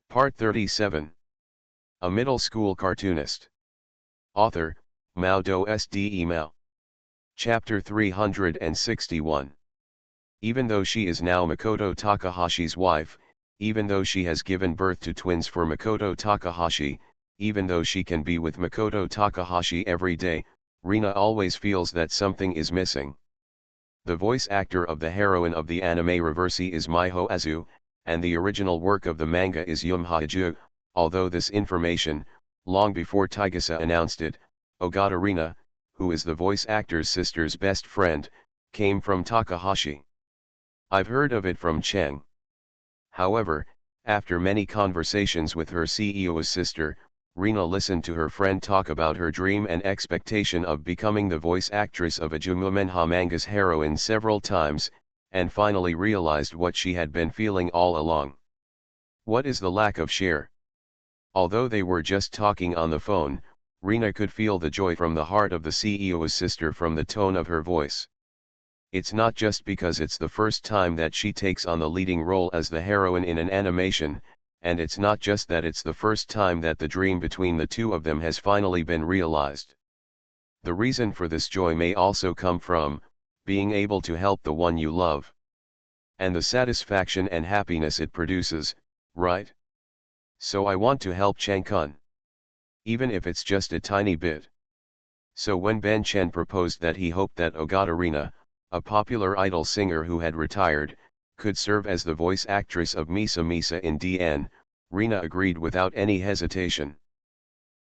Part 37. A Middle School Cartoonist. Author, Mao Do Sde Mao. Chapter 361. Even though she is now Makoto Takahashi's wife, even though she has given birth to twins for Makoto Takahashi, even though she can be with Makoto Takahashi every day, Rina always feels that something is missing. The voice actor of the heroine of the anime Reversi is Miho Azu, and the original work of the manga is Yumhaiju, although this information, long before Taigasa announced it, Ogata Rina, who is the voice actor's sister's best friend, came from Takahashi. I've heard of it from Cheng. However, after many conversations with her CEO's sister, Rina listened to her friend talk about her dream and expectation of becoming the voice actress of Ajumenha manga's heroine several times, and finally realized what she had been feeling all along. What is the lack of share? Although they were just talking on the phone, Rina could feel the joy from the heart of the CEO's sister from the tone of her voice. It's not just because it's the first time that she takes on the leading role as the heroine in an animation, and it's not just that it's the first time that the dream between the two of them has finally been realized. The reason for this joy may also come from being able to help the one you love. And the satisfaction and happiness it produces, right? So I want to help Cheng-kun. Even if it's just a tiny bit. So when Ben Chen proposed that he hoped that Ogata Rina, a popular idol singer who had retired, could serve as the voice actress of Misa Misa in DN, Rina agreed without any hesitation.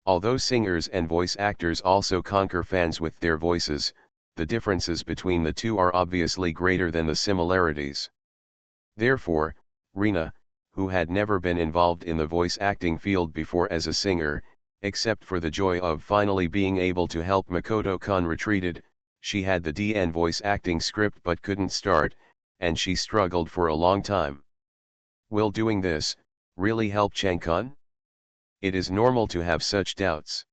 Although singers and voice actors also conquer fans with their voices, the differences between the two are obviously greater than the similarities. Therefore, Rina, who had never been involved in the voice acting field before as a singer, except for the joy of finally being able to help Makoto-kun retreated, she had the DN voice acting script but couldn't start, and she struggled for a long time. Will doing this really help Cheng-kun? It is normal to have such doubts.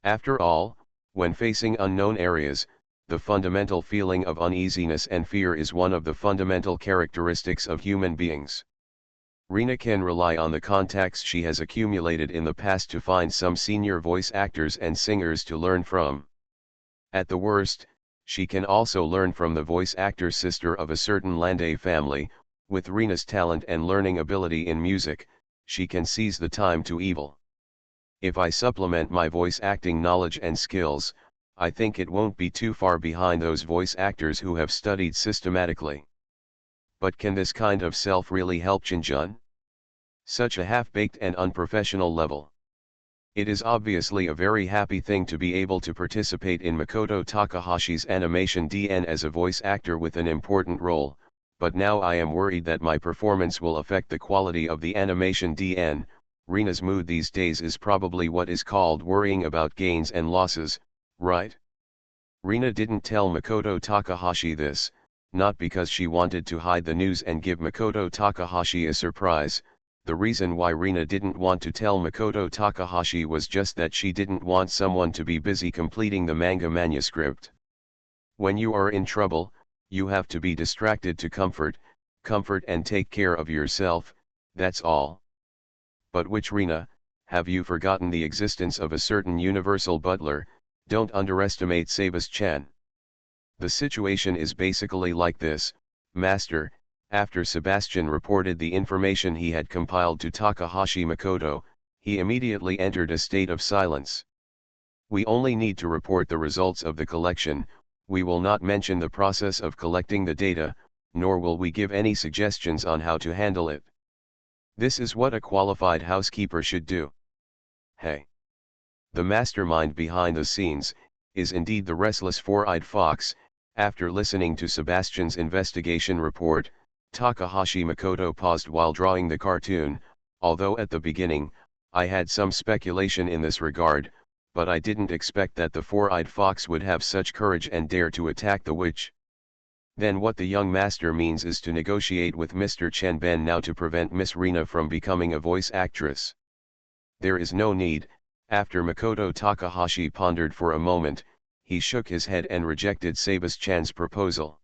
After all, when facing unknown areas, the fundamental feeling of uneasiness and fear is one of the fundamental characteristics of human beings. Rina can rely on the contacts she has accumulated in the past to find some senior voice actors and singers to learn from. At the worst, she can also learn from the voice actor's sister of a certain Landais family. With Rina's talent and learning ability in music, she can seize the time to evil. If I supplement my voice acting knowledge and skills, I think it won't be too far behind those voice actors who have studied systematically. But can this kind of self really help Cheng-kun? Such a half-baked and unprofessional level. It is obviously a very happy thing to be able to participate in Makoto Takahashi's animation DN as a voice actor with an important role, but now I am worried that my performance will affect the quality of the animation DN. Rina's mood these days is probably what is called worrying about gains and losses, right? Rina didn't tell Makoto Takahashi this, not because she wanted to hide the news and give Makoto Takahashi a surprise. The reason why Rina didn't want to tell Makoto Takahashi was just that she didn't want someone to be busy completing the manga manuscript. When you are in trouble, you have to be distracted to comfort and take care of yourself, that's all. But which Rina, have you forgotten the existence of a certain universal butler? Don't underestimate Sabas-chan. The situation is basically like this, Master. After Sebastian reported the information he had compiled to Takahashi Makoto, he immediately entered a state of silence. We only need to report the results of the collection. We will not mention the process of collecting the data, nor will we give any suggestions on how to handle it. This is what a qualified housekeeper should do. Hey! The mastermind behind the scenes is indeed the restless four-eyed fox. After listening to Sebastian's investigation report, Takahashi Makoto paused while drawing the cartoon. Although at the beginning, I had some speculation in this regard, but I didn't expect that the four-eyed fox would have such courage and dare to attack the witch. Then what the young master means is to negotiate with Mr. Chen Ben now to prevent Miss Rina from becoming a voice actress. There is no need. After Makoto Takahashi pondered for a moment, he shook his head and rejected Sabas-chan's proposal.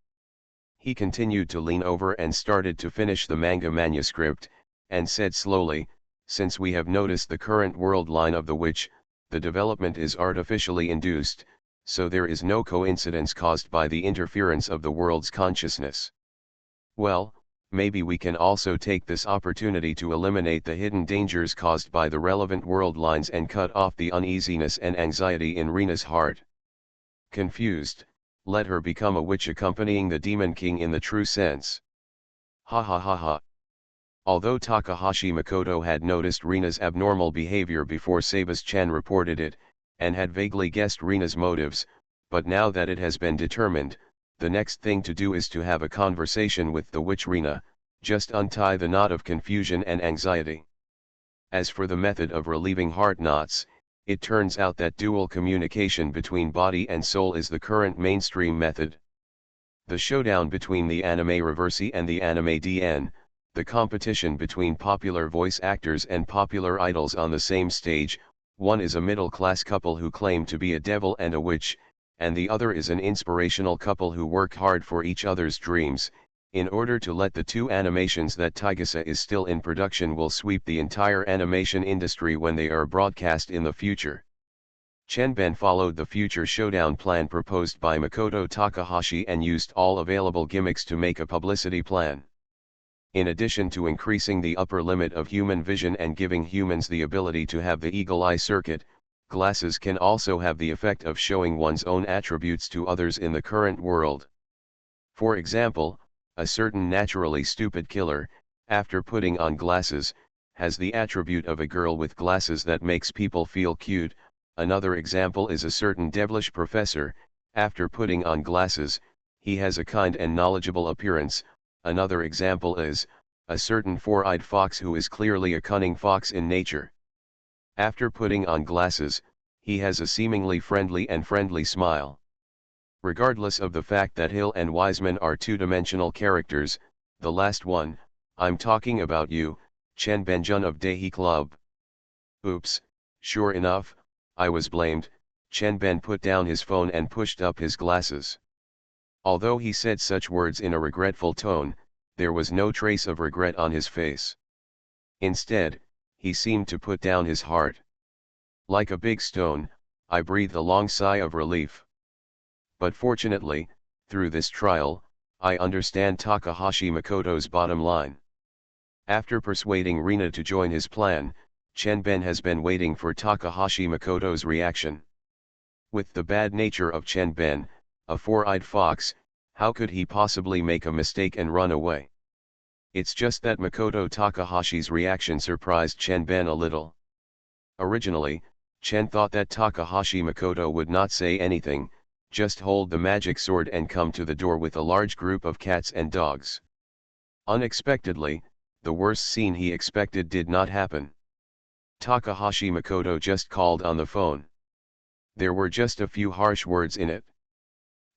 He continued to lean over and started to finish the manga manuscript, and said slowly, Since we have noticed the current world line of the witch, the development is artificially induced, so there is no coincidence caused by the interference of the world's consciousness. Well, maybe we can also take this opportunity to eliminate the hidden dangers caused by the relevant world lines and cut off the uneasiness and anxiety in Rina's heart. Confused, let her become a witch accompanying the Demon King in the true sense. Ha ha ha ha. Although Takahashi Makoto had noticed Rina's abnormal behavior before Sabas-chan reported it, and had vaguely guessed Rina's motives, but now that it has been determined, the next thing to do is to have a conversation with the witch Rina, just untie the knot of confusion and anxiety. As for the method of relieving heart knots, it turns out that dual communication between body and soul is the current mainstream method. The showdown between the anime Reversi and the anime DN, the competition between popular voice actors and popular idols on the same stage, one is a middle-class couple who claim to be a devil and a witch, and the other is an inspirational couple who work hard for each other's dreams, in order to let the two animations that Taigasa is still in production will sweep the entire animation industry when they are broadcast in the future. Chenben followed the future showdown plan proposed by Makoto Takahashi and used all available gimmicks to make a publicity plan. In addition to increasing the upper limit of human vision and giving humans the ability to have the eagle eye circuit, glasses can also have the effect of showing one's own attributes to others in the current world. For example, a certain naturally stupid killer, after putting on glasses, has the attribute of a girl with glasses that makes people feel cute. Another example is a certain devilish professor, after putting on glasses, he has a kind and knowledgeable appearance. Another example is, a certain four-eyed fox who is clearly a cunning fox in nature. After putting on glasses, he has a seemingly friendly smile. Regardless of the fact that Hill and Wiseman are two-dimensional characters, the last one, I'm talking about you, Chen Benjun of Daehi Club. Oops, sure enough, I was blamed. Chen Ben put down his phone and pushed up his glasses. Although he said such words in a regretful tone, there was no trace of regret on his face. Instead, he seemed to put down his heart. Like a big stone, I breathed a long sigh of relief. But fortunately, through this trial, I understand Takahashi Makoto's bottom line. After persuading Rina to join his plan, Chen Ben has been waiting for Takahashi Makoto's reaction. With the bad nature of Chen Ben, a four-eyed fox, how could he possibly make a mistake and run away? It's just that Makoto Takahashi's reaction surprised Chen Ben a little. Originally, Chen thought that Takahashi Makoto would not say anything, just hold the magic sword and come to the door with a large group of cats and dogs. Unexpectedly, the worst scene he expected did not happen. Takahashi Makoto just called on the phone. There were just a few harsh words in it.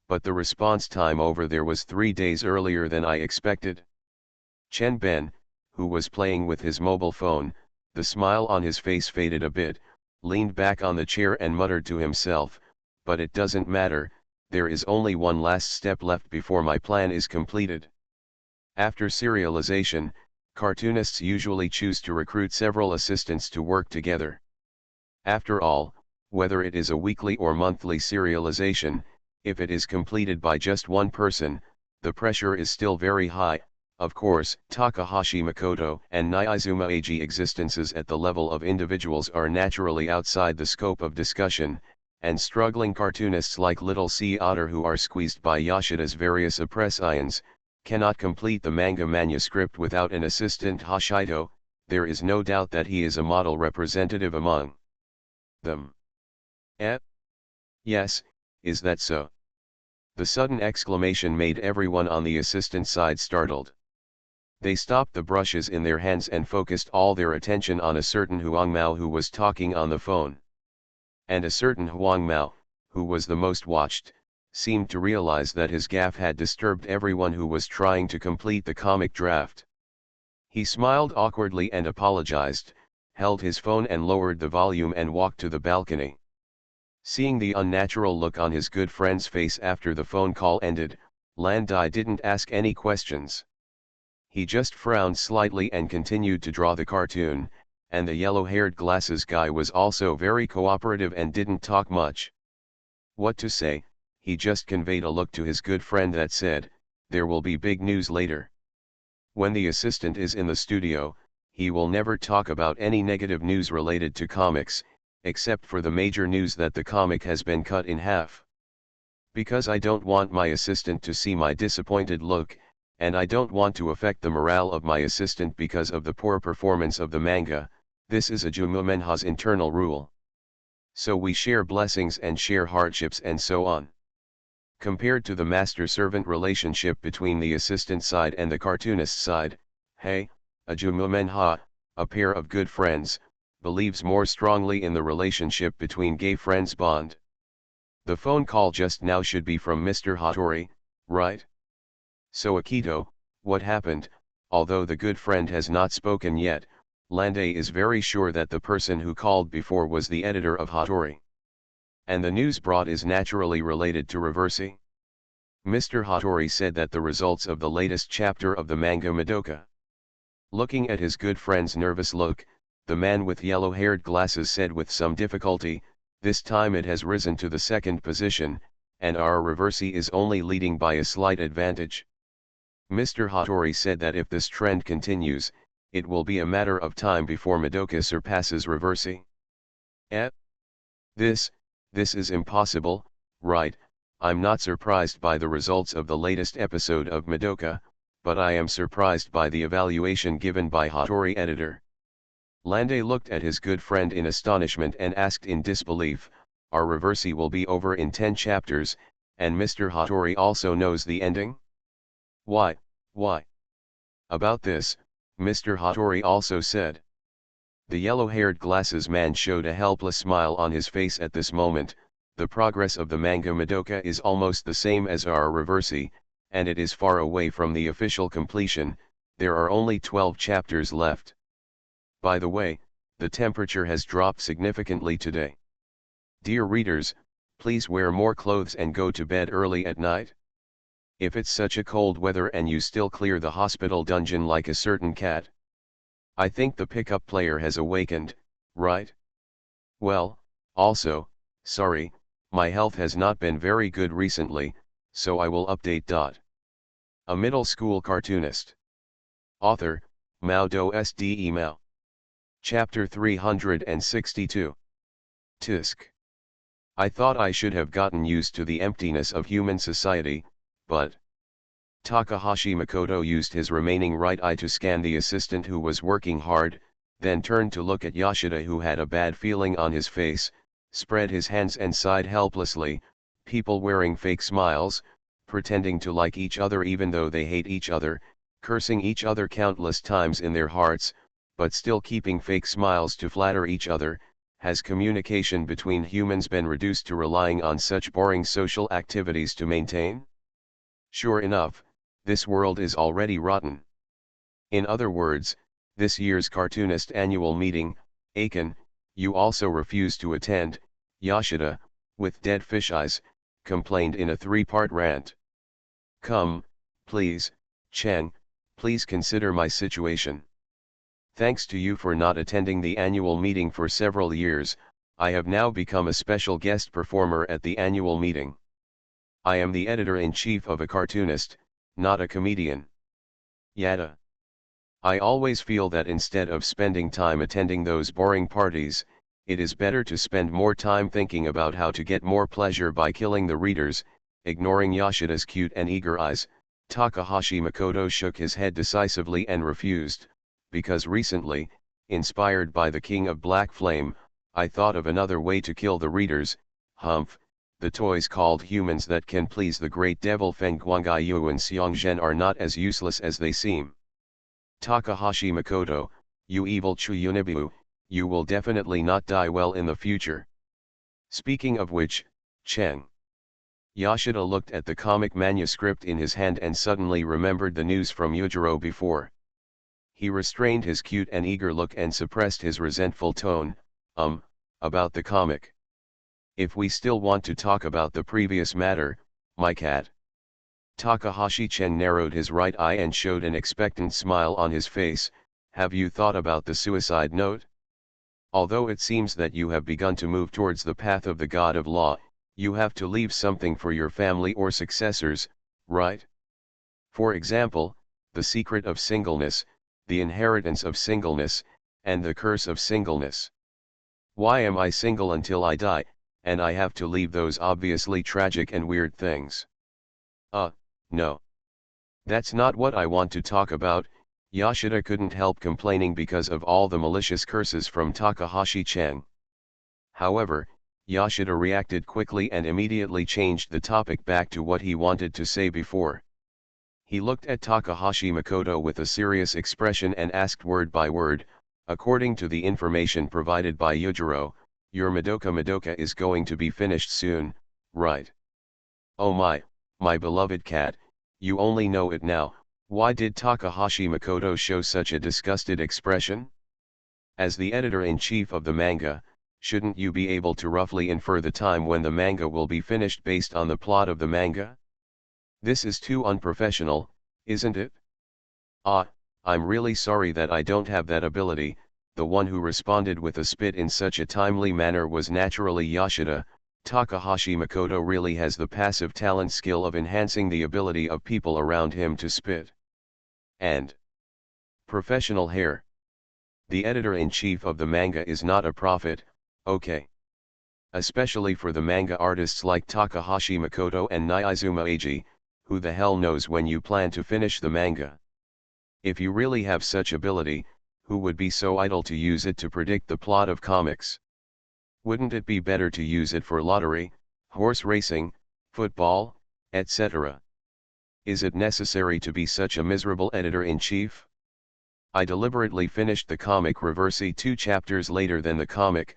But the response time over there was 3 days earlier than I expected. Chen Ben, who was playing with his mobile phone, the smile on his face faded a bit, leaned back on the chair and muttered to himself, but it doesn't matter, there is only one last step left before my plan is completed. After serialization, cartoonists usually choose to recruit several assistants to work together. After all, whether it is a weekly or monthly serialization, if it is completed by just one person, the pressure is still very high. Of course, Takahashi Makoto and Nyaizuma Eiji existences at the level of individuals are naturally outside the scope of discussion, and struggling cartoonists like Little Sea Otter who are squeezed by Yoshida's various oppressians, cannot complete the manga manuscript without an assistant. Hashito, there is no doubt that he is a model representative among them. Yes, is that so? The sudden exclamation made everyone on the assistant side startled. They stopped the brushes in their hands and focused all their attention on a certain Huang Mao who was talking on the phone. And a certain Huang Mao, who was the most watched, seemed to realize that his gaffe had disturbed everyone who was trying to complete the comic draft. He smiled awkwardly and apologized, held his phone and lowered the volume and walked to the balcony. Seeing the unnatural look on his good friend's face after the phone call ended, Lan Dai didn't ask any questions. He just frowned slightly and continued to draw the cartoon, and the yellow-haired glasses guy was also very cooperative and didn't talk much. What to say, he just conveyed a look to his good friend that said, "There will be big news later." When the assistant is in the studio, he will never talk about any negative news related to comics, except for the major news that the comic has been cut in half. Because I don't want my assistant to see my disappointed look, and I don't want to affect the morale of my assistant because of the poor performance of the manga, this is a Jumumenha's internal rule. So we share blessings and share hardships and so on. Compared to the master-servant relationship between the assistant side and the cartoonist side, hey, a Jumumenha, a pair of good friends, believes more strongly in the relationship between gay friends bond. The phone call just now should be from Mr. Hattori, right? So Akito, what happened? Although the good friend has not spoken yet, Lande is very sure that the person who called before was the editor of Hattori. And the news brought is naturally related to Reversi. Mr. Hattori said that the results of the latest chapter of the manga Madoka. Looking at his good friend's nervous look, the man with yellow-haired glasses said with some difficulty, "This time it has risen to the second position, and our Reversi is only leading by a slight advantage." Mr. Hattori said that if this trend continues, it will be a matter of time before Madoka surpasses Reversi. This is impossible, right? I'm not surprised by the results of the latest episode of Madoka, but I am surprised by the evaluation given by Hattori editor. Lande looked at his good friend in astonishment and asked in disbelief, "Our Reversi will be over in 10 chapters, and Mr. Hattori also knows the ending?" Why? About this, Mr. Hattori also said. The yellow-haired glasses man showed a helpless smile on his face at this moment. The progress of the manga Madoka is almost the same as our Reversi, and it is far away from the official completion. There are only 12 chapters left. By the way, the temperature has dropped significantly today. Dear readers, please wear more clothes and go to bed early at night. If it's such a cold weather and you still clear the hospital dungeon like a certain cat, I think the pickup player has awakened, right? Well, also, sorry, my health has not been very good recently, so I will update. A middle school cartoonist. Author, Mao Do Sde Mao. Chapter 362. Tisk. I thought I should have gotten used to the emptiness of human society, but... Takahashi Makoto used his remaining right eye to scan the assistant who was working hard, then turned to look at Yoshida who had a bad feeling on his face, spread his hands and sighed helplessly. People wearing fake smiles, pretending to like each other even though they hate each other, cursing each other countless times in their hearts, but still keeping fake smiles to flatter each other. Has communication between humans been reduced to relying on such boring social activities to maintain? Sure enough, this world is already rotten. In other words, this year's cartoonist annual meeting, Aiken, you also refuse to attend, Yoshida, with dead fish eyes, complained in a 3-part rant. Come, please, Chen, please consider my situation. Thanks to you for not attending the annual meeting for several years, I have now become a special guest performer at the annual meeting. I am the editor-in-chief of a cartoonist, not a comedian. Yada. I always feel that instead of spending time attending those boring parties, it is better to spend more time thinking about how to get more pleasure by killing the readers. Ignoring Yoshida's cute and eager eyes, Takahashi Makoto shook his head decisively and refused, because recently, inspired by the King of Black Flame, I thought of another way to kill the readers. Humph. The toys called humans that can please the great devil Feng Guangaiyu and Xiongzhen are not as useless as they seem. Takahashi Makoto, you evil Chuyunibu, you will definitely not die well in the future. Speaking of which, Chen. Yoshida looked at the comic manuscript in his hand and suddenly remembered the news from Yujiro before. He restrained his cute and eager look and suppressed his resentful tone, about the comic. If we still want to talk about the previous matter, my cat. Takahashi Chen narrowed his right eye and showed an expectant smile on his face. Have you thought about the suicide note? Although it seems that you have begun to move towards the path of the god of law, you have to leave something for your family or successors, right? For example, the secret of singleness, the inheritance of singleness, and the curse of singleness. Why am I single until I die, and I have to leave those obviously tragic and weird things? No. That's not what I want to talk about. Yoshida couldn't help complaining because of all the malicious curses from Takahashi-chan. However, Yoshida reacted quickly and immediately changed the topic back to what he wanted to say before. He looked at Takahashi Makoto with a serious expression and asked word by word, according to the information provided by Yujiro, your Madoka is going to be finished soon, right? Oh my beloved cat, you only know it now. Why did Takahashi Makoto show such a disgusted expression? As the editor-in-chief of the manga, shouldn't you be able to roughly infer the time when the manga will be finished based on the plot of the manga? This is too unprofessional, isn't it? I'm really sorry that I don't have that ability. The one who responded with a spit in such a timely manner was naturally Yoshida. Takahashi Makoto really has the passive talent skill of enhancing the ability of people around him to spit. And professional hair. The editor-in-chief of the manga is not a prophet, okay? Especially for the manga artists like Takahashi Makoto and Naizuma Eiji, who the hell knows when you plan to finish the manga? If you really have such ability, who would be so idle to use it to predict the plot of comics? Wouldn't it be better to use it for lottery, horse racing, football, etc.? Is it necessary to be such a miserable editor-in-chief? I deliberately finished the comic Reversi 2 chapters later than the comic.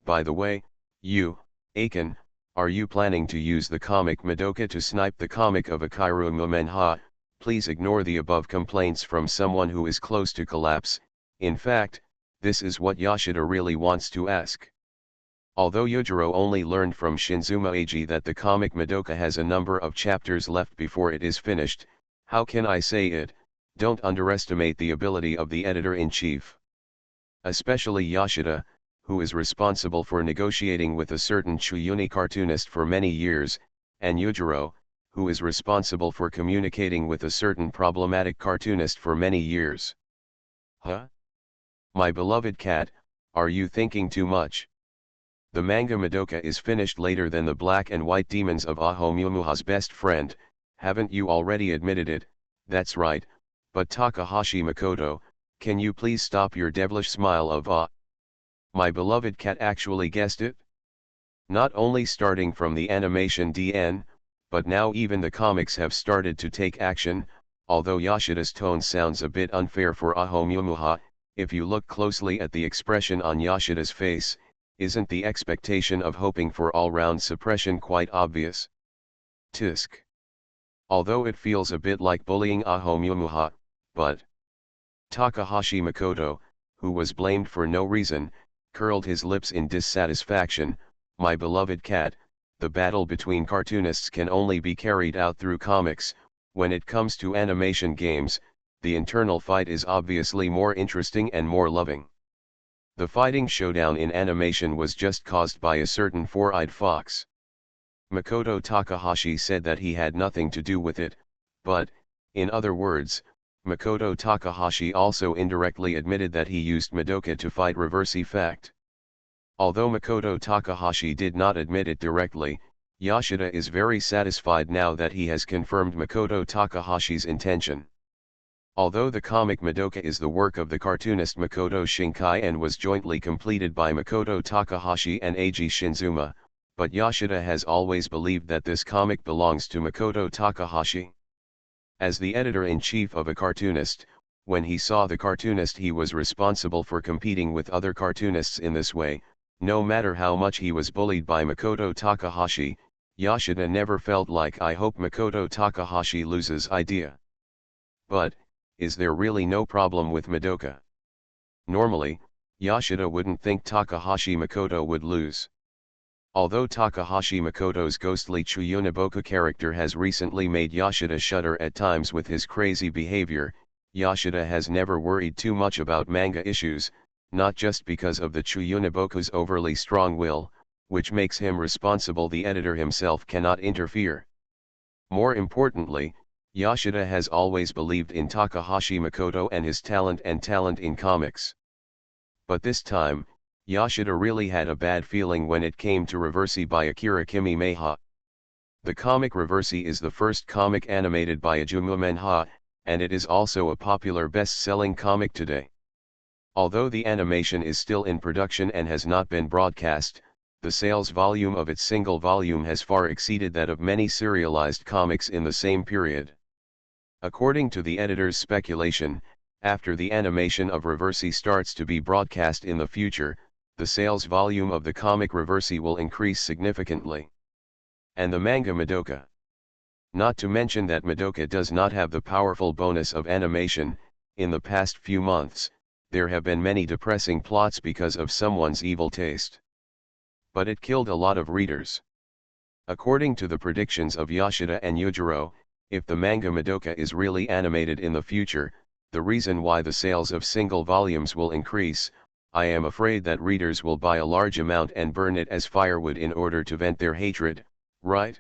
By the way, you, Aiken, are you planning to use the comic Madoka to snipe the comic of Akira Momenha? Please ignore the above complaints from someone who is close to collapse. In fact, this is what Yoshida really wants to ask. Although Yujiro only learned from Shinzuma Eiji that the comic Madoka has a number of chapters left before it is finished, how can I say it? Don't underestimate the ability of the editor-in-chief. Especially Yoshida, who is responsible for negotiating with a certain Chuyuni cartoonist for many years, and Yujiro, who is responsible for communicating with a certain problematic cartoonist for many years. Huh? My beloved cat, are you thinking too much? The manga Madoka is finished later than the Black and White Demons of Aho Mumuha's best friend, haven't you already admitted it? That's right, but Takahashi Makoto, can you please stop your devilish smile of my beloved cat actually guessed it? Not only starting from the animation DN, but now even the comics have started to take action. Although Yoshida's tone sounds a bit unfair for Aho Mumuha, if you look closely at the expression on Yoshida's face, isn't the expectation of hoping for all-round suppression quite obvious? Tisk. Although it feels a bit like bullying Aho Mumuha, but Takahashi Makoto, who was blamed for no reason, curled his lips in dissatisfaction. My beloved cat, the battle between cartoonists can only be carried out through comics. When it comes to animation games, the internal fight is obviously more interesting and more loving. The fighting showdown in animation was just caused by a certain four-eyed fox. Makoto Takahashi said that he had nothing to do with it, but, in other words, Makoto Takahashi also indirectly admitted that he used Madoka to fight Reverse Effect. Although Makoto Takahashi did not admit it directly, Yoshida is very satisfied now that he has confirmed Makoto Takahashi's intention. Although the comic Madoka is the work of the cartoonist Makoto Shinkai and was jointly completed by Makoto Takahashi and Eiji Shinzuma, but Yoshida has always believed that this comic belongs to Makoto Takahashi. As the editor-in-chief of a cartoonist, when he saw the cartoonist he was responsible for competing with other cartoonists in this way, no matter how much he was bullied by Makoto Takahashi, Yoshida never felt like I hope Makoto Takahashi loses idea. But, is there really no problem with Madoka? Normally, Yoshida wouldn't think Takahashi Makoto would lose. Although Takahashi Makoto's ghostly Chuyunaboku character has recently made Yoshida shudder at times with his crazy behavior, Yoshida has never worried too much about manga issues. not just because of the Chuyunoboku's overly strong will, which makes him responsible. The editor himself cannot interfere. More importantly, Yoshida has always believed in Takahashi Makoto and his talent in comics. But this time, Yoshida really had a bad feeling when it came to Reversi by Akira Kimimeha. The comic Reversi is the first comic animated by Ajumu Menha, and it is also a popular best-selling comic today. Although the animation is still in production and has not been broadcast, the sales volume of its single volume has far exceeded that of many serialized comics in the same period. According to the editor's speculation, after the animation of Reversi starts to be broadcast in the future, the sales volume of the comic Reversi will increase significantly. And the manga Madoka. Not to mention that Madoka does not have the powerful bonus of animation. In the past few months, there have been many depressing plots because of someone's evil taste. But it killed a lot of readers. According to the predictions of Yoshida and Yujiro, if the manga Madoka is really animated in the future, the reason why the sales of single volumes will increase, I am afraid that readers will buy a large amount and burn it as firewood in order to vent their hatred, right?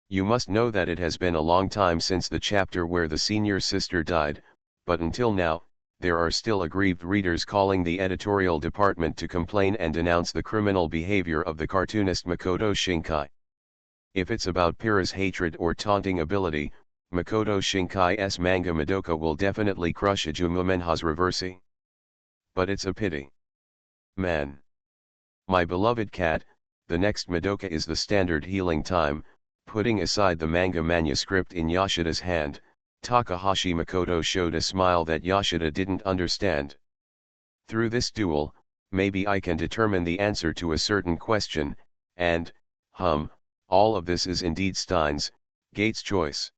You must know that it has been a long time since the chapter where the senior sister died, but until now, there are still aggrieved readers calling the editorial department to complain and denounce the criminal behavior of the cartoonist Makoto Shinkai. If it's about Pira's hatred or taunting ability, Makoto Shinkai's manga Madoka will definitely crush Ajumu Menha's Reversi. But it's a pity. Man. My beloved cat, the next Madoka is the standard healing time. Putting aside the manga manuscript in Yoshida's hand, Takahashi Makoto showed a smile that Yoshida didn't understand. Through this duel, maybe I can determine the answer to a certain question, and, all of this is indeed Steins Gate's choice.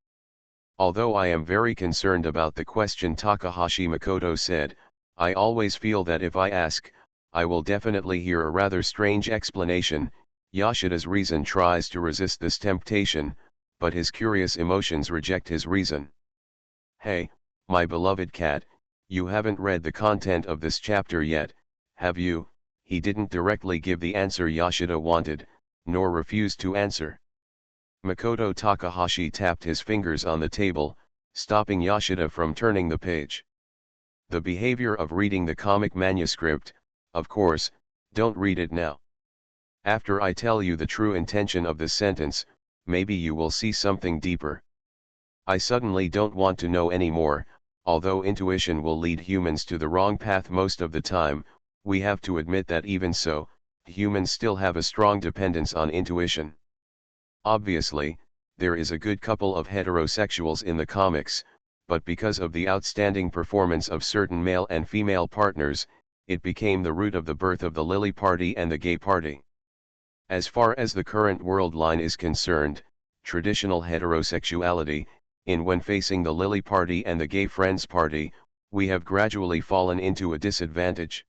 Although I am very concerned about the question, Takahashi Makoto said, I always feel that if I ask, I will definitely hear a rather strange explanation. Yoshida's reason tries to resist this temptation, but his curious emotions reject his reason. Hey, my beloved cat, you haven't read the content of this chapter yet, have you? He didn't directly give the answer Yoshida wanted, nor refused to answer. Makoto Takahashi tapped his fingers on the table, stopping Yoshida from turning the page. The behavior of reading the comic manuscript, of course, don't read it now. After I tell you the true intention of this sentence, maybe you will see something deeper. I suddenly don't want to know anymore. Although intuition will lead humans to the wrong path most of the time, we have to admit that even so, humans still have a strong dependence on intuition. Obviously, there is a good couple of heterosexuals in the comics, but because of the outstanding performance of certain male and female partners, it became the root of the birth of the Lily Party and the Gay Party. As far as the current world line is concerned, traditional heterosexuality, in when facing the Lily Party and the Gay Friends Party, we have gradually fallen into a disadvantage.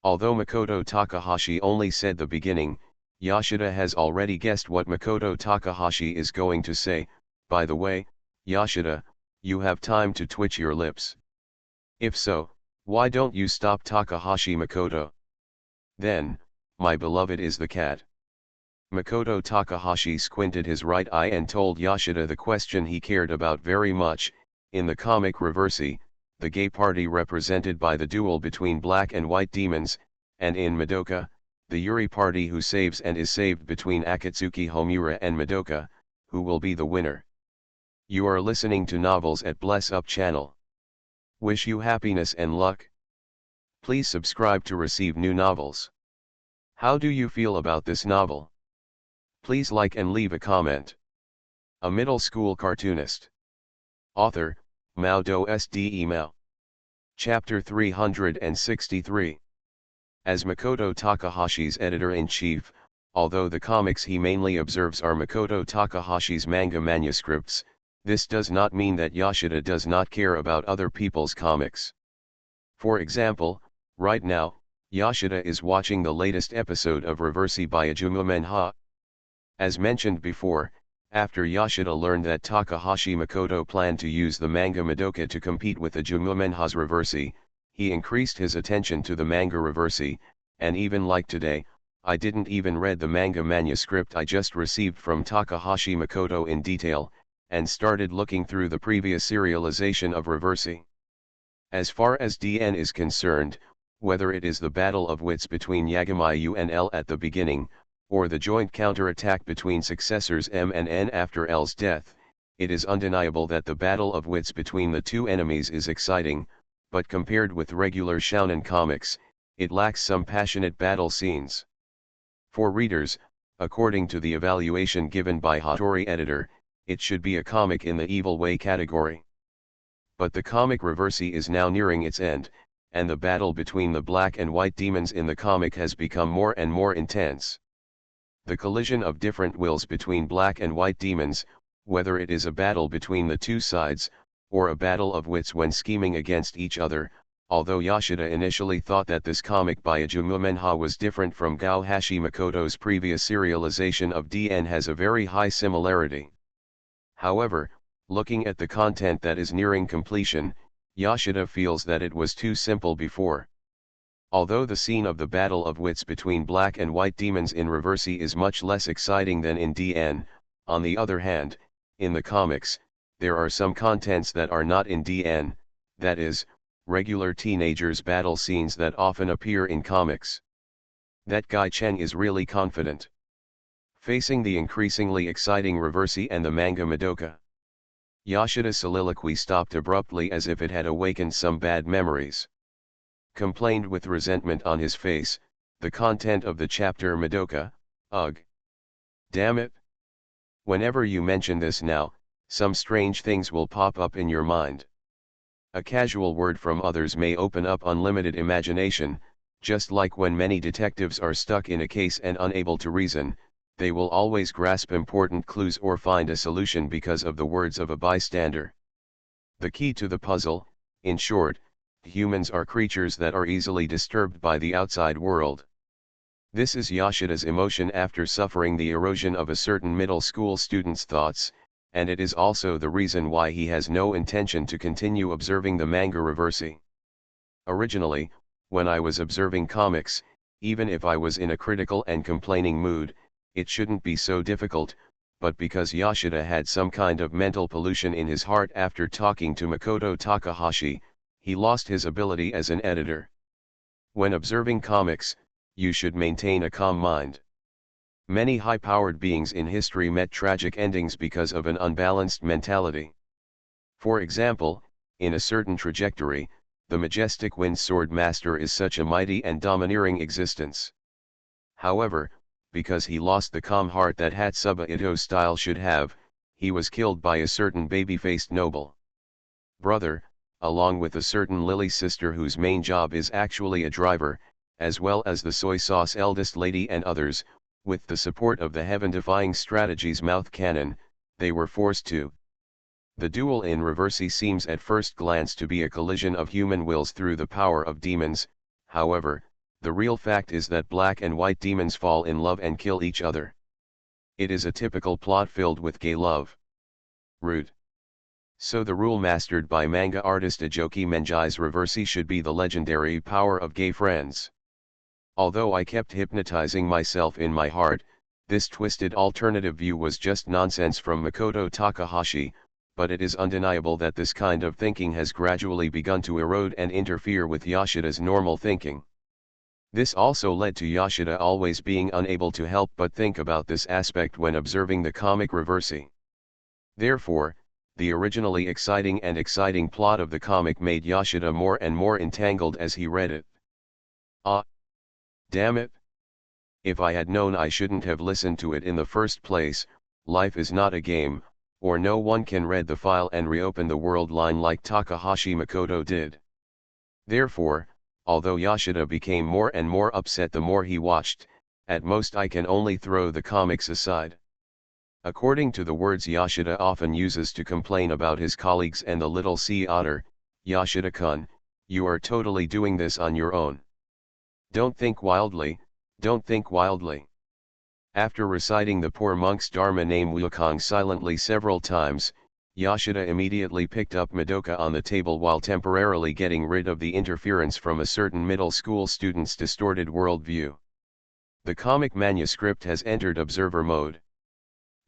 Although Makoto Takahashi only said the beginning, Yoshida has already guessed what Makoto Takahashi is going to say. By the way, Yoshida, you have time to twitch your lips. If so, why don't you stop, Takahashi Makoto? Then, my beloved is the cat. Makoto Takahashi squinted his right eye and told Yoshida the question he cared about very much. In the comic Reversi, the Gay Party represented by the duel between black and white demons, and in Madoka, the Yuri Party who saves and is saved between Akatsuki Homura and Madoka, who will be the winner. You are listening to Novels at Bless Up channel. Wish you happiness and luck. Please subscribe to receive new novels. How do you feel about this novel? Please like and leave a comment. A middle school cartoonist. Author, MaleProtagonist Email. Chapter 363. As Makoto Takahashi's editor-in-chief, although the comics he mainly observes are Makoto Takahashi's manga manuscripts, this does not mean that Yoshida does not care about other people's comics. For example, right now, Yoshida is watching the latest episode of Reversi by Ajumu Menha. As mentioned before, after Yoshida learned that Takahashi Makoto planned to use the manga Madoka to compete with Ajumu Menha's Reversi, He increased his attention to the manga reversi, and even like today, I didn't even read the manga manuscript I just received from Takahashi Makoto in detail, and started looking through the previous serialization of reversi. As far as DN is concerned, whether it is the battle of wits between Yagami and L at the beginning, or the joint counterattack between successors M and N after L's death, it is undeniable that the battle of wits between the two enemies is exciting, but compared with regular shounen comics, it lacks some passionate battle scenes. For readers, according to the evaluation given by Hattori Editor, it should be a comic in the evil way category. But the comic reversi is now nearing its end, and the battle between the black and white demons in the comic has become more and more intense. The collision of different wills between black and white demons, whether it is a battle between the two sides, or a battle of wits when scheming against each other, although Yoshida initially thought that this comic by Ajuma Menha was different from Gao Hashimoto's previous serialization of DN, has a very high similarity. However, looking at the content that is nearing completion, Yoshida feels that it was too simple before. Although the scene of the battle of wits between black and white demons in reversi is much less exciting than in DN, on the other hand, in the comics, there are some contents that are not in DN, that is, regular teenagers' battle scenes that often appear in comics. That guy Cheng is really confident. Facing the increasingly exciting reversi and the manga Madoka, Yoshida's soliloquy stopped abruptly as if it had awakened some bad memories. Complained with resentment on his face, the content of the chapter Madoka, ugh. Damn it. Whenever you mention this now, some strange things will pop up in your mind. A casual word from others may open up unlimited imagination, just like when many detectives are stuck in a case and unable to reason, they will always grasp important clues or find a solution because of the words of a bystander. The key to the puzzle, in short, humans are creatures that are easily disturbed by the outside world. This is Yoshida's emotion after suffering the erosion of a certain middle school student's thoughts, and it is also the reason why he has no intention to continue observing the manga reversi. Originally, when I was observing comics, even if I was in a critical and complaining mood, it shouldn't be so difficult, but because Yoshida had some kind of mental pollution in his heart after talking to Makoto Takahashi, he lost his ability as an editor. When observing comics, you should maintain a calm mind. Many high-powered beings in history met tragic endings because of an unbalanced mentality. For example, in a certain trajectory, the majestic Wind Sword Master is such a mighty and domineering existence. However, because he lost the calm heart that Hatsuba Ito's style should have, he was killed by a certain baby-faced noble brother, along with a certain lily sister whose main job is actually a driver, as well as the soy sauce eldest lady and others. With the support of the heaven-defying strategies mouth cannon, they were forced to. The duel in reversi seems at first glance to be a collision of human wills through the power of demons, however, the real fact is that black and white demons fall in love and kill each other. It is a typical plot filled with gay love. Root. So the rule mastered by manga artist Ajoki Menjai's reversi should be the legendary power of gay friends. Although I kept hypnotizing myself in my heart, this twisted alternative view was just nonsense from Makoto Takahashi, but it is undeniable that this kind of thinking has gradually begun to erode and interfere with Yoshida's normal thinking. This also led to Yoshida always being unable to help but think about this aspect when observing the comic reversi. Therefore, the originally exciting plot of the comic made Yoshida more and more entangled as he read it. Ah! Damn it! If I had known I shouldn't have listened to it in the first place, life is not a game, or no one can read the file and reopen the world line like Takahashi Makoto did. Therefore, although Yoshida became more and more upset the more he watched, at most I can only throw the comics aside. According to the words Yoshida often uses to complain about his colleagues and the little sea otter, Yoshida-kun, you are totally doing this on your own. Don't think wildly, don't think wildly. After reciting the poor monk's Dharma name Wukong silently several times, Yoshida immediately picked up Madoka on the table while temporarily getting rid of the interference from a certain middle school student's distorted worldview. The comic manuscript has entered observer mode.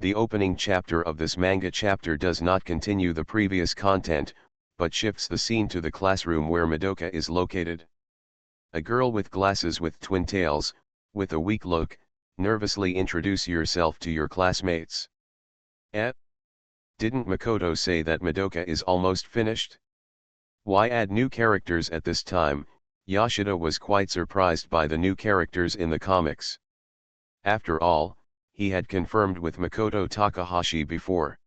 The opening chapter of this manga chapter does not continue the previous content, but shifts the scene to the classroom where Madoka is located. A girl with glasses with twin tails, with a weak look, nervously introduce yourself to your classmates. Didn't Makoto say that Madoka is almost finished? Why add new characters at this time? Yoshida was quite surprised by the new characters in the comics. After all, he had confirmed with Makoto Takahashi before.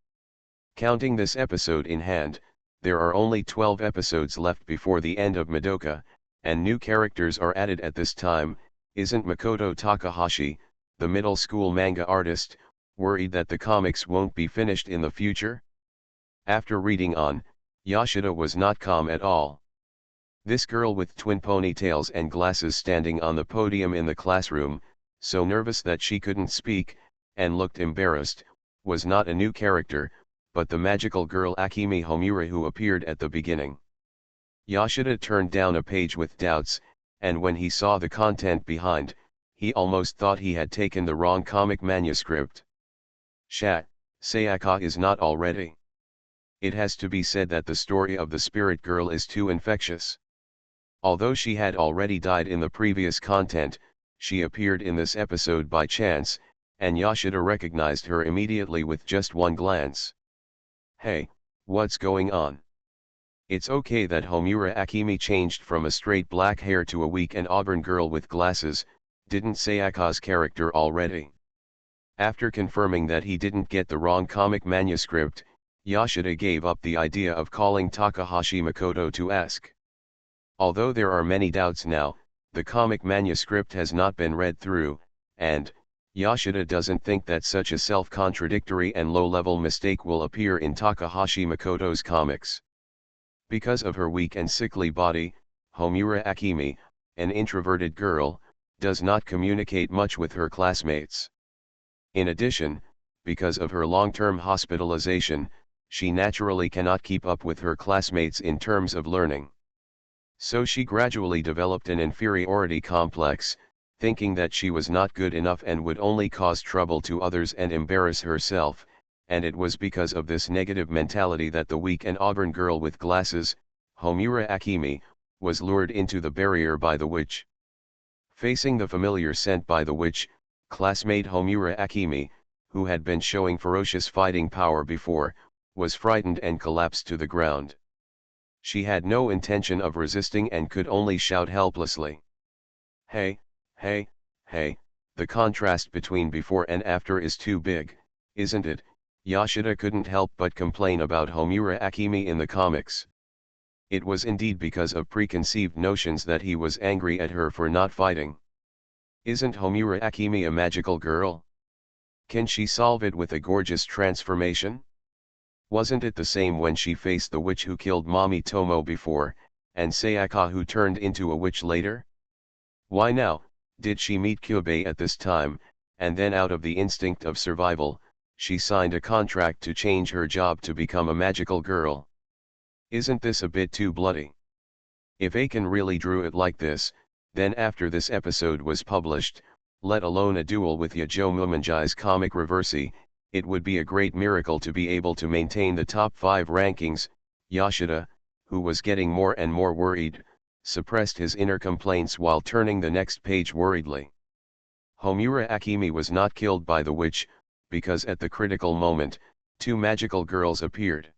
Counting this episode in hand, there are only 12 episodes left before the end of Madoka, and new characters are added at this time. Isn't Makoto Takahashi, the middle school manga artist, worried that the comics won't be finished in the future? After reading on, Yoshida was not calm at all. This girl with twin ponytails and glasses standing on the podium in the classroom, so nervous that she couldn't speak, and looked embarrassed, was not a new character, but the magical girl Akemi Homura who appeared at the beginning. Yoshida turned down a page with doubts, and when he saw the content behind, he almost thought he had taken the wrong comic manuscript. Sayaka is not already. It has to be said that the story of the spirit girl is too infectious. Although she had already died in the previous content, she appeared in this episode by chance, and Yoshida recognized her immediately with just one glance. Hey, what's going on? It's okay that Homura Akemi changed from a straight black hair to a weak and auburn girl with glasses, didn't Sayaka's character already? After confirming that he didn't get the wrong comic manuscript, Yoshida gave up the idea of calling Takahashi Makoto to ask. Although there are many doubts now, the comic manuscript has not been read through, and Yoshida doesn't think that such a self-contradictory and low-level mistake will appear in Takahashi Makoto's comics. Because of her weak and sickly body, Homura Akemi, an introverted girl, does not communicate much with her classmates. In addition, because of her long-term hospitalization, she naturally cannot keep up with her classmates in terms of learning. So she gradually developed an inferiority complex, thinking that she was not good enough and would only cause trouble to others and embarrass herself, and it was because of this negative mentality that the weak and auburn girl with glasses, Homura Akemi, was lured into the barrier by the witch. Facing the familiar scent by the witch, classmate Homura Akemi, who had been showing ferocious fighting power before, was frightened and collapsed to the ground. She had no intention of resisting and could only shout helplessly. Hey, hey, hey, the contrast between before and after is too big, isn't it? Yoshida couldn't help but complain about Homura Akemi in the comics. It was indeed because of preconceived notions that he was angry at her for not fighting. Isn't Homura Akemi a magical girl? Can she solve it with a gorgeous transformation? Wasn't it the same when she faced the witch who killed Mommy Tomo before, and Sayaka who turned into a witch later? Why now, did she meet Kyubei at this time, and then out of the instinct of survival, she signed a contract to change her job to become a magical girl? Isn't this a bit too bloody? If Aiken really drew it like this, then after this episode was published, let alone a duel with Yajo Mumanji's comic Reversi, it would be a great miracle to be able to maintain the top 5 rankings. Yoshida, who was getting more and more worried, suppressed his inner complaints while turning the next page worriedly. Homura Akemi was not killed by the witch, because at the critical moment, 2 magical girls appeared.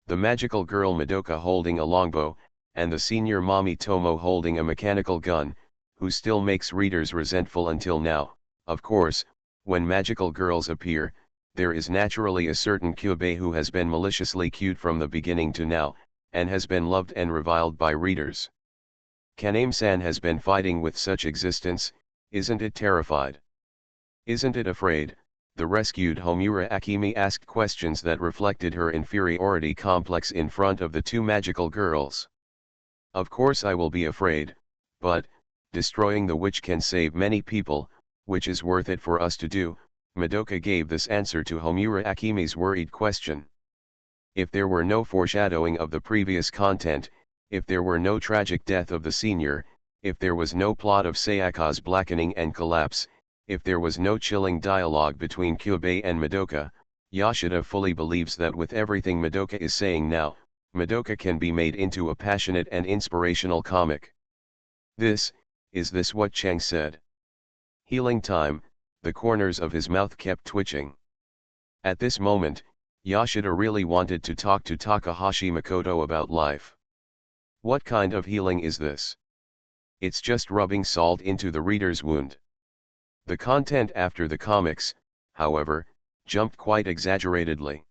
The magical girl Madoka holding a longbow, and the senior Mommy Tomo holding a mechanical gun, who still makes readers resentful until now. Of course, when magical girls appear, there is naturally a certain Kyubei who has been maliciously cued from the beginning to now, and has been loved and reviled by readers. Kaname-san has been fighting with such existence, isn't it terrified? Isn't it afraid? The rescued Homura Akemi asked questions that reflected her inferiority complex in front of the 2 magical girls. Of course I will be afraid, but destroying the witch can save many people, which is worth it for us to do. Madoka gave this answer to Homura Akemi's worried question. If there were no foreshadowing of the previous content, if there were no tragic death of the senior, if there was no plot of Sayaka's blackening and collapse, if there was no chilling dialogue between Kyubei and Madoka, Yoshida fully believes that with everything Madoka is saying now, Madoka can be made into a passionate and inspirational comic. Is this what Chang said? Healing time, the corners of his mouth kept twitching. At this moment, Yoshida really wanted to talk to Takahashi Makoto about life. What kind of healing is this? It's just rubbing salt into the reader's wound. The content after the comics, however, jumped quite exaggeratedly.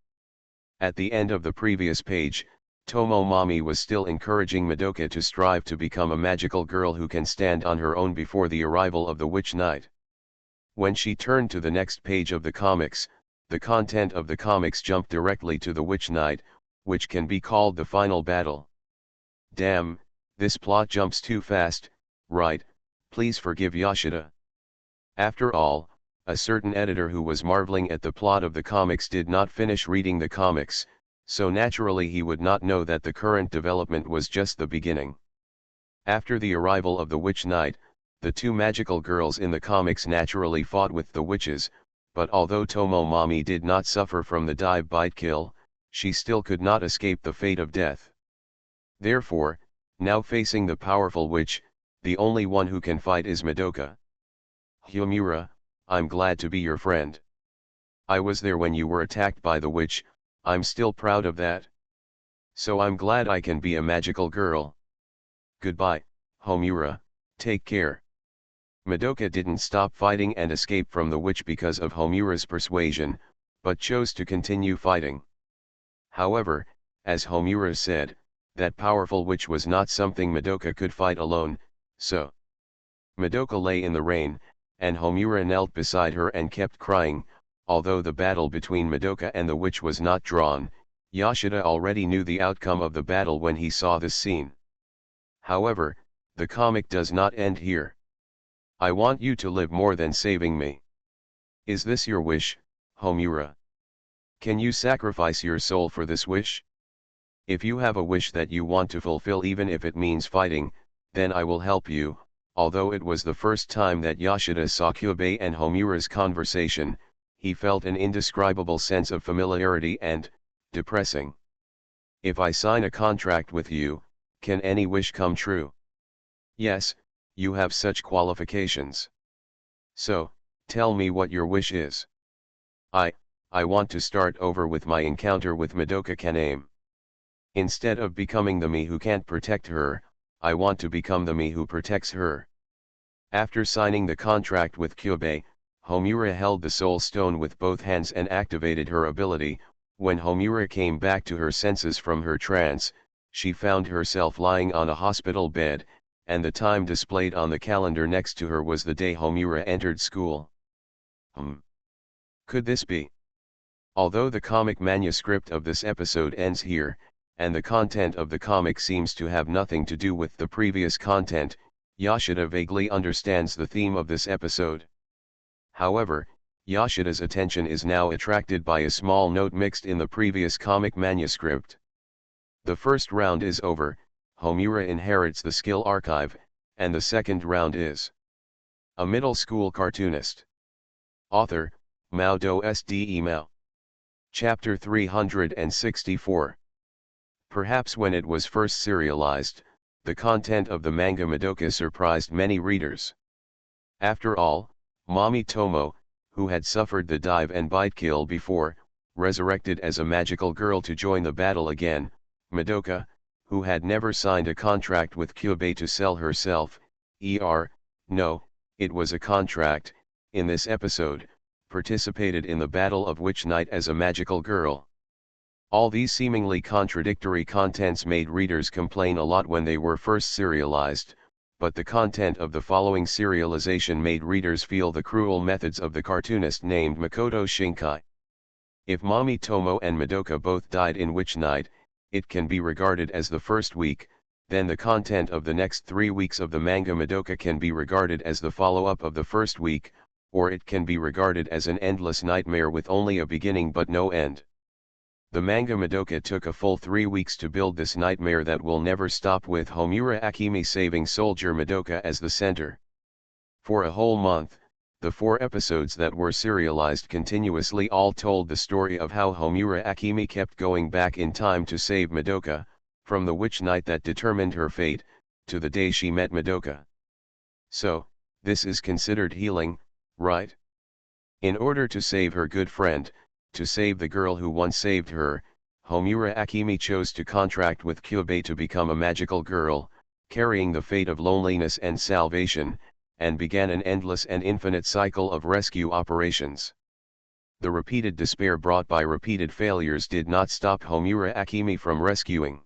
At the end of the previous page, Tomomomi was still encouraging Madoka to strive to become a magical girl who can stand on her own before the arrival of the Witch Knight. When she turned to the next page of the comics, the content of the comics jumped directly to the Witch Knight, which can be called the final battle. Damn, this plot jumps too fast, right? Please forgive Yoshida. After all, a certain editor who was marveling at the plot of the comics did not finish reading the comics, so naturally he would not know that the current development was just the beginning. After the arrival of the Witch Knight, the two magical girls in the comics naturally fought with the witches, but although Tomomomi did not suffer from the dive bite kill, she still could not escape the fate of death. Therefore, now facing the powerful witch, the only one who can fight is Madoka. Homura, I'm glad to be your friend. I was there when you were attacked by the witch, I'm still proud of that. So I'm glad I can be a magical girl. Goodbye, Homura, take care. Madoka didn't stop fighting and escape from the witch because of Homura's persuasion, but chose to continue fighting. However, as Homura said, that powerful witch was not something Madoka could fight alone, so Madoka lay in the rain, and Homura knelt beside her and kept crying. Although the battle between Madoka and the witch was not drawn, Yoshida already knew the outcome of the battle when he saw this scene. However, the comic does not end here. I want you to live more than saving me. Is this your wish, Homura? Can you sacrifice your soul for this wish? If you have a wish that you want to fulfill, even if it means fighting, then I will help you. Although it was the first time that Yoshida saw Kyubei and Homura's conversation, he felt an indescribable sense of familiarity and depressing. If I sign a contract with you, can any wish come true? Yes, you have such qualifications. So, tell me what your wish is. I want to start over with my encounter with Madoka Kaname. Instead of becoming the me who can't protect her, I want to become the me who protects her. After signing the contract with Kyubei, Homura held the soul stone with both hands and activated her ability. When Homura came back to her senses from her trance, she found herself lying on a hospital bed, and the time displayed on the calendar next to her was the day Homura entered school. Could this be? Although the comic manuscript of this episode ends here, and the content of the comic seems to have nothing to do with the previous content, Yoshida vaguely understands the theme of this episode. However, Yoshida's attention is now attracted by a small note mixed in the previous comic manuscript. The first round is over, Homura inherits the skill archive, and the second round is a middle school cartoonist. Author, MaleProtagonist. Chapter 364. Perhaps when it was first serialized, the content of the manga Madoka surprised many readers. After all, Mami Tomo, who had suffered the dive and bite kill before, resurrected as a magical girl to join the battle again. Madoka, who had never signed a contract with Kyubei to sell herself, no, it was a contract, in this episode, participated in the Battle of Witch Knight as a magical girl. All these seemingly contradictory contents made readers complain a lot when they were first serialized, but the content of the following serialization made readers feel the cruel methods of the cartoonist named Makoto Shinkai. If Mami Tomo and Madoka both died in Witch Knight, it can be regarded as the first week, then the content of the next 3 weeks of the manga Madoka can be regarded as the follow-up of the first week, or it can be regarded as an endless nightmare with only a beginning but no end. The manga Madoka took a full 3 weeks to build this nightmare that will never stop, with Homura Akemi saving soldier Madoka as the center. For a whole month, the 4 episodes that were serialized continuously all told the story of how Homura Akemi kept going back in time to save Madoka, from the witch night that determined her fate, to the day she met Madoka. So, this is considered healing, right? In order to save her good friend, to save the girl who once saved her, Homura Akemi chose to contract with Kyubei to become a magical girl, carrying the fate of loneliness and salvation, and began an endless and infinite cycle of rescue operations. The repeated despair brought by repeated failures did not stop Homura Akemi from rescuing.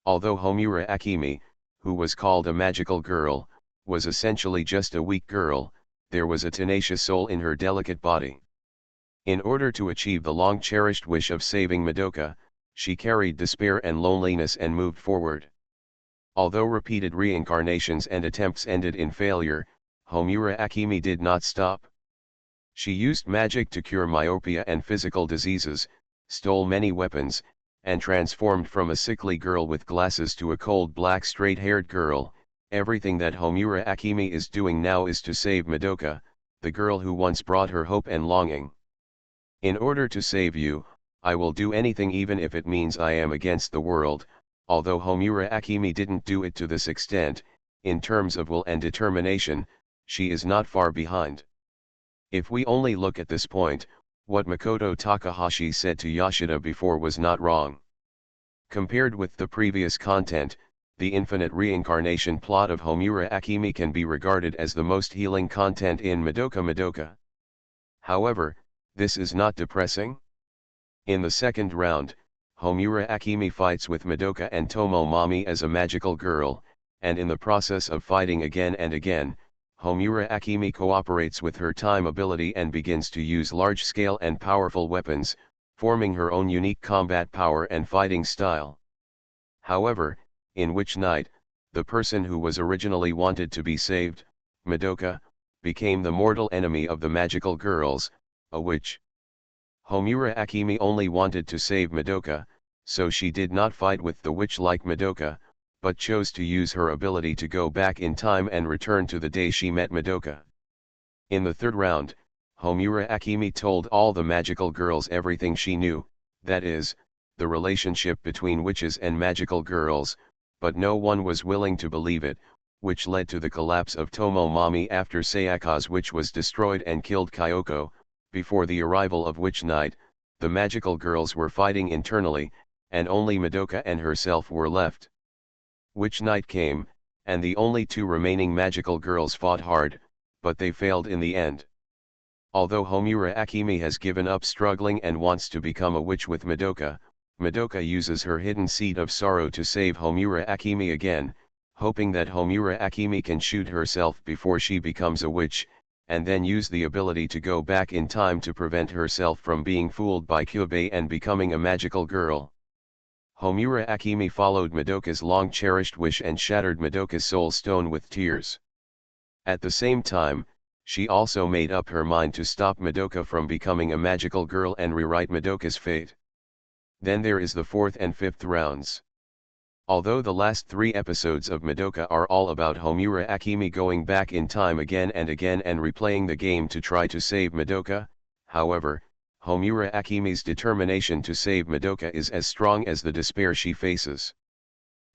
Although Homura Akemi, who was called a magical girl, was essentially just a weak girl, there was a tenacious soul in her delicate body. In order to achieve the long-cherished wish of saving Madoka, she carried despair and loneliness and moved forward. Although repeated reincarnations and attempts ended in failure, Homura Akemi did not stop. She used magic to cure myopia and physical diseases, stole many weapons, and transformed from a sickly girl with glasses to a cold black straight-haired girl. Everything that Homura Akemi is doing now is to save Madoka, the girl who once brought her hope and longing. In order to save you, I will do anything, even if it means I am against the world. Although Homura Akemi didn't do it to this extent, in terms of will and determination, she is not far behind. If we only look at this point, what Makoto Takahashi said to Yoshida before was not wrong. Compared with the previous content, the infinite reincarnation plot of Homura Akemi can be regarded as the most healing content in Madoka. However, this is not depressing. In the second round, Homura Akemi fights with Madoka and Tomomomi as a magical girl, and in the process of fighting again and again, Homura Akemi cooperates with her time ability and begins to use large-scale and powerful weapons, forming her own unique combat power and fighting style. However, in Witch Night, the person who was originally wanted to be saved, Madoka, became the mortal enemy of the magical girls, a witch. Homura Akemi only wanted to save Madoka, so she did not fight with the witch like Madoka, but chose to use her ability to go back in time and return to the day she met Madoka. In the third round, Homura Akemi told all the magical girls everything she knew, that is, the relationship between witches and magical girls, but no one was willing to believe it, which led to the collapse of Tomomomi after Sayaka's witch was destroyed and killed Kyoko. Before the arrival of Witch Night, the magical girls were fighting internally, and only Madoka and herself were left. Witch Night came, and the only 2 remaining magical girls fought hard, but they failed in the end. Although Homura Akemi has given up struggling and wants to become a witch with Madoka, Madoka uses her hidden seed of sorrow to save Homura Akemi again, hoping that Homura Akemi can shoot herself before she becomes a witch, and then use the ability to go back in time to prevent herself from being fooled by Kyubei and becoming a magical girl. Homura Akemi followed Madoka's long-cherished wish and shattered Madoka's soul stone with tears. At the same time, she also made up her mind to stop Madoka from becoming a magical girl and rewrite Madoka's fate. Then there is the 4th and 5th rounds. Although the last 3 episodes of Madoka are all about Homura Akemi going back in time again and again and replaying the game to try to save Madoka, however, Homura Akemi's determination to save Madoka is as strong as the despair she faces.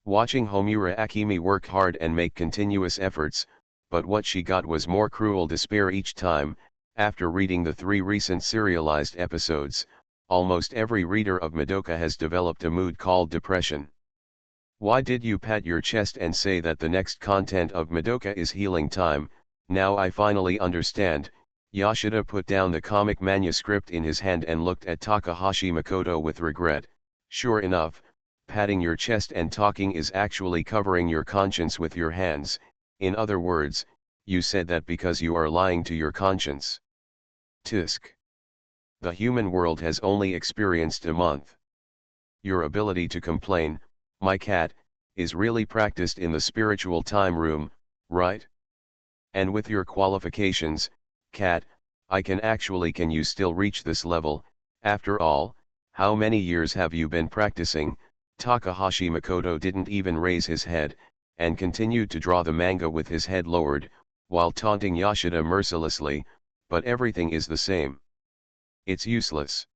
Watching Homura Akemi work hard and make continuous efforts, but what she got was more cruel despair each time. After reading the 3 recent serialized episodes, almost every reader of Madoka has developed a mood called depression. Why did you pat your chest and say that the next content of Madoka is healing time? Now I finally understand. Yoshida put down the comic manuscript in his hand and looked at Takahashi Makoto with regret. Sure enough, patting your chest and talking is actually covering your conscience with your hands. In other words, you said that because you are lying to your conscience. Tisk. The human world has only experienced a month. Your ability to complain, my cat, is really practiced in the spiritual time room, right? And with your qualifications, cat, can you still reach this level? After all, How many years have you been practicing? Takahashi Makoto didn't even raise his head, and continued to draw the manga with his head lowered, while taunting Yoshida mercilessly, but everything is the same. It's useless.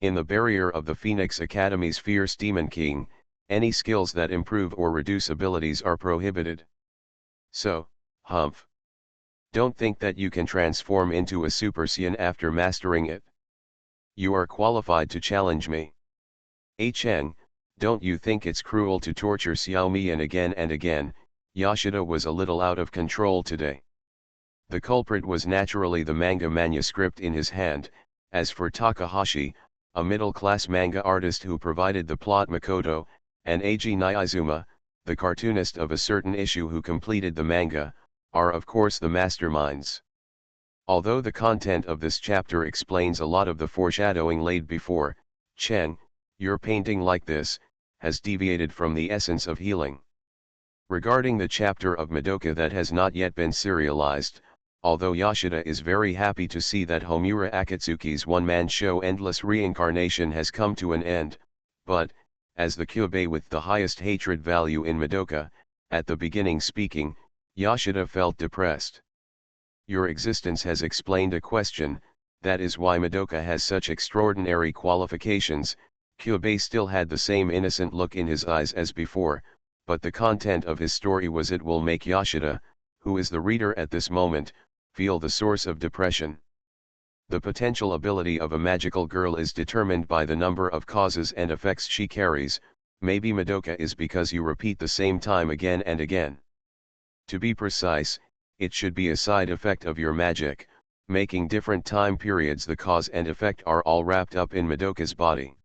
In the barrier of the Phoenix Academy's fierce Demon King, any skills that improve or reduce abilities are prohibited. So, Humph. Don't think that you can transform into a Super Saiyan after mastering it. You are qualified to challenge me. Cheng, don't you think it's cruel to torture Xiao Mian again and again? Yoshida was a little out of control today. The culprit was naturally the manga manuscript in his hand. As for Takahashi, a middle-class manga artist who provided the plot, Makoto, and Eiji Nyaizuma, the cartoonist of a certain issue who completed the manga, are of course the masterminds. Although the content of this chapter explains a lot of the foreshadowing laid before, Cheng, your painting like this, has deviated from the essence of healing. Regarding the chapter of Madoka that has not yet been serialized, although Yoshida is very happy to see that Homura Akatsuki's one-man show Endless Reincarnation has come to an end, but, as the Kyubey with the highest hatred value in Madoka, at the beginning speaking, Yoshida felt depressed. Your existence has explained a question, that is why Madoka has such extraordinary qualifications. Kyubey still had the same innocent look in his eyes as before, but the content of his story was it will make Yoshida, who is the reader at this moment, feel the source of depression. The potential ability of a magical girl is determined by the number of causes and effects she carries. Maybe Madoka is because you repeat the same time again and again. To be precise, it should be a side effect of your magic, making different time periods the cause and effect are all wrapped up in Madoka's body.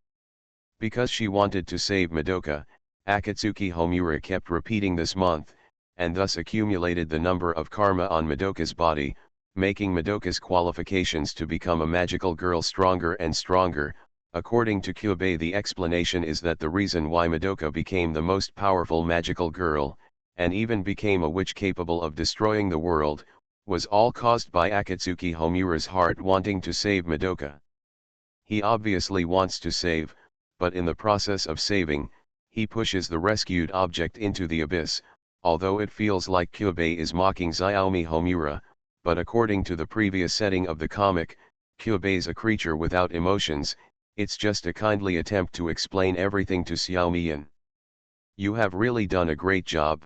Because she wanted to save Madoka, Akatsuki Homura kept repeating this month, and thus accumulated the number of karma on Madoka's body, making Madoka's qualifications to become a magical girl stronger and stronger. According to Kyubey, the explanation is that the reason why Madoka became the most powerful magical girl, and even became a witch capable of destroying the world, was all caused by Akatsuki Homura's heart wanting to save Madoka. He obviously wants to save, but in the process of saving, he pushes the rescued object into the abyss. Although it feels like Kyubey is mocking Xiaomi Homura, but according to the previous setting of the comic, Kyubey's a creature without emotions. It's just a kindly attempt to explain everything to Xiaomian. You have really done a great job.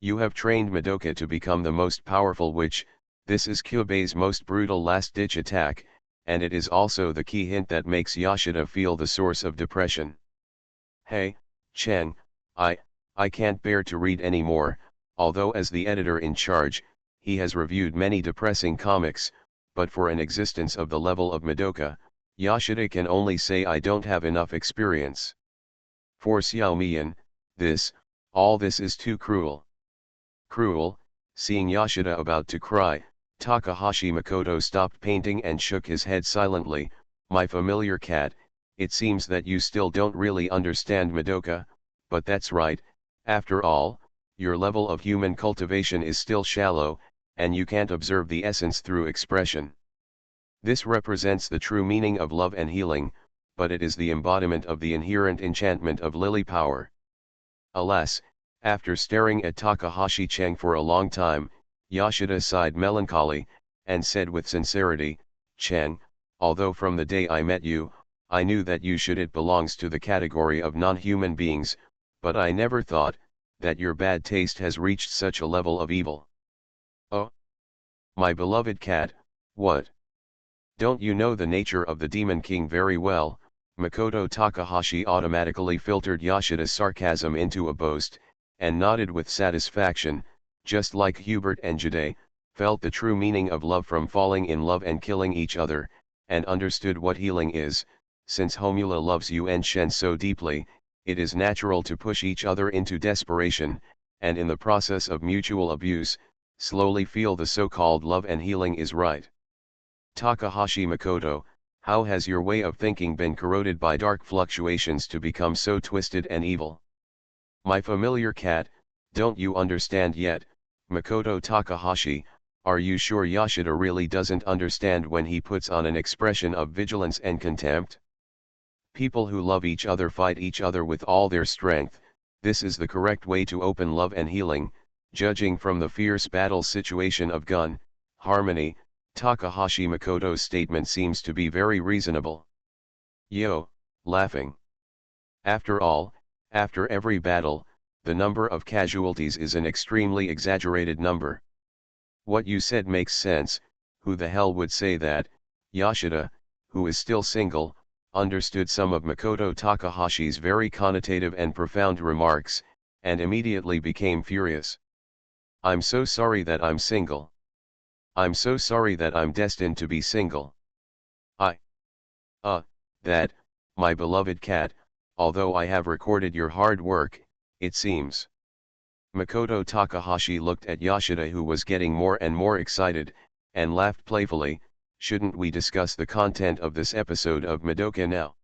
You have trained Madoka to become the most powerful witch. This is Kyubey's most brutal last-ditch attack, and it is also the key hint that makes Yoshida feel the source of depression. Hey, Chen, I can't bear to read anymore. Although as the editor in charge, he has reviewed many depressing comics, but for an existence of the level of Madoka, Yoshida can only say I don't have enough experience. For Xiaomian, all this is too cruel. Cruel. Seeing Yoshida about to cry, Takahashi Makoto stopped painting and shook his head silently. My familiar cat, it seems that you still don't really understand Madoka, but that's right, after all, your level of human cultivation is still shallow, and you can't observe the essence through expression. This represents the true meaning of love and healing, but it is the embodiment of the inherent enchantment of lily power. Alas, after staring at Takahashi Cheng for a long time, Yoshida sighed melancholy, and said with sincerity, Cheng, although from the day I met you, I knew that it belongs to the category of non-human beings, but I never thought, that your bad taste has reached such a level of evil. Oh! My beloved cat, what? Don't you know the nature of the Demon King very well? Makoto Takahashi automatically filtered Yoshida's sarcasm into a boast, and nodded with satisfaction, just like Hubert and Jide, felt the true meaning of love from falling in love and killing each other, and understood what healing is. Since Homura loves Yuen Shen so deeply, it is natural to push each other into desperation, and in the process of mutual abuse, slowly feel the so-called love and healing is right. Takahashi Makoto, how has your way of thinking been corroded by dark fluctuations to become so twisted and evil? My familiar cat, don't you understand yet? Makoto Takahashi, are you sure Yoshida really doesn't understand when he puts on an expression of vigilance and contempt? People who love each other fight each other with all their strength. This is the correct way to open love and healing, judging from the fierce battle situation of Gun, Harmony. Takahashi Makoto's statement seems to be very reasonable. Yo, laughing. After all, after every battle, the number of casualties is an extremely exaggerated number. What you said makes sense. Who the hell would say that? Yoshida, who is still single, understood some of Makoto Takahashi's very connotative and profound remarks, and immediately became furious. I'm so sorry that I'm single. I'm so sorry that I'm destined to be single. That, my beloved cat, although I have recorded your hard work, it seems. Makoto Takahashi looked at Yoshida, who was getting more and more excited, and laughed playfully. Shouldn't we discuss the content of this episode of Madoka now?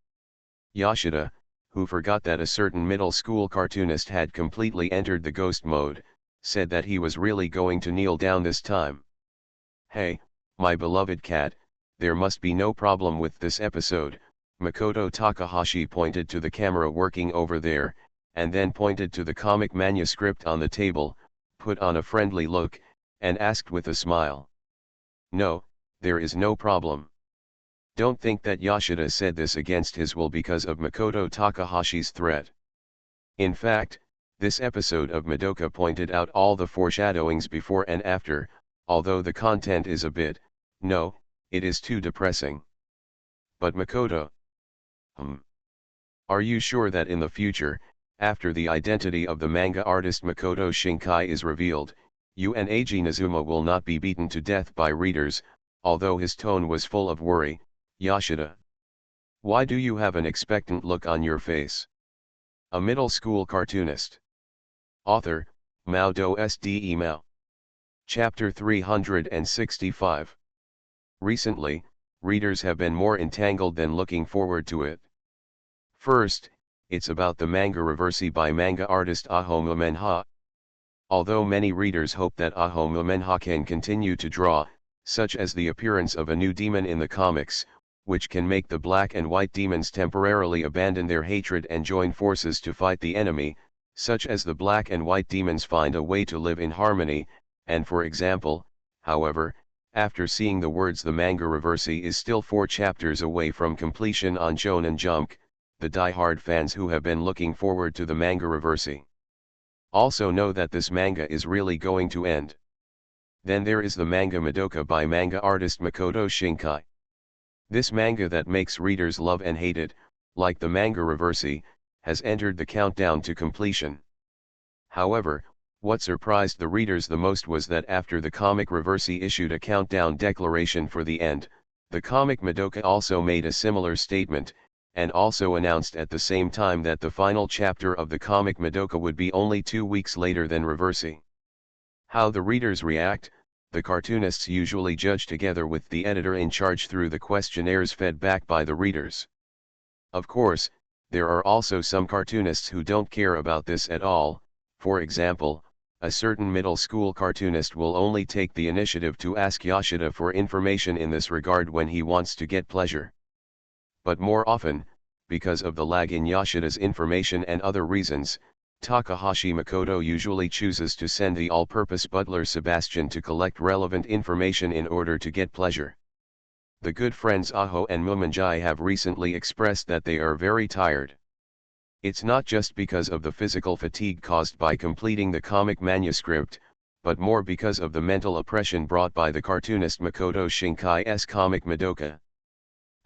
Yoshida, who forgot that a certain middle school cartoonist had completely entered the ghost mode, said that he was really going to kneel down this time. Hey, my beloved cat, there must be no problem with this episode. Makoto Takahashi pointed to the camera working over there, and then pointed to the comic manuscript on the table, put on a friendly look, and asked with a smile. No, there is no problem. Don't think that Yoshida said this against his will because of Makoto Takahashi's threat. In fact, this episode of Madoka pointed out all the foreshadowings before and after, although the content is a bit, no, it is too depressing. But Makoto, are you sure that in the future, after the identity of the manga artist Makoto Shinkai is revealed, you and Eiji Nizuma will not be beaten to death by readers? Although his tone was full of worry, Yoshida. Why do you have an expectant look on your face? A middle school cartoonist. Author, Mao SD Mao. Chapter 365. Recently, readers have been more entangled than looking forward to it. First, it's about the manga reversey by manga artist Aho Mumenha. Although many readers hope that Aho Mumenha can continue to draw, such as the appearance of a new demon in the comics, which can make the black and white demons temporarily abandon their hatred and join forces to fight the enemy, such as the black and white demons find a way to live in harmony, and for example, however, after seeing the words the manga reversey is still 4 chapters away from completion on Shonen Jump, the die-hard fans who have been looking forward to the manga reversey also know that this manga is really going to end. Then there is the manga Madoka by manga artist Makoto Shinkai. This manga that makes readers love and hate it, like the manga reversey, has entered the countdown to completion. However, what surprised the readers the most was that after the comic reversey issued a countdown declaration for the end, the comic Madoka also made a similar statement, and also announced at the same time that the final chapter of the comic Madoka would be only 2 weeks later than reversey. How the readers react, the cartoonists usually judge together with the editor in charge through the questionnaires fed back by the readers. Of course, there are also some cartoonists who don't care about this at all. For example, a certain middle school cartoonist will only take the initiative to ask Yoshida for information in this regard when he wants to get pleasure. But more often, because of the lag in Yoshida's information and other reasons, Takahashi Makoto usually chooses to send the all-purpose butler Sebastian to collect relevant information in order to get pleasure. The good friends Aho and Mumenjai have recently expressed that they are very tired. It's not just because of the physical fatigue caused by completing the comic manuscript, but more because of the mental oppression brought by the cartoonist Makoto Shinkai's comic Madoka.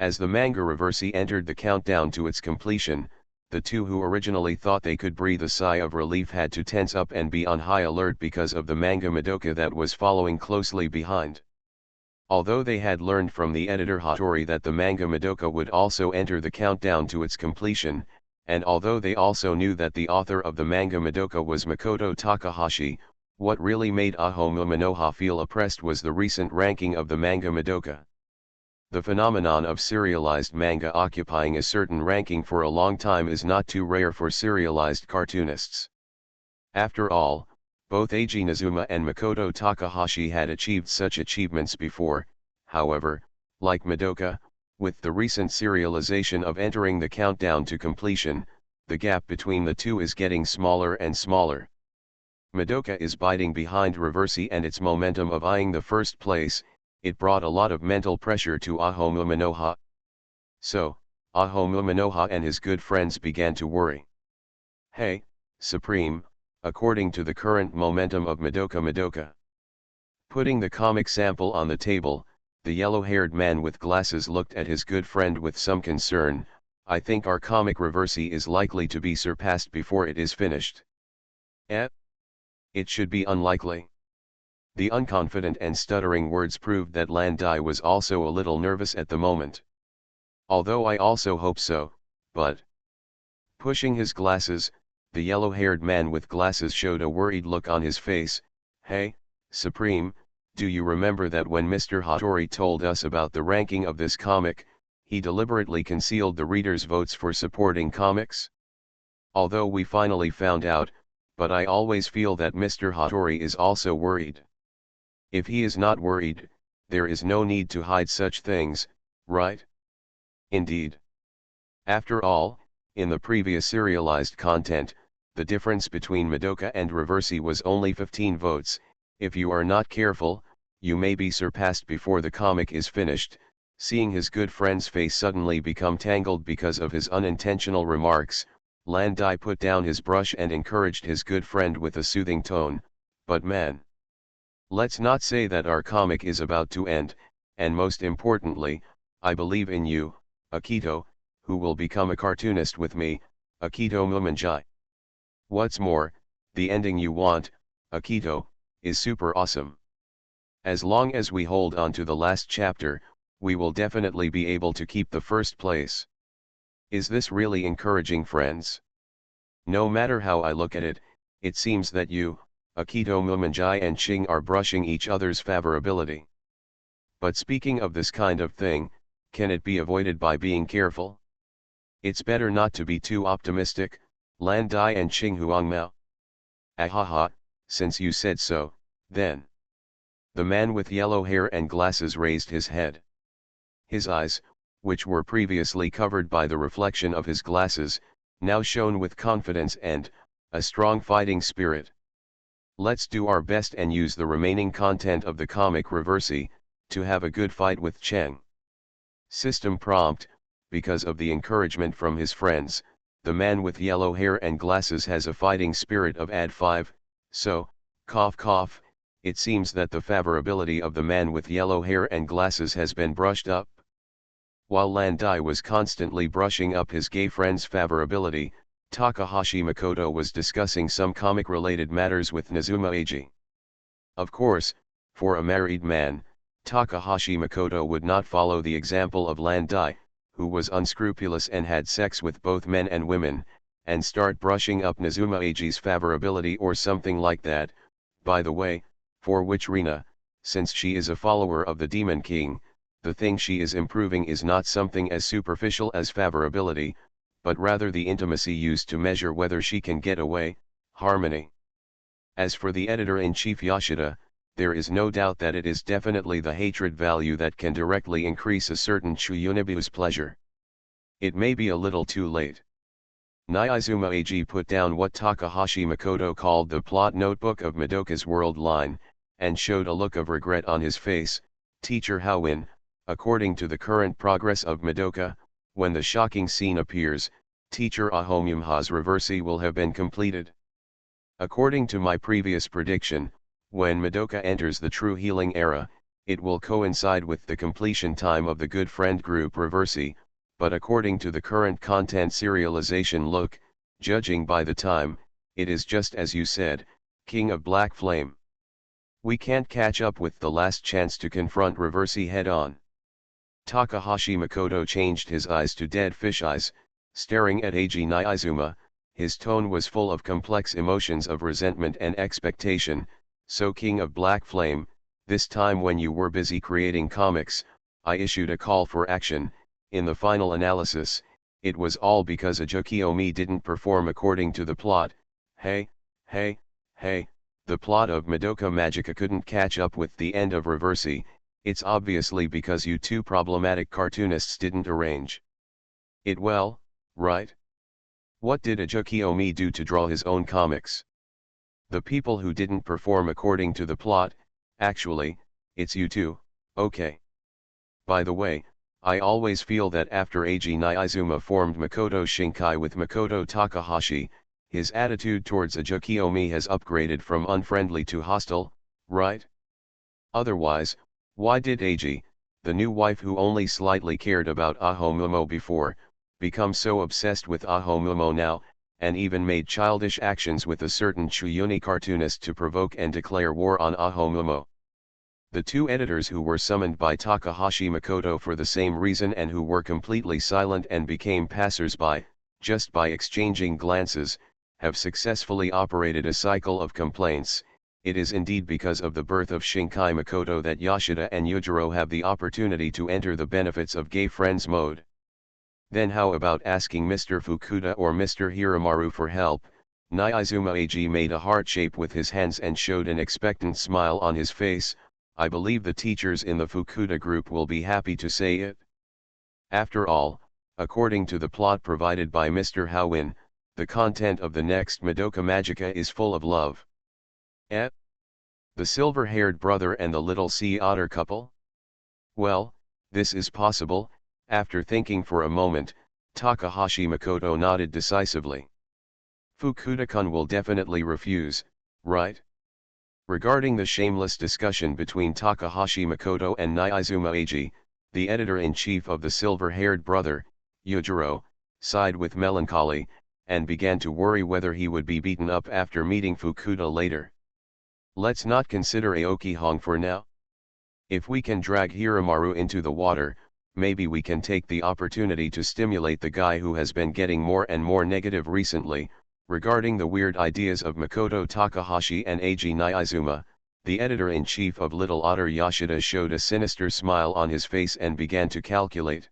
As the manga reversey entered the countdown to its completion, the two who originally thought they could breathe a sigh of relief had to tense up and be on high alert because of the manga Madoka that was following closely behind. Although they had learned from the editor Hattori that the manga Madoka would also enter the countdown to its completion, and although they also knew that the author of the manga Madoka was Makoto Takahashi, what really made Aho Mumenoha feel oppressed was the recent ranking of the manga Madoka. The phenomenon of serialized manga occupying a certain ranking for a long time is not too rare for serialized cartoonists. After all, both Eiji Nizuma and Makoto Takahashi had achieved such achievements before. However, like Madoka, With the recent serialization of entering the countdown to completion, the gap between the two is getting smaller and smaller. Madoka is biting behind Reversi and its momentum of eyeing the first place. It brought a lot of mental pressure to Ahomu Manoha. So, Ahomu Manoha and his good friends began to worry. Hey, Supreme, according to the current momentum of Madoka. Putting the comic sample on the table, the yellow-haired man with glasses looked at his good friend with some concern. I think our comic Reversi is likely to be surpassed before it is finished. It should be unlikely. The unconfident and stuttering words proved that Landai was also a little nervous at the moment. Although I also hope so, but... Pushing his glasses, the yellow-haired man with glasses showed a worried look on his face. Hey, Supreme, do you remember that when Mr. Hattori told us about the ranking of this comic, he deliberately concealed the readers' votes for supporting comics? Although we finally found out, but I always feel that Mr. Hattori is also worried. If he is not worried, there is no need to hide such things, right? Indeed. After all, in the previous serialized content, the difference between Madoka and Reversi was only 15 votes. If you are not careful, you may be surpassed before the comic is finished. Seeing his good friend's face suddenly become tangled because of his unintentional remarks, Landai put down his brush and encouraged his good friend with a soothing tone. But man, let's not say that our comic is about to end, and most importantly, I believe in you, Akito, who will become a cartoonist with me, Akito Mumanjai. What's more, the ending you want, Akito, is super awesome. As long as we hold on to the last chapter, we will definitely be able to keep the first place. Is this really encouraging, friends? No matter how I look at it, it seems that you, Akito Mumanjai and Ching are brushing each other's favorability. But speaking of this kind of thing, can it be avoided by being careful? It's better not to be too optimistic, Landai and Ching Huangmao. Ahaha, since you said so, then. The man with yellow hair and glasses raised his head. His eyes, which were previously covered by the reflection of his glasses, now shone with confidence and a strong fighting spirit. Let's do our best and use the remaining content of the comic Reversi to have a good fight with Cheng. System prompt. Because of the encouragement from his friends, the man with yellow hair and glasses has a fighting spirit of add 5, so, cough cough, it seems that the favorability of the man with yellow hair and glasses has been brushed up. While Landai was constantly brushing up his gay friend's favorability, Takahashi Makoto was discussing some comic-related matters with Nazuma Eiji. Of course, for a married man, Takahashi Makoto would not follow the example of Landai, who was unscrupulous and had sex with both men and women, and start brushing up Nazuma Eiji's favorability or something like that. By the way, for which Rina, since she is a follower of the Demon King, the thing she is improving is not something as superficial as favorability, but rather the intimacy used to measure whether she can get away, harmony. As for the editor-in-chief Yoshida, there is no doubt that it is definitely the hatred value that can directly increase a certain Chuyunibu's pleasure. It may be a little too late. Naizuma Eiji put down what Takahashi Makoto called the plot notebook of Madoka's world line, and showed a look of regret on his face. Teacher Howin, according to the current progress of Madoka, when the shocking scene appears, Teacher Ahomyumha's Reversi will have been completed. According to my previous prediction, when Madoka enters the true healing era, it will coincide with the completion time of the good friend group Reversi, but according to the current content serialization look, judging by the time, it is just as you said, King of Black Flame. We can't catch up with the last chance to confront Reversi head-on. Takahashi Makoto changed his eyes to dead fish eyes, staring at Eiji Naizuma. His tone was full of complex emotions of resentment and expectation. So King of Black Flame, this time when you were busy creating comics, I issued a call for action. In the final analysis, it was all because Ajokiyomi didn't perform according to the plot. Hey, the plot of Madoka Magica couldn't catch up with the end of Reversi. It's obviously because you two problematic cartoonists didn't arrange it well, right? What did Ajakiyomi do to draw his own comics? The people who didn't perform according to the plot, actually, it's you two, okay. By the way, I always feel that after Eiji Naiizuma formed Makoto Shinkai with Makoto Takahashi, his attitude towards Ajakiyomi has upgraded from unfriendly to hostile, right? Otherwise, why did Eiji, the new wife who only slightly cared about Ahomumo before, become so obsessed with Ahomumo now, and even made childish actions with a certain Chuyuni cartoonist to provoke and declare war on Ahomumo? The two editors who were summoned by Takahashi Makoto for the same reason and who were completely silent and became passers-by, just by exchanging glances, have successfully operated a cycle of complaints. It is indeed because of the birth of Shinkai Makoto that Yoshida and Yujiro have the opportunity to enter the benefits of gay friends mode. Then how about asking Mr. Fukuda or Mr. Hiramaru for help? Naiizuma Eiji made a heart shape with his hands and showed an expectant smile on his face. I believe the teachers in the Fukuda group will be happy to say it. After all, according to the plot provided by Mr. Howin, the content of the next Madoka Magica is full of love. The silver-haired brother and the little sea otter couple? Well, this is possible. After thinking for a moment, Takahashi Makoto nodded decisively. Fukuda-kun will definitely refuse, right? Regarding the shameless discussion between Takahashi Makoto and Naiizuma Eiji, the editor-in-chief of the silver-haired brother, Yujiro, sighed with melancholy, and began to worry whether he would be beaten up after meeting Fukuda later. Let's not consider Aoki Hong for now. If we can drag Hiramaru into the water, maybe we can take the opportunity to stimulate the guy who has been getting more and more negative recently. Regarding the weird ideas of Makoto Takahashi and Eiji Naiizuma, the editor-in-chief of Little Otter Yoshida showed a sinister smile on his face and began to calculate.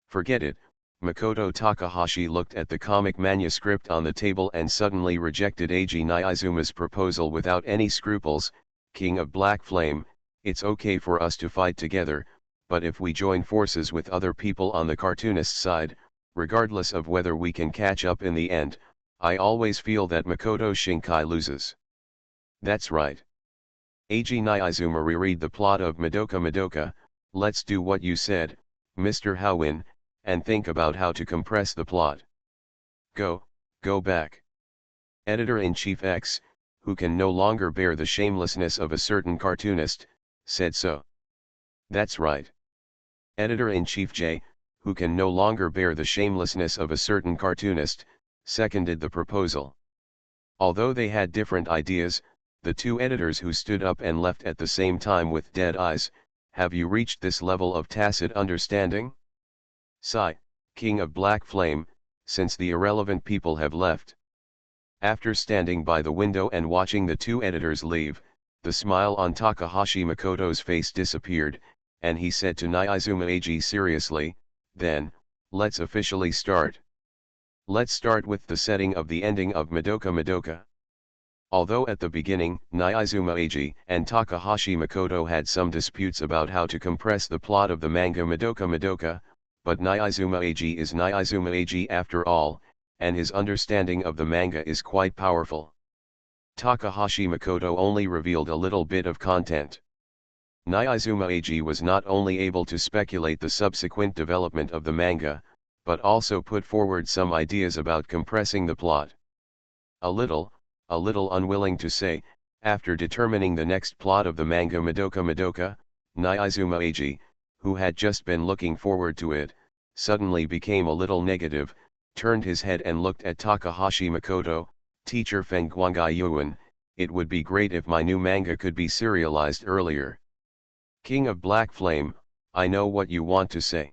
Forget it, Makoto Takahashi looked at the comic manuscript on the table and suddenly rejected Eiji Naiizuma's proposal without any scruples. King of Black Flame, it's okay for us to fight together, but if we join forces with other people on the cartoonist side, regardless of whether we can catch up in the end, I always feel that Makoto Shinkai loses. That's right. Eiji Naiizuma reread the plot of Madoka Madoka. Let's do what you said, Mr. Howin, and think about how to compress the plot. Go back. Editor-in-Chief X, who can no longer bear the shamelessness of a certain cartoonist, said so. That's right. Editor-in-Chief J, who can no longer bear the shamelessness of a certain cartoonist, seconded the proposal. Although they had different ideas, the two editors who stood up and left at the same time with dead eyes, have you reached this level of tacit understanding? Sigh, King of Black Flame, since the irrelevant people have left. After standing by the window and watching the two editors leave, the smile on Takahashi Makoto's face disappeared, and he said to Naiizuma Eiji seriously, then, let's officially start. Let's start with the setting of the ending of Madoka Madoka. Although at the beginning, Naiizuma Eiji and Takahashi Makoto had some disputes about how to compress the plot of the manga Madoka Madoka, but Naiizuma Eiji is Naiizuma Eiji after all, and his understanding of the manga is quite powerful. Takahashi Makoto only revealed a little bit of content. Naiizuma Eiji was not only able to speculate the subsequent development of the manga, but also put forward some ideas about compressing the plot. A little unwilling to say, after determining the next plot of the manga Madoka Madoka, Naiizuma Eiji, who had just been looking forward to it, suddenly became a little negative, turned his head and looked at Takahashi Makoto. Teacher Fengguangai Yuan, it would be great if my new manga could be serialized earlier. King of Black Flame, I know what you want to say.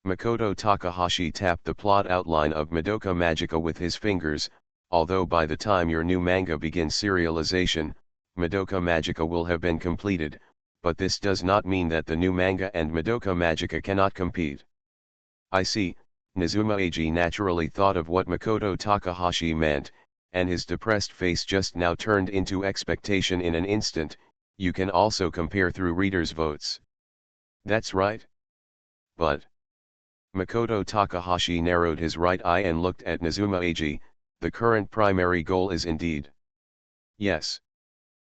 Makoto Takahashi tapped the plot outline of Madoka Magica with his fingers. Although by the time your new manga begins serialization, Madoka Magica will have been completed, but this does not mean that the new manga and Madoka Magica cannot compete. I see, Nizuma Eiji naturally thought of what Makoto Takahashi meant, and his depressed face just now turned into expectation in an instant. You can also compare through readers' votes. That's right. But Makoto Takahashi narrowed his right eye and looked at Nazuma Eiji. The current primary goal is indeed. Yes.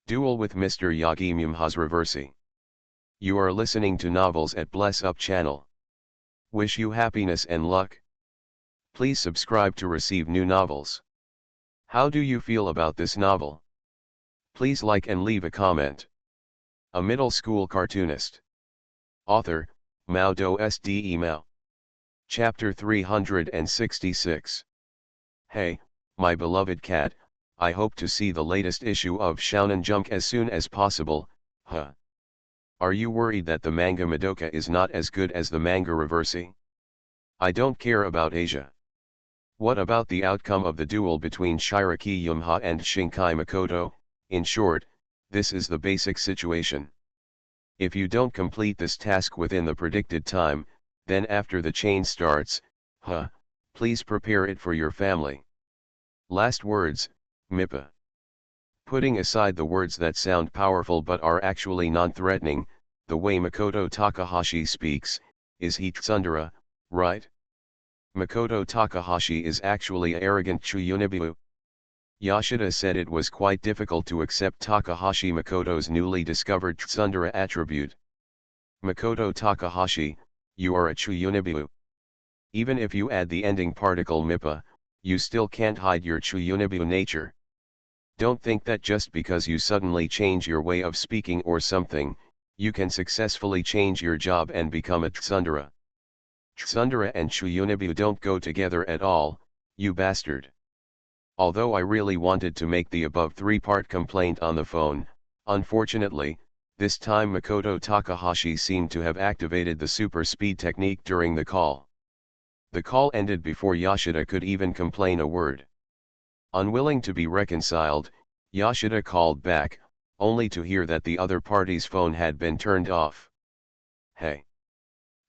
Duel with Mr. Yagimumha's Reversi. You are listening to Novels at Bless Up channel. Wish you happiness and luck. Please subscribe to receive new novels. How do you feel about this novel? Please like and leave a comment. A middle school cartoonist. Author, Mao-do SD email. Chapter 366. Hey, my beloved cat, I hope to see the latest issue of Shonen Jump as soon as possible, huh? Are you worried that the manga Madoka is not as good as the manga Reversi? I don't care about Asia. What about the outcome of the duel between Shiraki Yumha and Shinkai Makoto? In short, this is the basic situation. If you don't complete this task within the predicted time, then after the chain starts, please prepare it for your family. Last words, MIPA. Putting aside the words that sound powerful but are actually non-threatening, the way Makoto Takahashi speaks, is he tsundere, right? Makoto Takahashi is actually a arrogant Chuyunibu. Yoshida said it was quite difficult to accept Takahashi Makoto's newly discovered tsundere attribute. Makoto Takahashi, you are a Chuyunibu. Even if you add the ending particle MIPA, you still can't hide your Chuyunibu nature. Don't think that just because you suddenly change your way of speaking or something, you can successfully change your job and become a tsundere. Tsundere and Chuyunibu don't go together at all, you bastard. Although I really wanted to make the above three-part complaint on the phone, unfortunately, this time Makoto Takahashi seemed to have activated the super speed technique during the call. The call ended before Yoshida could even complain a word. Unwilling to be reconciled, Yoshida called back, only to hear that the other party's phone had been turned off. Hey!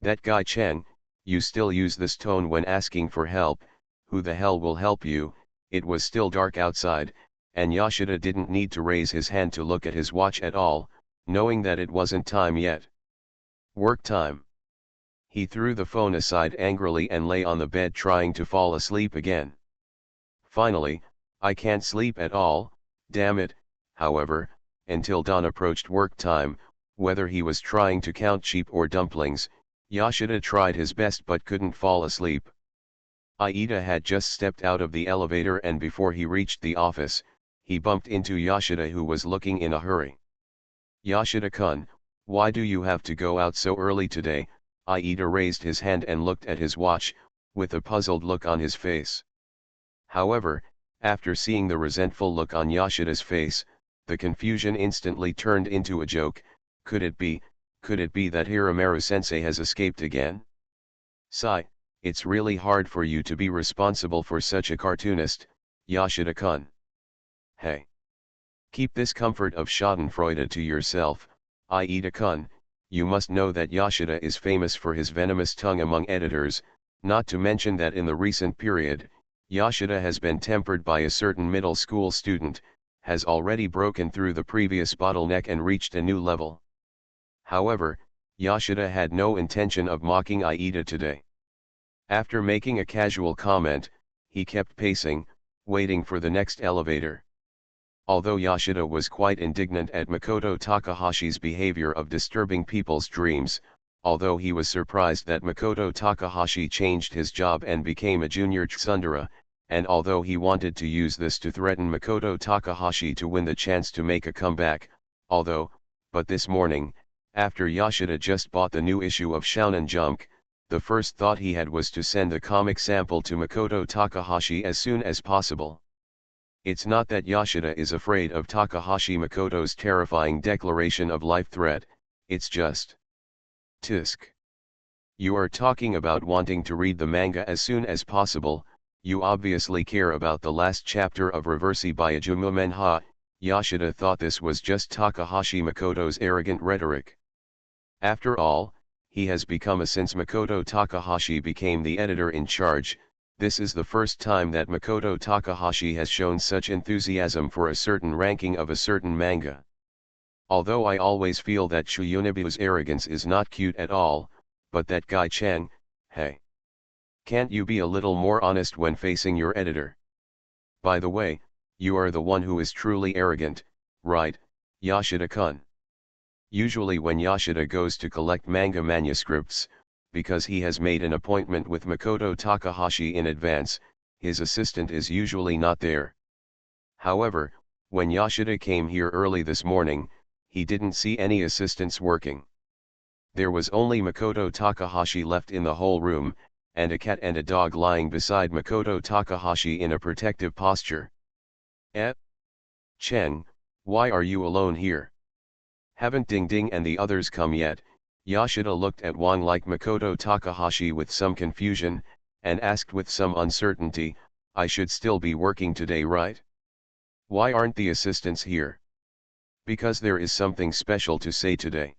That guy Chen, you still use this tone when asking for help, who the hell will help you? It was still dark outside, and Yoshida didn't need to raise his hand to look at his watch at all, knowing that it wasn't time yet. Work time. He threw the phone aside angrily and lay on the bed trying to fall asleep again. Finally, I can't sleep at all, damn it. However, until dawn approached work time, whether he was trying to count sheep or dumplings, Yoshida tried his best but couldn't fall asleep. Aida had just stepped out of the elevator and before he reached the office, he bumped into Yoshida who was looking in a hurry. Yoshida-kun, why do you have to go out so early today? Aida raised his hand and looked at his watch, with a puzzled look on his face. However, after seeing the resentful look on Yoshida's face, the confusion instantly turned into a joke. Could it be that Hiramaru-sensei has escaped again? Sigh, it's really hard for you to be responsible for such a cartoonist, Yoshida-kun. Hey! Keep this comfort of schadenfreude to yourself, Aida-kun. You must know that Yoshida is famous for his venomous tongue among editors, not to mention that in the recent period, Yoshida has been tempered by a certain middle school student, has already broken through the previous bottleneck and reached a new level. However, Yoshida had no intention of mocking Aida today. After making a casual comment, he kept pacing, waiting for the next elevator. Although Yoshida was quite indignant at Makoto Takahashi's behavior of disturbing people's dreams, although he was surprised that Makoto Takahashi changed his job and became a junior tsundere, and although he wanted to use this to threaten Makoto Takahashi to win the chance to make a comeback, but this morning, after Yoshida just bought the new issue of Shonen Jump, the first thought he had was to send the comic sample to Makoto Takahashi as soon as possible. It's not that Yoshida is afraid of Takahashi Makoto's terrifying declaration of life threat, it's just... Tisk. You are talking about wanting to read the manga as soon as possible, you obviously care about the last chapter of Reversi by Ajuma Menha. Yoshida thought this was just Takahashi Makoto's arrogant rhetoric. After all, he has become a since Makoto Takahashi became the editor in charge. This is the first time that Makoto Takahashi has shown such enthusiasm for a certain ranking of a certain manga. Although I always feel that Shuyunobu's arrogance is not cute at all, but that guy Cheng, hey. Can't you be a little more honest when facing your editor? By the way, you are the one who is truly arrogant, right, Yoshida-kun? Usually when Yoshida goes to collect manga manuscripts, because he has made an appointment with Makoto Takahashi in advance, his assistant is usually not there. However, when Yoshida came here early this morning, he didn't see any assistants working. There was only Makoto Takahashi left in the whole room, and a cat and a dog lying beside Makoto Takahashi in a protective posture. Cheng, why are you alone here? Haven't Ding Ding and the others come yet? Yoshida looked at Wang like Makoto Takahashi with some confusion, and asked with some uncertainty, I should still be working today, right? Why aren't the assistants here? Because there is something special to say today.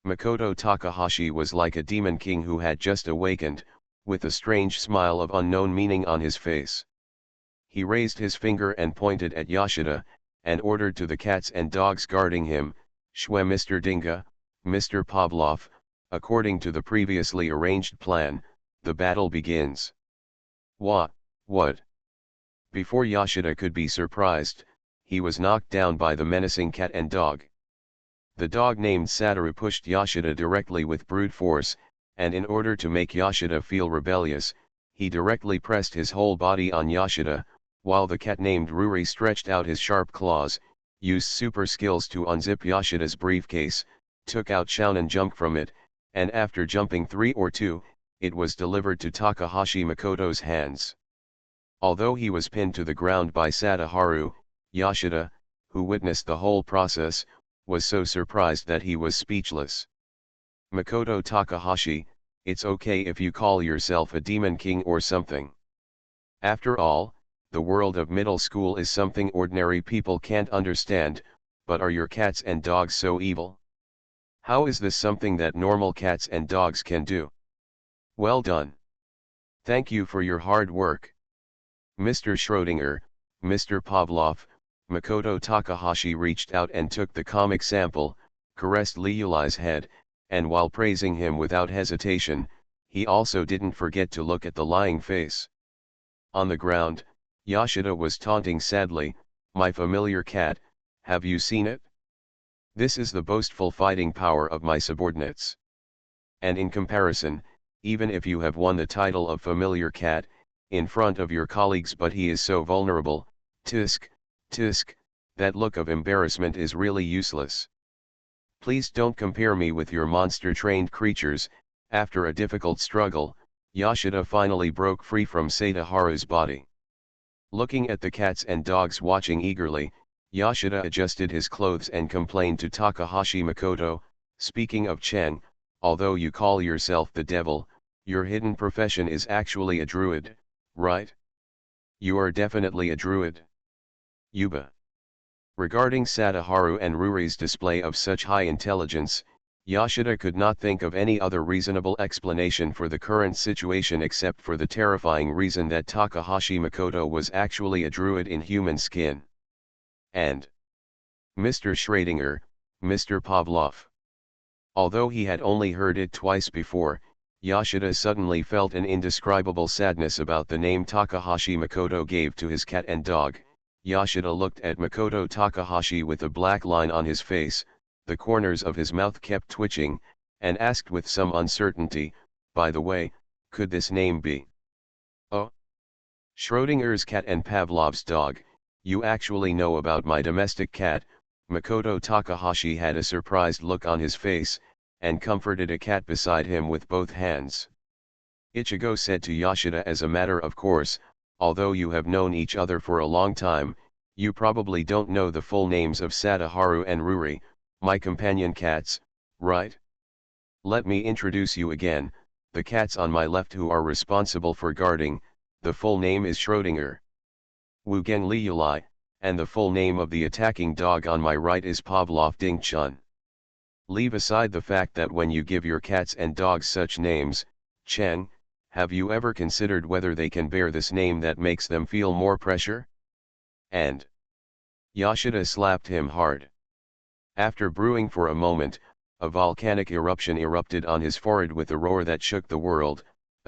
Makoto Takahashi was like a demon king who had just awakened, with a strange smile of unknown meaning on his face. He raised his finger and pointed at Yoshida, and ordered to the cats and dogs guarding him, Shwe Mr. Dinga, Mr. Pavlov, according to the previously arranged plan, the battle begins. What? Before Yoshida could be surprised, he was knocked down by the menacing cat and dog. The dog named Satoru pushed Yoshida directly with brute force, and in order to make Yoshida feel rebellious, he directly pressed his whole body on Yoshida, while the cat named Ruri stretched out his sharp claws, used super skills to unzip Yoshida's briefcase, took out Shounen Jump from it, and after jumping 3 or 2, it was delivered to Takahashi Makoto's hands. Although he was pinned to the ground by Sadaharu, Yoshida, who witnessed the whole process, was so surprised that he was speechless. Makoto Takahashi, it's okay if you call yourself a demon king or something. After all, the world of middle school is something ordinary people can't understand, but are your cats and dogs so evil? How is this something that normal cats and dogs can do? Well done. Thank you for your hard work. Mr. Schrödinger, Mr. Pavlov, Makoto Takahashi reached out and took the comic sample, caressed Liulai's head, and while praising him without hesitation, he also didn't forget to look at the lying face. On the ground, Yoshida was taunting sadly, my familiar cat, have you seen it? This is the boastful fighting power of my subordinates. And in comparison, even if you have won the title of familiar cat, in front of your colleagues but he is so vulnerable, tisk, that look of embarrassment is really useless. Please don't compare me with your monster-trained creatures. After a difficult struggle, Yoshida finally broke free from Sadaharu's body. Looking at the cats and dogs watching eagerly, Yoshida adjusted his clothes and complained to Takahashi Makoto, speaking of Cheng, although you call yourself the devil, your hidden profession is actually a druid, right? You are definitely a druid. Yuba. Regarding Sadaharu and Ruri's display of such high intelligence, Yoshida could not think of any other reasonable explanation for the current situation except for the terrifying reason that Takahashi Makoto was actually a druid in human skin. And Mr. Schrödinger, Mr. Pavlov. Although he had only heard it twice before, Yoshida suddenly felt an indescribable sadness about the name Takahashi Makoto gave to his cat and dog. Yoshida looked at Makoto Takahashi with a black line on his face, the corners of his mouth kept twitching, and asked with some uncertainty, by the way, could this name be? Oh? Schrödinger's cat and Pavlov's dog, you actually know about my domestic cat. Makoto Takahashi had a surprised look on his face, and comforted a cat beside him with both hands. Ichigo said to Yoshida as a matter of course, although you have known each other for a long time, you probably don't know the full names of Sadaharu and Ruri, my companion cats, right? Let me introduce you again, the cats on my left who are responsible for guarding, the full name is Schrödinger. Wugen Liulai, and the full name of the attacking dog on my right is Pavlov Ding-chun. Leave aside the fact that when you give your cats and dogs such names, Cheng, have you ever considered whether they can bear this name that makes them feel more pressure? And Yoshida slapped him hard. After brewing for a moment, a volcanic eruption erupted on his forehead with a roar that shook the world.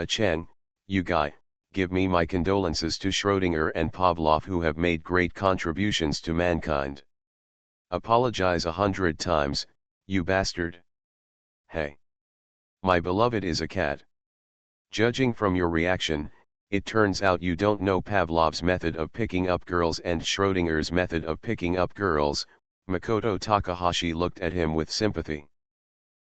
Chen, you guy, give me my condolences to Schrödinger and Pavlov who have made great contributions to mankind. Apologize 100 times, you bastard. Hey. My beloved is a cat. Judging from your reaction, it turns out you don't know Pavlov's method of picking up girls and Schrödinger's method of picking up girls. Makoto Takahashi looked at him with sympathy.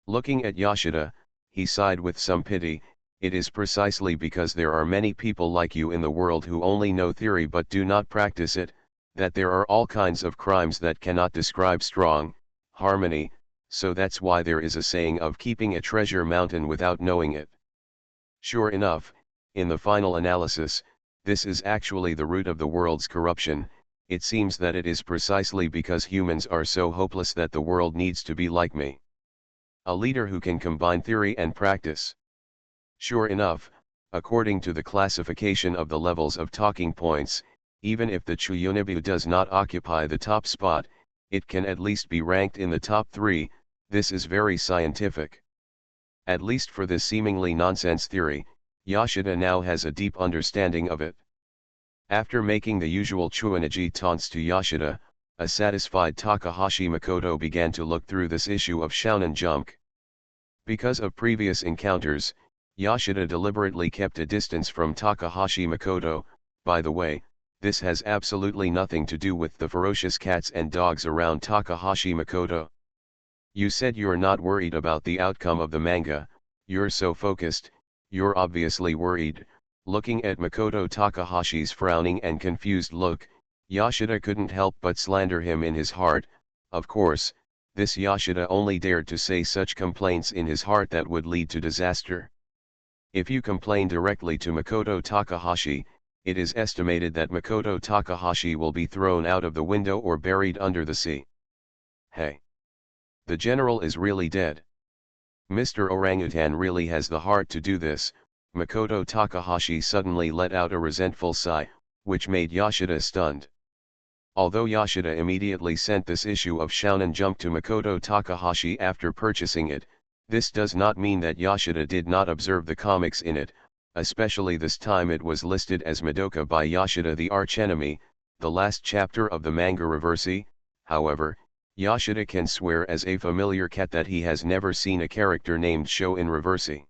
Looking at Yoshida, he sighed with some pity. It is precisely because there are many people like you in the world who only know theory but do not practice it, that there are all kinds of crimes that cannot describe strong harmony, so that's why there is a saying of keeping a treasure mountain without knowing it. Sure enough, in the final analysis, this is actually the root of the world's corruption. It seems that it is precisely because humans are so hopeless that the world needs to be like me. A leader who can combine theory and practice. Sure enough, according to the classification of the levels of talking points, even if the Chuyonibu does not occupy the top spot, it can at least be ranked in the top 3. This is very scientific. At least for this seemingly nonsense theory, Yoshida now has a deep understanding of it. After making the usual Chuoniji taunts to Yoshida, a satisfied Takahashi Makoto began to look through this issue of Shonen Jump. Because of previous encounters, Yoshida deliberately kept a distance from Takahashi Makoto. By the way, this has absolutely nothing to do with the ferocious cats and dogs around Takahashi Makoto. You said you're not worried about the outcome of the manga, you're so focused, you're obviously worried. Looking at Makoto Takahashi's frowning and confused look, Yoshida couldn't help but slander him in his heart. Of course, this Yoshida only dared to say such complaints in his heart that would lead to disaster. If you complain directly to Makoto Takahashi, it is estimated that Makoto Takahashi will be thrown out of the window or buried under the sea. Hey! The general is really dead. Mr. Orangutan really has the heart to do this. Makoto Takahashi suddenly let out a resentful sigh, which made Yoshida stunned. Although Yoshida immediately sent this issue of Shonen Jump to Makoto Takahashi after purchasing it, this does not mean that Yoshida did not observe the comics in it, especially this time it was listed as Madoka by Yoshida the archenemy, the last chapter of the manga Reversi. However, Yoshida can swear as a familiar cat that he has never seen a character named Sho in Reversi.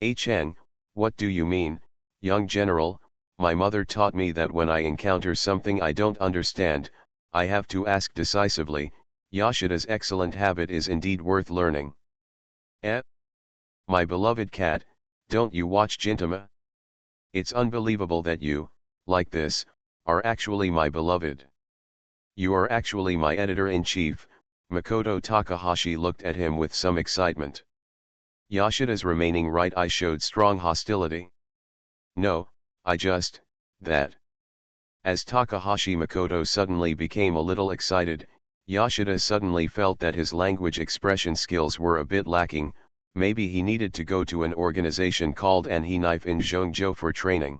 HN, what do you mean, young general? My mother taught me that when I encounter something I don't understand, I have to ask decisively. Yoshida's excellent habit is indeed worth learning. My beloved cat, don't you watch Gintama? It's unbelievable that you, like this, are actually my beloved. You are actually my editor-in-chief. Makoto Takahashi looked at him with some excitement. Yoshida's remaining right eye showed strong hostility. No, I just, that. As Takahashi Makoto suddenly became a little excited, Yoshida suddenly felt that his language expression skills were a bit lacking. Maybe he needed to go to an organization called Anhi Knife in Zhongzhou for training.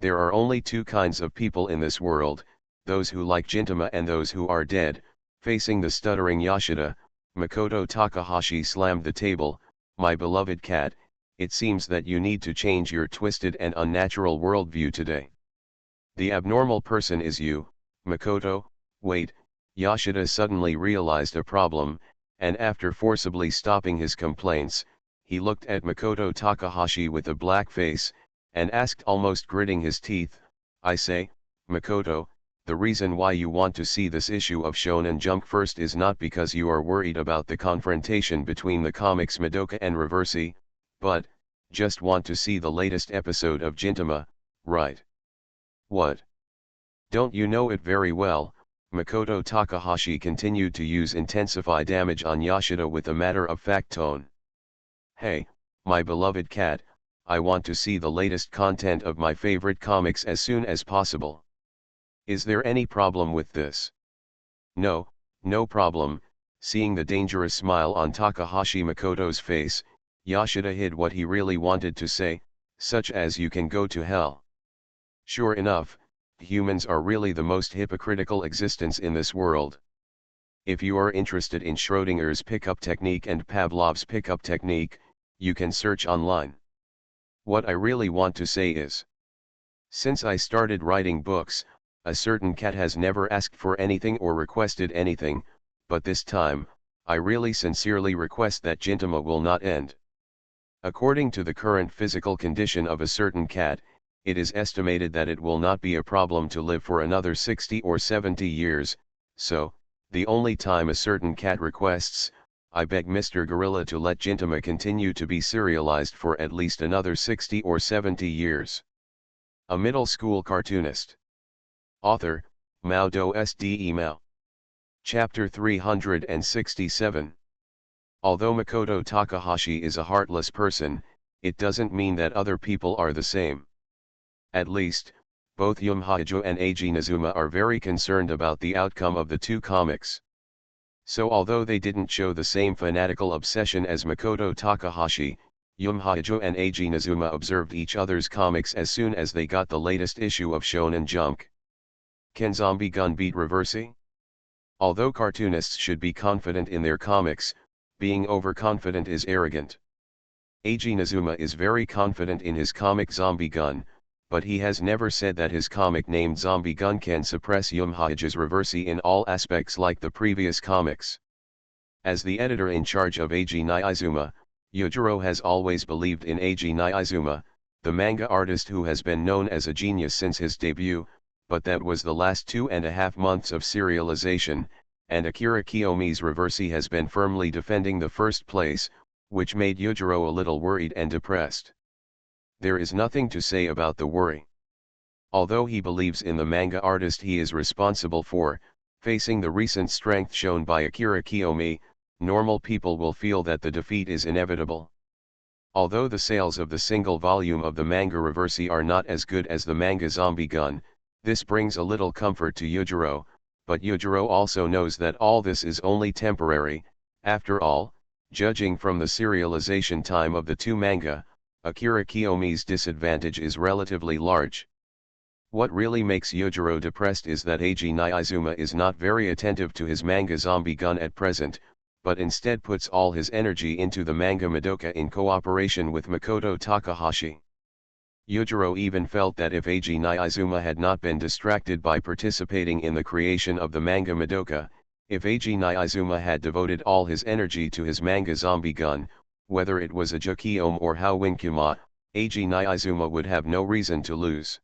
There are only two kinds of people in this world, those who like Gintama and those who are dead. Facing the stuttering Yoshida, Makoto Takahashi slammed the table. My beloved cat, it seems that you need to change your twisted and unnatural worldview today. The abnormal person is you, Makoto. Wait. Yoshida suddenly realized a problem, and after forcibly stopping his complaints, he looked at Makoto Takahashi with a black face, and asked almost gritting his teeth, I say, Makoto, the reason why you want to see this issue of Shonen Jump first is not because you are worried about the confrontation between the comics Madoka and Reversi, but, just want to see the latest episode of Gintama, right? What? Don't you know it very well? Makoto Takahashi continued to use intensify damage on Yoshida with a matter-of-fact tone. Hey, my beloved cat, I want to see the latest content of my favorite comics as soon as possible. Is there any problem with this? No, no problem. Seeing the dangerous smile on Takahashi Makoto's face, Yoshida hid what he really wanted to say, such as you can go to hell. Sure enough, humans are really the most hypocritical existence in this world. If you are interested in Schrödinger's pickup technique and Pavlov's pickup technique, you can search online. What I really want to say is, since I started writing books, a certain cat has never asked for anything or requested anything, but this time, I really sincerely request that Gintama will not end. According to the current physical condition of a certain cat, it is estimated that it will not be a problem to live for another 60 or 70 years, so, the only time a certain cat requests, I beg Mr. Gorilla to let Gintama continue to be serialized for at least another 60 or 70 years. A middle school cartoonist. Author, MaleProtagonist Email. Chapter 367. Although Makoto Takahashi is a heartless person, it doesn't mean that other people are the same. At least, both Yumhajo and Eiji Nizuma are very concerned about the outcome of the two comics. So although they didn't show the same fanatical obsession as Makoto Takahashi, Yumhajo and Eiji Nizuma observed each other's comics as soon as they got the latest issue of Shonen Jump. Can Zombie Gun beat Reversi? Although cartoonists should be confident in their comics, being overconfident is arrogant. Eiji Nizuma is very confident in his comic Zombie Gun, but he has never said that his comic named Zombie Gun can suppress Yumhajo's Reversi in all aspects like the previous comics. As the editor in charge of Eiji Nizuma, Yujiro has always believed in Eiji Nizuma, the manga artist who has been known as a genius since his debut, but that was the last 2.5 months of serialization, and Akira Kiyomi's Reversi has been firmly defending the first place, which made Yujiro a little worried and depressed. There is nothing to say about the worry. Although he believes in the manga artist he is responsible for, facing the recent strength shown by Akira Kiyomi, normal people will feel that the defeat is inevitable. Although the sales of the single volume of the manga Reversi are not as good as the manga Zombie Gun, this brings a little comfort to Yujiro, but Yujiro also knows that all this is only temporary. After all, judging from the serialization time of the two manga, Akira Kiyomi's disadvantage is relatively large. What really makes Yujiro depressed is that Eiji Nizuma is not very attentive to his manga Zombie Gun at present, but instead puts all his energy into the manga Madoka in cooperation with Makoto Takahashi. Yujiro even felt that if Eiji Nizuma had not been distracted by participating in the creation of the manga Madoka, if Eiji Nizuma had devoted all his energy to his manga Zombie Gun, whether it was a Jukiyome or Howinkuma, Eiji Nizuma would have no reason to lose.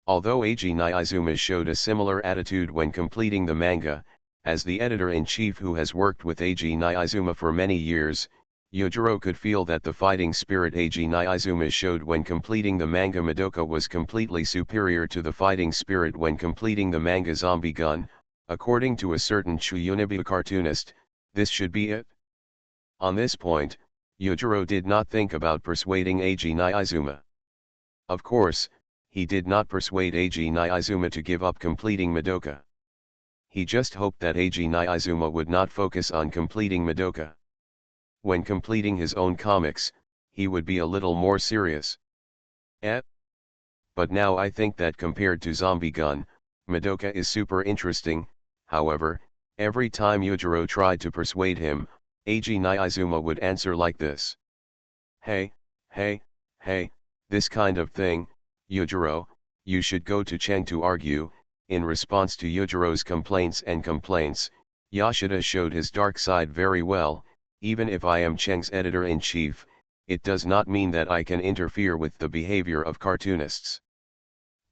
Although Eiji Nizuma showed a similar attitude when completing the manga, as the editor-in-chief who has worked with Eiji Nizuma for many years, Yujiro could feel that the fighting spirit Eiji Nizuma showed when completing the manga Madoka was completely superior to the fighting spirit when completing the manga Zombie Gun. According to a certain Chuyunibu cartoonist, this should be it. On this point, Yujiro did not think about persuading Eiji Nizuma. Of course, he did not persuade Eiji Nizuma to give up completing Madoka. He just hoped that Eiji Nizuma would not focus on completing Madoka. When completing his own comics, he would be a little more serious. But now I think that compared to Zombie Gun, Madoka is super interesting. However, every time Yujiro tried to persuade him, Eiji Nizuma would answer like this. Hey, this kind of thing, Yujiro, you should go to Cheng to argue. In response to Yujiro's complaints, Yoshida showed his dark side very well. Even if I am Cheng's editor-in-chief, it does not mean that I can interfere with the behavior of cartoonists.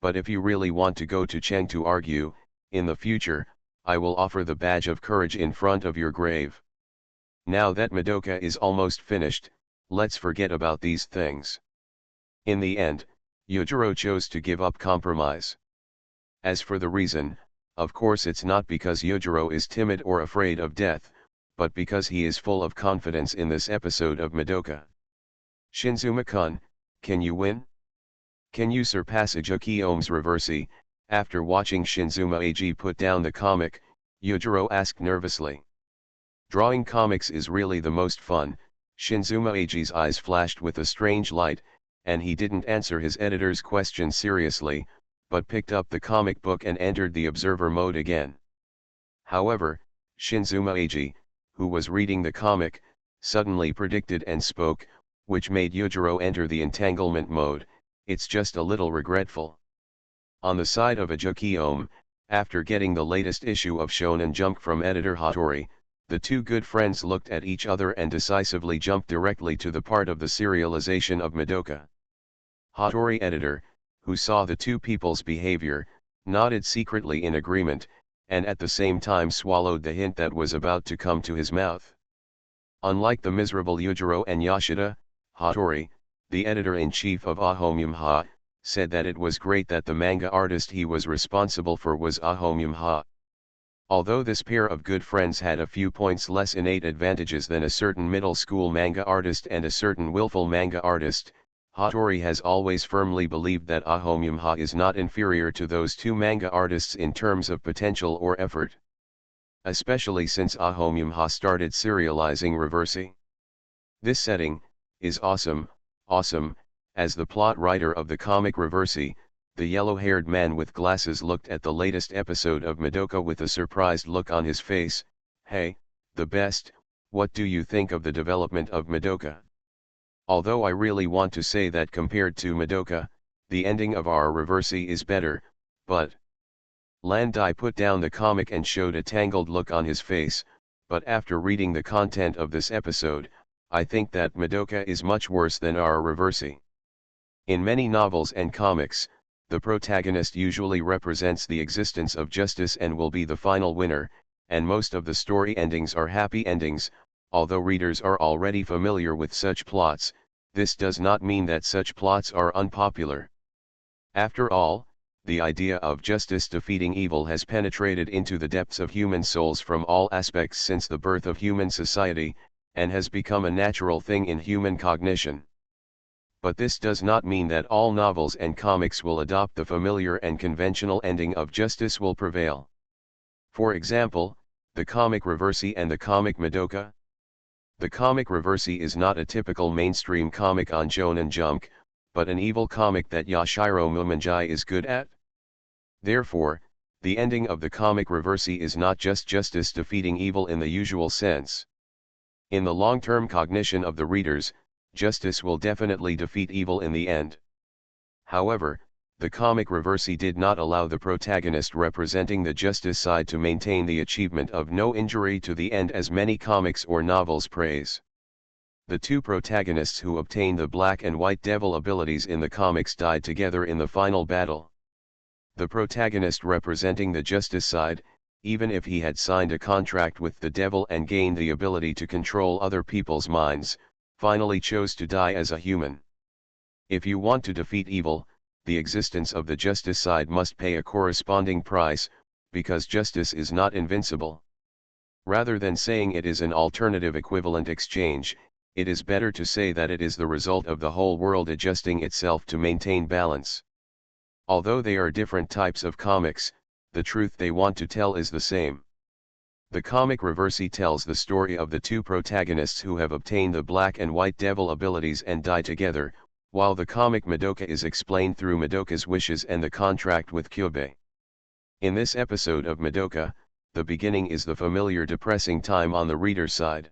But if you really want to go to Cheng to argue, in the future, I will offer the badge of courage in front of your grave. Now that Madoka is almost finished, let's forget about these things. In the end, Yujiro chose to give up compromise. As for the reason, of course it's not because Yujiro is timid or afraid of death, but because he is full of confidence in this episode of Madoka. Shinzuma-kun, can you win? Can you surpass Jukiyome's Reversi? After watching Shinzuma Eiji put down the comic, Yujiro asked nervously. Drawing comics is really the most fun. Shinzuma Eiji's eyes flashed with a strange light, and he didn't answer his editor's question seriously, but picked up the comic book and entered the observer mode again. However, Shinzuma Eiji, who was reading the comic, suddenly predicted and spoke, which made Yujiro enter the entanglement mode. It's just a little regretful. On the side of Ajukiome, after getting the latest issue of Shonen Jump from editor Hattori, the two good friends looked at each other and decisively jumped directly to the part of the serialization of Madoka. Hattori editor, who saw the two people's behavior, nodded secretly in agreement, and at the same time swallowed the hint that was about to come to his mouth. Unlike the miserable Yujiro and Yoshida, Hattori, the editor-in-chief of Ahomyumha, said that it was great that the manga artist he was responsible for was Ahomyumha. Although this pair of good friends had a few points less innate advantages than a certain middle school manga artist and a certain willful manga artist, Hattori has always firmly believed that Ahomyumha is not inferior to those two manga artists in terms of potential or effort. Especially since Ahomyumha started serializing Reversi. This setting is awesome, as the plot writer of the comic Reversi, the yellow-haired man with glasses looked at the latest episode of Madoka with a surprised look on his face. Hey, the best, what do you think of the development of Madoka? Although I really want to say that compared to Madoka, the ending of our Reversi is better, but... Landai put down the comic and showed a tangled look on his face, but after reading the content of this episode, I think that Madoka is much worse than our Reversi. In many novels and comics, the protagonist usually represents the existence of justice and will be the final winner, and most of the story endings are happy endings. Although readers are already familiar with such plots, this does not mean that such plots are unpopular. After all, the idea of justice defeating evil has penetrated into the depths of human souls from all aspects since the birth of human society, and has become a natural thing in human cognition. But this does not mean that all novels and comics will adopt the familiar and conventional ending of justice will prevail. For example, the comic Reversi and the comic Madoka. The comic Reversi is not a typical mainstream comic on Shonen Jump, but an evil comic that Yashiro Mumanjai is good at. Therefore, the ending of the comic Reversi is not just justice defeating evil in the usual sense. In the long-term cognition of the readers, justice will definitely defeat evil in the end. However, the comic Reversi did not allow the protagonist representing the justice side to maintain the achievement of no injury to the end as many comics or novels praise. The two protagonists who obtained the Black and White Devil abilities in the comics died together in the final battle. The protagonist representing the justice side, even if he had signed a contract with the devil and gained the ability to control other people's minds, finally chose to die as a human. If you want to defeat evil, the existence of the justice side must pay a corresponding price, because justice is not invincible. Rather than saying it is an alternative equivalent exchange, it is better to say that it is the result of the whole world adjusting itself to maintain balance. Although they are different types of comics, the truth they want to tell is the same. The comic Reversi tells the story of the two protagonists who have obtained the Black and White Devil abilities and die together, while the comic Madoka is explained through Madoka's wishes and the contract with Kyubei. In this episode of Madoka, the beginning is the familiar depressing time on the reader's side.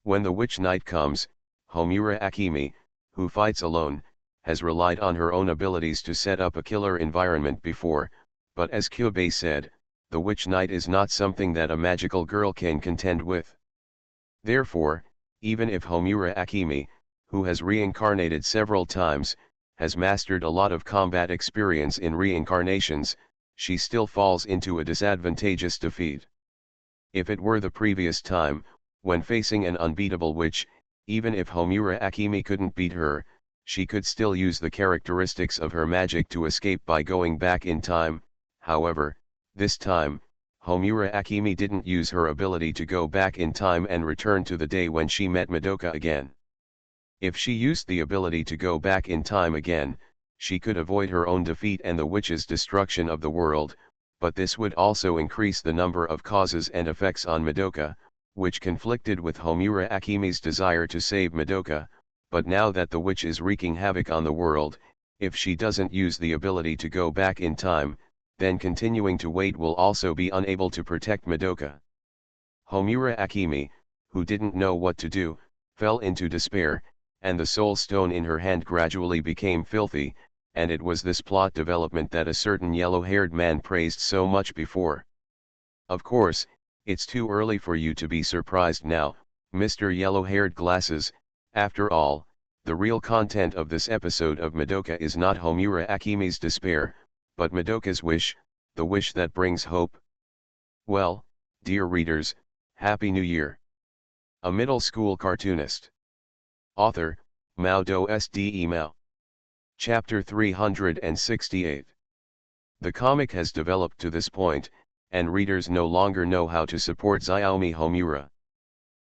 When the witch night comes, Homura Akemi, who fights alone, has relied on her own abilities to set up a killer environment before, but as Kyubei said, the witch night is not something that a magical girl can contend with. Therefore, even if Homura Akemi, who has reincarnated several times, has mastered a lot of combat experience in reincarnations, she still falls into a disadvantageous defeat. If it were the previous time, when facing an unbeatable witch, even if Homura Akemi couldn't beat her, she could still use the characteristics of her magic to escape by going back in time. However, this time, Homura Akemi didn't use her ability to go back in time and return to the day when she met Madoka again. If she used the ability to go back in time again, she could avoid her own defeat and the witch's destruction of the world, but this would also increase the number of causes and effects on Madoka, which conflicted with Homura Akemi's desire to save Madoka. But now that the witch is wreaking havoc on the world, if she doesn't use the ability to go back in time, then continuing to wait will also be unable to protect Madoka. Homura Akemi, who didn't know what to do, fell into despair, and the soul stone in her hand gradually became filthy, and it was this plot development that a certain yellow-haired man praised so much before. Of course, it's too early for you to be surprised now, Mr. Yellow-haired Glasses. After all, the real content of this episode of Madoka is not Homura Akemi's despair, but Madoka's wish, the wish that brings hope. Well, dear readers, Happy New Year! A middle school cartoonist. Author, MaleProtagonist. Chapter 368. The comic has developed to this point, and readers no longer know how to support Xiaomi Homura.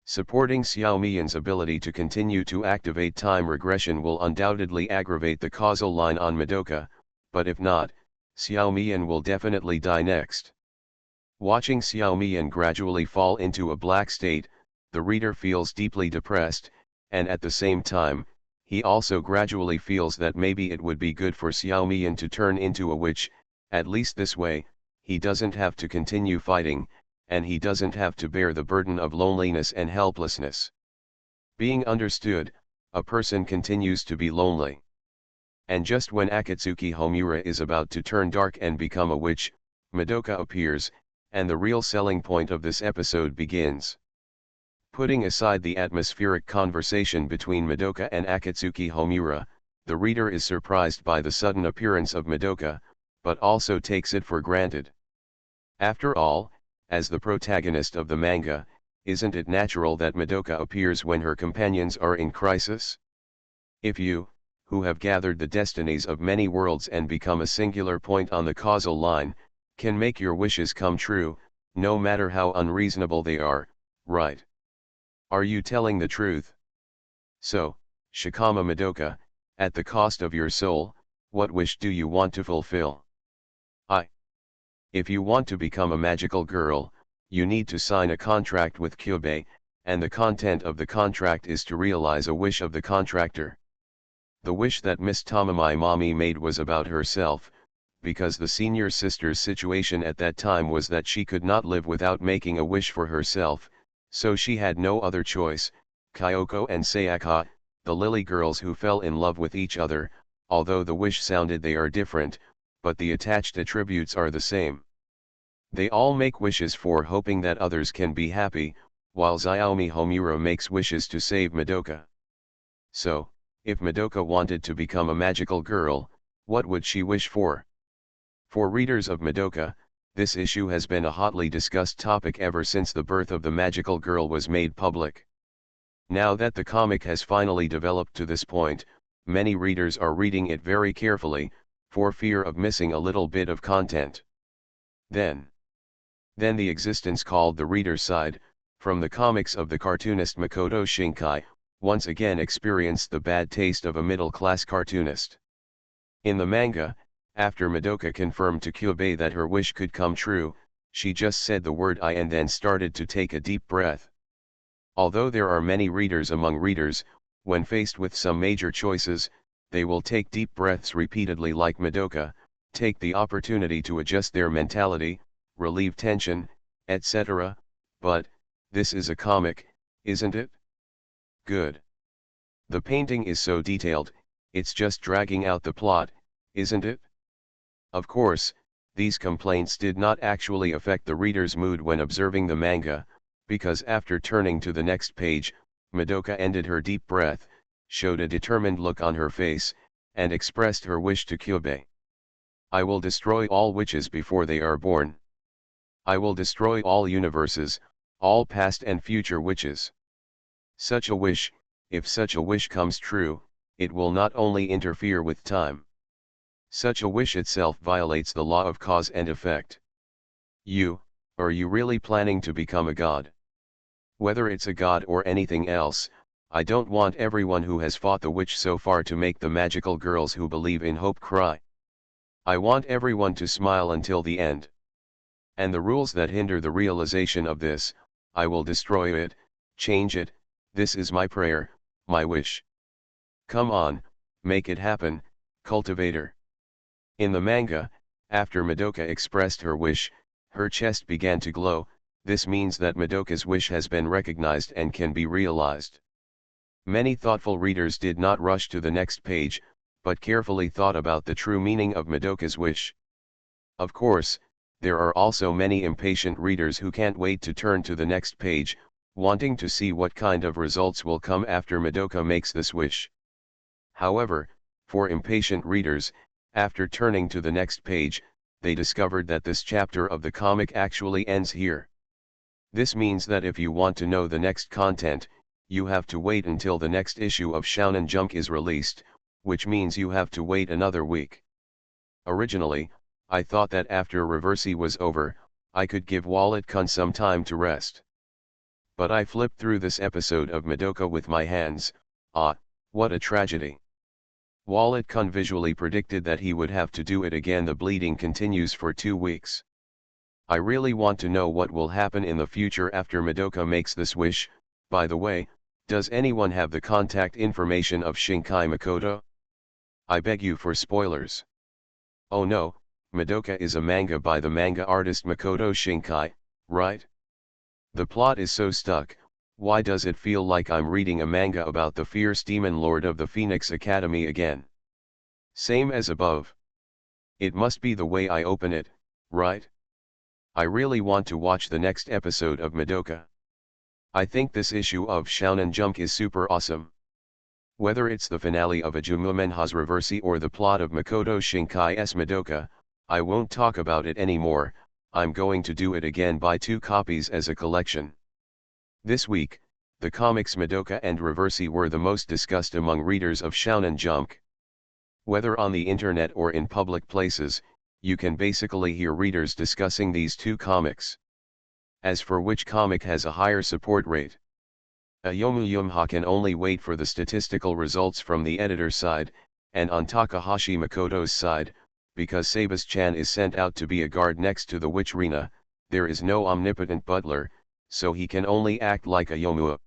Supporting Xiaomian's ability to continue to activate time regression will undoubtedly aggravate the causal line on Madoka, but if not, Xiaomian will definitely die next. Watching Xiaomian gradually fall into a black state, the reader feels deeply depressed, and at the same time, he also gradually feels that maybe it would be good for Xiaomian to turn into a witch. At least this way, he doesn't have to continue fighting, and he doesn't have to bear the burden of loneliness and helplessness. Being understood, a person continues to be lonely. And just when Akatsuki Homura is about to turn dark and become a witch, Madoka appears, and the real selling point of this episode begins. Putting aside the atmospheric conversation between Madoka and Akatsuki Homura, the reader is surprised by the sudden appearance of Madoka, but also takes it for granted. After all, as the protagonist of the manga, isn't it natural that Madoka appears when her companions are in crisis? If you, who have gathered the destinies of many worlds and become a singular point on the causal line, can make your wishes come true, no matter how unreasonable they are, right? Are you telling the truth? So, Shikama Madoka, at the cost of your soul, what wish do you want to fulfill? If you want to become a magical girl, you need to sign a contract with Kyubei, and the content of the contract is to realize a wish of the contractor. The wish that Miss Tamamai Mommy made was about herself, because the senior sister's situation at that time was that she could not live without making a wish for herself, so she had no other choice. Kyoko and Sayaka, the lily girls who fell in love with each other, although the wish sounded they are different, but the attached attributes are the same. They all make wishes for hoping that others can be happy, while Xiaomi Homura makes wishes to save Madoka. So, if Madoka wanted to become a magical girl, what would she wish for? For readers of Madoka, this issue has been a hotly discussed topic ever since the birth of the magical girl was made public. Now that the comic has finally developed to this point, many readers are reading it very carefully, for fear of missing a little bit of content. Then the existence called the reader's side, from the comics of the cartoonist Makoto Shinkai, once again experienced the bad taste of a middle-class cartoonist. In the manga, after Madoka confirmed to Kyubei that her wish could come true, she just said the word "I" and then started to take a deep breath. Although there are many readers among readers, when faced with some major choices, they will take deep breaths repeatedly like Madoka, take the opportunity to adjust their mentality, relieve tension, etc., but, this is a comic, isn't it? Good. The painting is so detailed, it's just dragging out the plot, isn't it? Of course, these complaints did not actually affect the reader's mood when observing the manga, because after turning to the next page, Madoka ended her deep breath, showed a determined look on her face, and expressed her wish to Kyubei. I will destroy all witches before they are born. I will destroy all universes, all past and future witches. Such a wish, if such a wish comes true, it will not only interfere with time. Such a wish itself violates the law of cause and effect. Are you really planning to become a god? Whether it's a god or anything else, I don't want everyone who has fought the witch so far to make the magical girls who believe in hope cry. I want everyone to smile until the end. And the rules that hinder the realization of this, I will destroy it, change it. This is my prayer, my wish. Come on, make it happen, cultivator. In the manga, after Madoka expressed her wish, her chest began to glow, This means that Madoka's wish has been recognized and can be realized. Many thoughtful readers did not rush to the next page, but carefully thought about the true meaning of Madoka's wish. Of course, there are also many impatient readers who can't wait to turn to the next page, wanting to see what kind of results will come after Madoka makes this wish. However, for impatient readers, after turning to the next page, they discovered that this chapter of the comic actually ends here. This means that if you want to know the next content, you have to wait until the next issue of Shonen Jump is released, which means you have to wait another week. Originally, I thought that after Reversi was over, I could give Wallet-kun some time to rest. But I flipped through this episode of Madoka with my hands. What a tragedy. Wallet-kun visually predicted that he would have to do it again. The bleeding continues for 2 weeks. I really want to know what will happen in the future after Madoka makes this wish. By the way, does anyone have the contact information of Shinkai Makoto? I beg you for spoilers. Oh no, Madoka is a manga by the manga artist Makoto Shinkai, right? The plot is so stuck. Why does it feel like I'm reading a manga about the fierce demon lord of the Phoenix Academy again? Same as above. It must be the way I open it, right? I really want to watch the next episode of Madoka. I think this issue of Shonen Jump is super awesome. Whether it's the finale of Ajumumenha's Reversi or the plot of Makoto Shinkai's Madoka, I won't talk about it anymore. I'm going to do it again, buy 2 copies as a collection. This week, the comics Madoka and Reversi were the most discussed among readers of Shonen Jump. Whether on the internet or in public places, you can basically hear readers discussing these 2 comics. As for which comic has a higher support rate, Ayomuyumha can only wait for the statistical results from the editor's side, and on Takahashi Makoto's side, because Sabas-chan is sent out to be a guard next to the witch Rina, there is no omnipotent butler, so he can only act like a Yomua.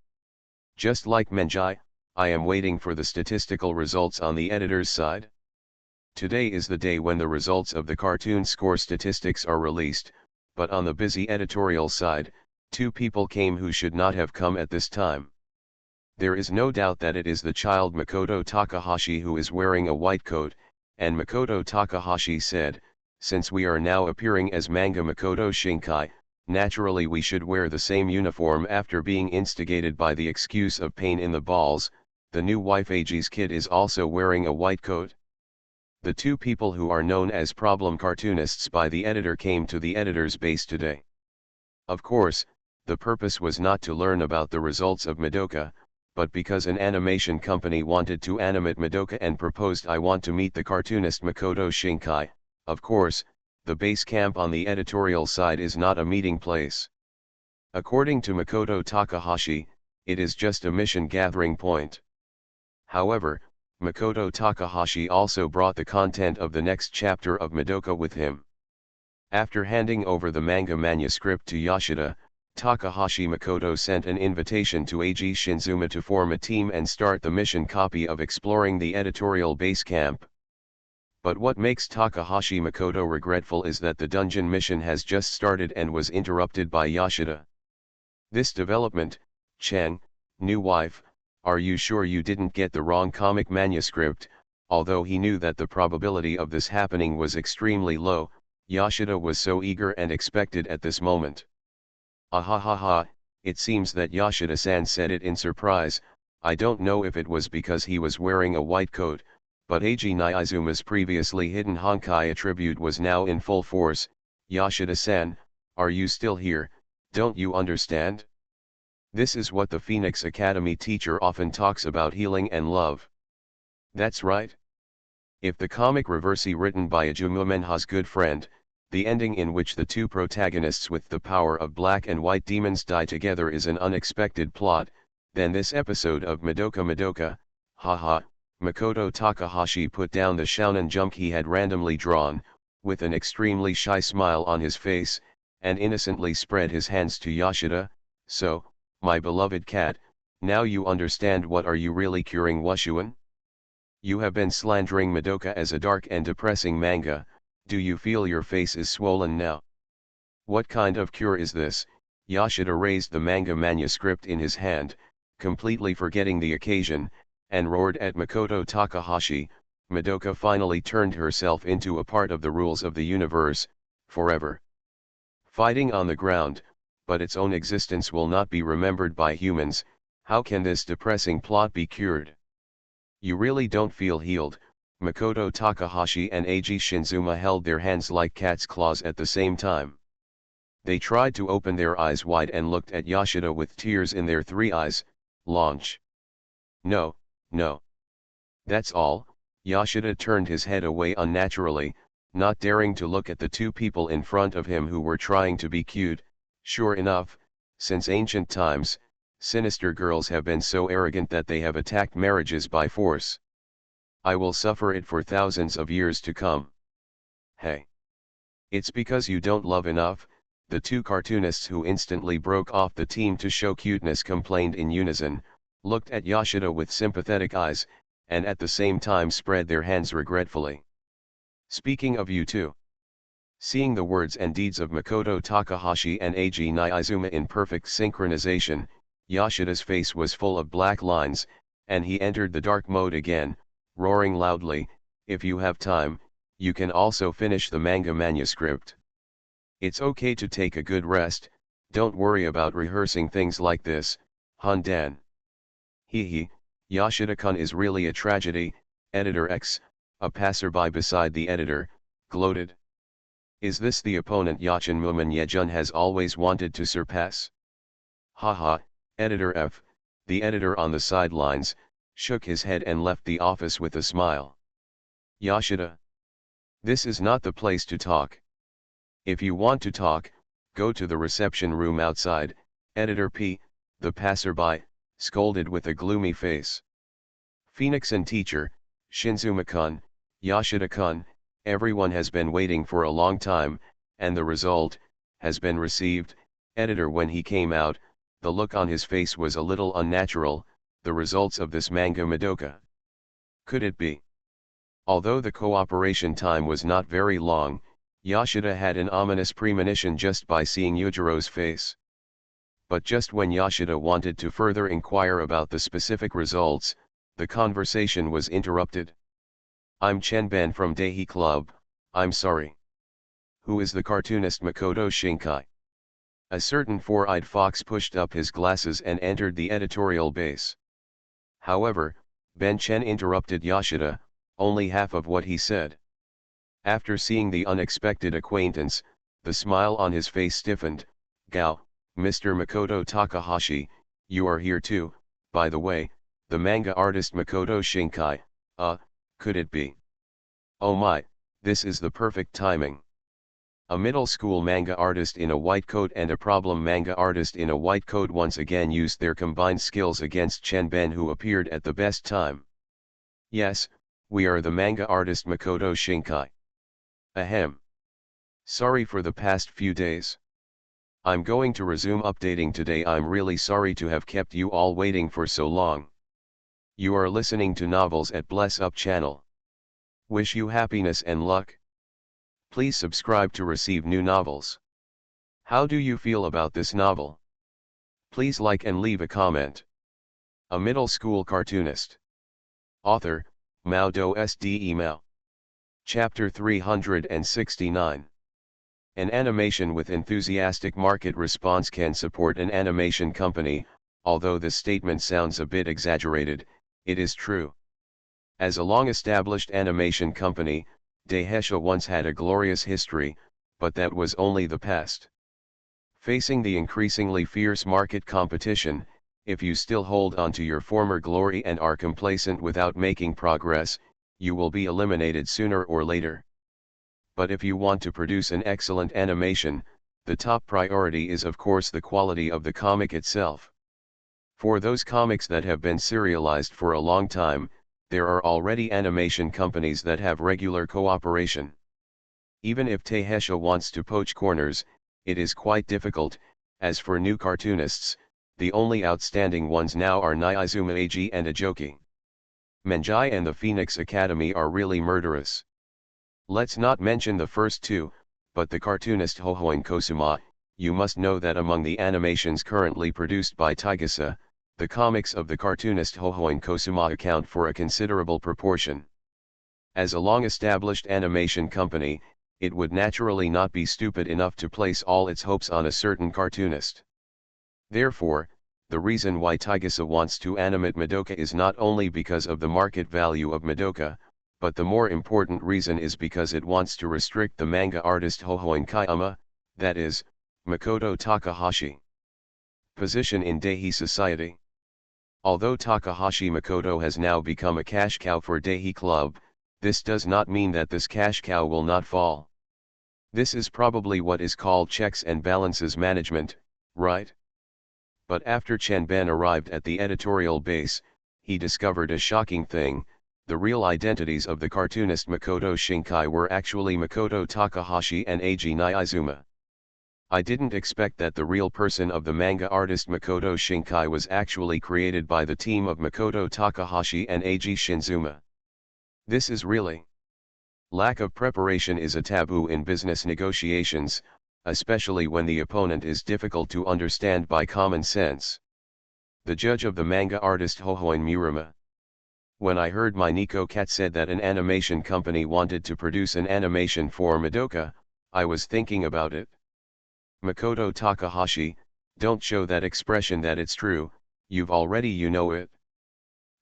Just like Menjai, I am waiting for the statistical results on the editor's side. Today is the day when the results of the cartoon score statistics are released, but on the busy editorial side, 2 people came who should not have come at this time. There is no doubt that it is the child Makoto Takahashi who is wearing a white coat, and Makoto Takahashi said, "Since we are now appearing as manga Makoto Shinkai, naturally we should wear the same uniform." After being instigated by the excuse of pain in the balls, the new wife Aji's kid is also wearing a white coat. The 2 people who are known as problem cartoonists by the editor came to the editor's base today. Of course, the purpose was not to learn about the results of Madoka, but because an animation company wanted to animate Madoka and proposed, "I want to meet the cartoonist Makoto Shinkai." Of course, the base camp on the editorial side is not a meeting place. According to Makoto Takahashi, it is just a mission gathering point. However, Makoto Takahashi also brought the content of the next chapter of Madoka with him. After handing over the manga manuscript to Yoshida, Takahashi Makoto sent an invitation to Eiji Shinzuma to form a team and start the mission copy of exploring the editorial base camp. But what makes Takahashi Makoto regretful is that the dungeon mission has just started and was interrupted by Yoshida. This development, Chen, new wife, are you sure you didn't get the wrong comic manuscript? Although he knew that the probability of this happening was extremely low, Yoshida was so eager and expected at this moment. Ahahaha, it seems that Yoshida-san said it in surprise. I don't know if it was because he was wearing a white coat, but Eiji Naizuma's previously hidden Honkai attribute was now in full force. Yoshida-san, are you still here? Don't you understand? This is what the Phoenix Academy teacher often talks about: healing and love. That's right. If the comic Reversi written by Ajumumenha's good friend, the ending in which the 2 protagonists with the power of black and white demons die together is an unexpected plot, then this episode of Madoka, haha, Makoto Takahashi put down the Shonen Jump he had randomly drawn, with an extremely shy smile on his face, and innocently spread his hands to Yoshida. "So, my beloved cat, now you understand what are you really curing, Wushuan? You have been slandering Madoka as a dark and depressing manga. Do you feel your face is swollen now? What kind of cure is this? Yoshida raised the manga manuscript in his hand, completely forgetting the occasion, and roared at Makoto Takahashi. Madoka finally turned herself into a part of the rules of the universe, forever. Fighting on the ground, but its own existence will not be remembered by humans. How can this depressing plot be cured? You really don't feel healed. Makoto Takahashi and Eiji Shinzuma held their hands like cat's claws at the same time. They tried to open their eyes wide and looked at Yoshida with tears in their three eyes. Launch. No, no. That's all. Yoshida turned his head away unnaturally, not daring to look at the two people in front of him who were trying to be cute. Sure enough, since ancient times, sinister girls have been so arrogant that they have attacked marriages by force. I will suffer it for thousands of years to come. Hey. It's because you don't love enough, the two cartoonists who instantly broke off the team to show cuteness complained in unison, looked at Yoshida with sympathetic eyes, and at the same time spread their hands regretfully. Speaking of you two. Seeing the words and deeds of Makoto Takahashi and Eiji Nizuma in perfect synchronization, Yoshida's face was full of black lines, and he entered the dark mode again, roaring loudly, if you have time, you can also finish the manga manuscript. It's okay to take a good rest, don't worry about rehearsing things like this, Hundan. Hee, Yoshida-kun is really a tragedy. Editor X, a passerby beside the editor, gloated. Is this the opponent Yachin Muman Yejun has always wanted to surpass? Haha, Editor F, the editor on the sidelines, shook his head and left the office with a smile. Yoshida. This is not the place to talk. If you want to talk, go to the reception room outside. Editor P, the passerby, scolded with a gloomy face. Phoenix and teacher, Shinzuma-kun, Yoshida-kun, everyone has been waiting for a long time, and the result has been received. Editor When he came out, the look on his face was a little unnatural. The results of this manga Madoka. Could it be? Although the cooperation time was not very long, Yoshida had an ominous premonition just by seeing Yujiro's face. But just when Yoshida wanted to further inquire about the specific results, the conversation was interrupted. I'm Chenban from Daihi Club, I'm sorry. Who is the cartoonist Makoto Shinkai? A certain four-eyed fox pushed up his glasses and entered the editorial base. However, Ben Chen interrupted Yoshida, only half of what he said. After seeing the unexpected acquaintance, the smile on his face stiffened. Gao, Mr. Makoto Takahashi, you are here too, by the way, the manga artist Makoto Shinkai, could it be? Oh my, this is the perfect timing. A middle school manga artist in a white coat and a problem manga artist in a white coat once again used their combined skills against Chen Ben, who appeared at the best time. Yes, we are the manga artist Makoto Shinkai. Ahem. Sorry for the past few days. I'm going to resume updating today. I'm really sorry to have kept you all waiting for so long. You are listening to Novels at Bless Up channel. Wish you happiness and luck. Please subscribe to receive new novels. How do you feel about this novel? Please like and leave a comment. A middle school cartoonist. Author, Mao Do SD Email. Chapter 369. An animation with enthusiastic market response can support an animation company. Although this statement sounds a bit exaggerated, it is true. As a long-established animation company, Daiheisha once had a glorious history, but that was only the past. Facing the increasingly fierce market competition, if you still hold on to your former glory and are complacent without making progress, you will be eliminated sooner or later. But if you want to produce an excellent animation, the top priority is of course the quality of the comic itself. For those comics that have been serialized for a long time, there are already animation companies that have regular cooperation. Even if Daiheisha wants to poach corners, it is quite difficult. As for new cartoonists, the only outstanding ones now are Nizuma Eiji and Ajoki. Menjai and the Phoenix Academy are really murderous. Let's not mention the first two, but the cartoonist Hohoin Kosuma, you must know that among the animations currently produced by Taigasa, the comics of the cartoonist Hohoin Kosuma account for a considerable proportion. As a long-established animation company, it would naturally not be stupid enough to place all its hopes on a certain cartoonist. Therefore, the reason why Taigasa wants to animate Madoka is not only because of the market value of Madoka, but the more important reason is because it wants to restrict the manga artist Hohoin Kayama, that is, Makoto Takahashi, position in Daihi society. Although Takahashi Makoto has now become a cash cow for Daihi Club, this does not mean that this cash cow will not fall. This is probably what is called checks and balances management, right? But after Chanben arrived at the editorial base, he discovered a shocking thing: the real identities of the cartoonist Makoto Shinkai were actually Makoto Takahashi and Eiji Niizuma. I didn't expect that the real person of the manga artist Makoto Shinkai was actually created by the team of Makoto Takahashi and Eiji Shinzuma. This is really... Lack of preparation is a taboo in business negotiations, especially when the opponent is difficult to understand by common sense. The judge of the manga artist Hohoin Murama. When I heard my Nico cat said that an animation company wanted to produce an animation for Madoka, I was thinking about it. Makoto Takahashi, don't show that expression that it's true, you've already you know it.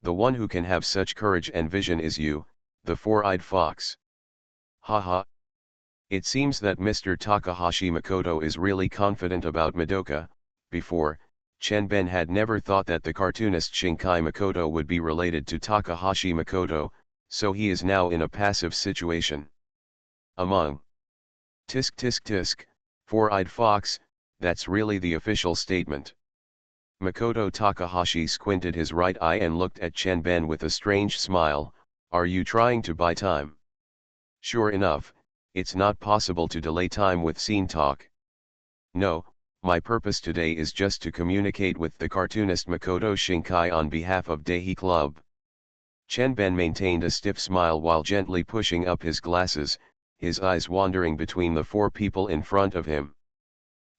The one who can have such courage and vision is you, the four-eyed fox. Haha. It seems that Mr. Takahashi Makoto is really confident about Madoka. Before, Chanben had never thought that the cartoonist Shinkai Makoto would be related to Takahashi Makoto, so he is now in a passive situation. Among tisk tisk tisk, four-eyed fox, that's really the official statement. Makoto Takahashi squinted his right eye and looked at Chanben with a strange smile. Are you trying to buy time? Sure enough, it's not possible to delay time with scene talk. No, my purpose today is just to communicate with the cartoonist Makoto Shinkai on behalf of Daihi Club. Chanben maintained a stiff smile while gently pushing up his glasses, his eyes wandering between the four people in front of him.